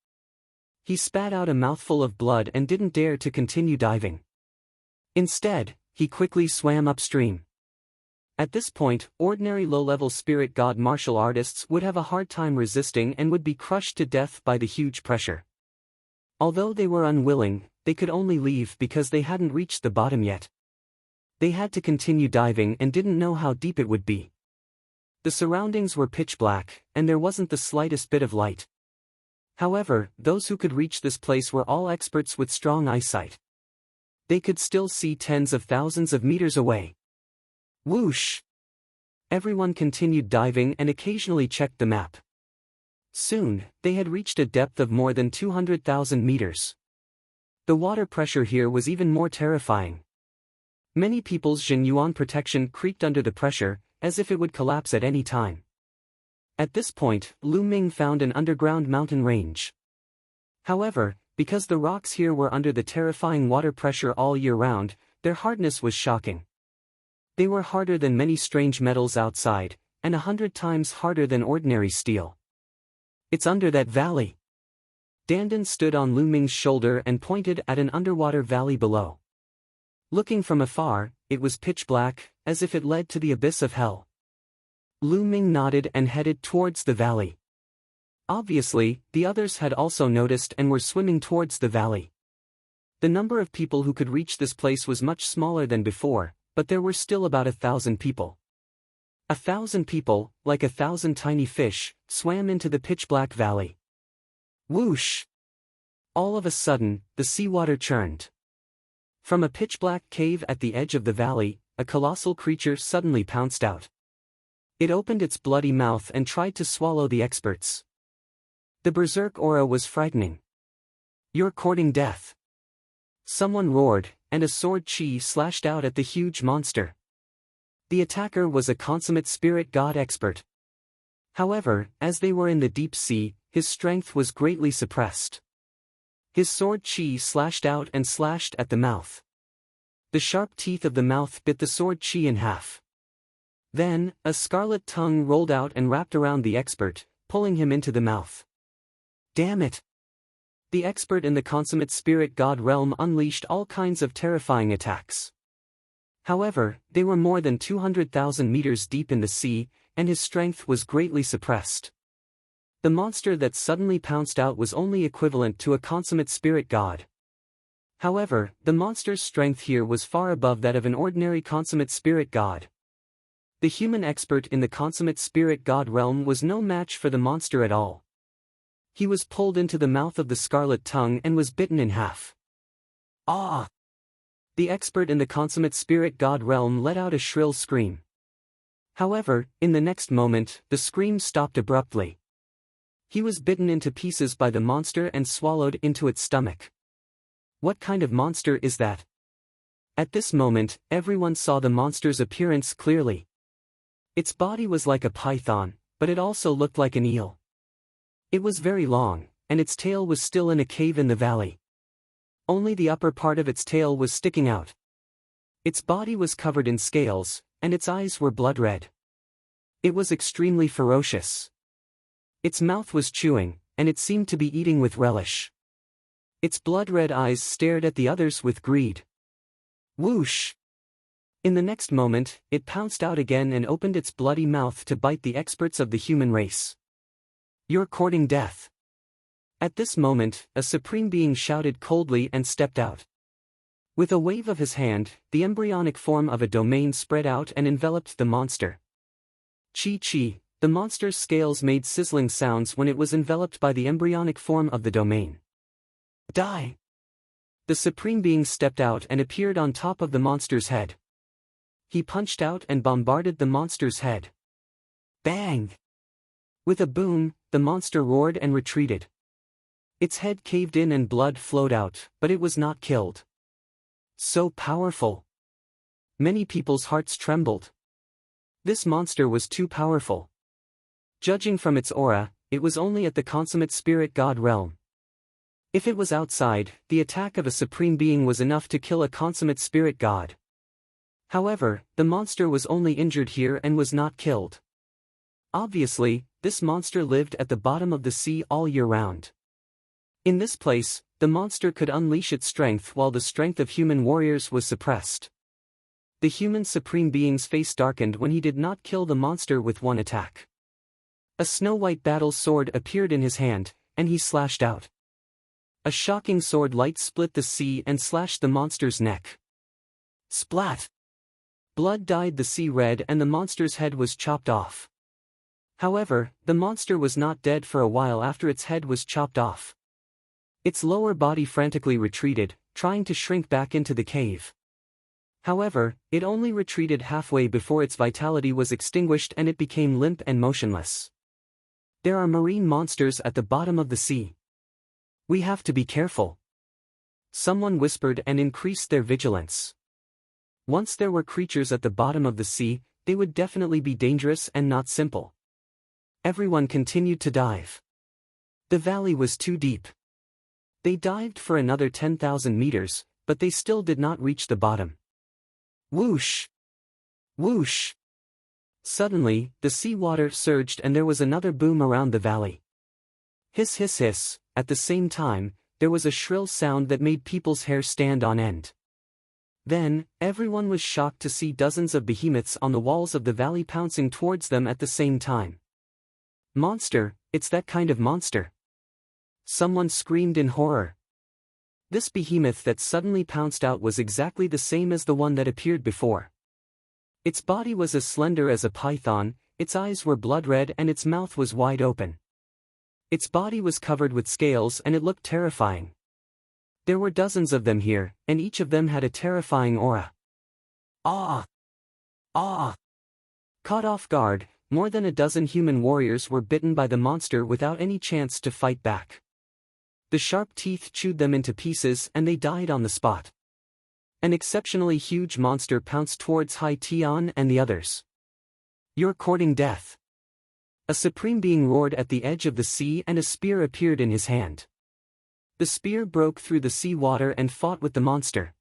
He spat out a mouthful of blood and didn't dare to continue diving. Instead, he quickly swam upstream. At this point, ordinary low-level spirit god martial artists would have a hard time resisting and would be crushed to death by the huge pressure. Although they were unwilling, they could only leave because they hadn't reached the bottom yet. They had to continue diving and didn't know how deep it would be. The surroundings were pitch black, and there wasn't the slightest bit of light. However, those who could reach this place were all experts with strong eyesight. They could still see tens of thousands of meters away. Whoosh! Everyone continued diving and occasionally checked the map. Soon, they had reached a depth of more than 200,000 meters. The water pressure here was even more terrifying. Many people's Jin Yuan protection creaked under the pressure, as if it would collapse at any time. At this point, Lu Ming found an underground mountain range. However, because the rocks here were under the terrifying water pressure all year round, their hardness was shocking. They were harder than many strange metals outside, and 100 times harder than ordinary steel. It's under that valley. Dandan stood on Lu Ming's shoulder and pointed at an underwater valley below. Looking from afar, it was pitch black, as if it led to the abyss of hell. Lu Ming nodded and headed towards the valley. Obviously, the others had also noticed and were swimming towards the valley. The number of people who could reach this place was much smaller than before, but there were still about 1,000 people. 1,000 people, like 1,000 tiny fish, swam into the pitch-black valley. Whoosh! All of a sudden, the seawater churned. From a pitch-black cave at the edge of the valley, a colossal creature suddenly pounced out. It opened its bloody mouth and tried to swallow the experts. The berserk aura was frightening. "You're courting death!" Someone roared, and a sword chi slashed out at the huge monster. The attacker was a consummate spirit god expert. However, as they were in the deep sea, his strength was greatly suppressed. His sword chi slashed out and slashed at the mouth. The sharp teeth of the mouth bit the sword chi in half. Then, a scarlet tongue rolled out and wrapped around the expert, pulling him into the mouth. Damn it! The expert in the consummate spirit god realm unleashed all kinds of terrifying attacks. However, they were more than 200,000 meters deep in the sea, and his strength was greatly suppressed. The monster that suddenly pounced out was only equivalent to a consummate spirit god. However, the monster's strength here was far above that of an ordinary consummate spirit god. The human expert in the consummate spirit god realm was no match for the monster at all. He was pulled into the mouth of the scarlet tongue and was bitten in half. Ah! The expert in the consummate spirit god realm let out a shrill scream. However, in the next moment, the scream stopped abruptly. He was bitten into pieces by the monster and swallowed into its stomach. What kind of monster is that? At this moment, everyone saw the monster's appearance clearly. Its body was like a python, but it also looked like an eel. It was very long, and its tail was still in a cave in the valley. Only the upper part of its tail was sticking out. Its body was covered in scales, and its eyes were blood red. It was extremely ferocious. Its mouth was chewing, and it seemed to be eating with relish. Its blood-red eyes stared at the others with greed. Whoosh! In the next moment, it pounced out again and opened its bloody mouth to bite the experts of the human race. You're courting death. At this moment, a supreme being shouted coldly and stepped out. With a wave of his hand, the embryonic form of a domain spread out and enveloped the monster. Chi-chi, the monster's scales made sizzling sounds when it was enveloped by the embryonic form of the domain. Die! The supreme being stepped out and appeared on top of the monster's head. He punched out and bombarded the monster's head. Bang! With a boom, the monster roared and retreated. Its head caved in and blood flowed out, but it was not killed. So powerful! Many people's hearts trembled. This monster was too powerful. Judging from its aura, it was only at the consummate spirit god realm. If it was outside, the attack of a supreme being was enough to kill a consummate spirit god. However, the monster was only injured here and was not killed. Obviously, this monster lived at the bottom of the sea all year round. In this place, the monster could unleash its strength while the strength of human warriors was suppressed. The human supreme being's face darkened when he did not kill the monster with one attack. A snow-white battle sword appeared in his hand, and he slashed out. A shocking sword light split the sea and slashed the monster's neck. Splat! Blood dyed the sea red and the monster's head was chopped off. However, the monster was not dead for a while after its head was chopped off. Its lower body frantically retreated, trying to shrink back into the cave. However, it only retreated halfway before its vitality was extinguished and it became limp and motionless. There are marine monsters at the bottom of the sea. We have to be careful. Someone whispered and increased their vigilance. Once there were creatures at the bottom of the sea, they would definitely be dangerous and not simple. Everyone continued to dive. The valley was too deep. They dived for another 10,000 meters, but they still did not reach the bottom. Whoosh! Whoosh! Suddenly, the seawater surged and there was another boom around the valley. Hiss hiss hiss, at the same time, there was a shrill sound that made people's hair stand on end. Then, everyone was shocked to see dozens of behemoths on the walls of the valley pouncing towards them at the same time. Monster, it's that kind of monster! Someone screamed in horror. This behemoth that suddenly pounced out was exactly the same as the one that appeared before. Its body was as slender as a python, its eyes were blood red and its mouth was wide open. Its body was covered with scales and it looked terrifying. There were dozens of them here, and each of them had a terrifying aura. Ah! Ah! Caught off guard, more than a dozen human warriors were bitten by the monster without any chance to fight back. The sharp teeth chewed them into pieces and they died on the spot. An exceptionally huge monster pounced towards Hai Tian and the others. You're courting death. A supreme being roared at the edge of the sea and a spear appeared in his hand. The spear broke through the sea water and fought with the monster.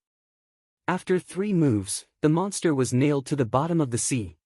After 3 moves, the monster was nailed to the bottom of the sea.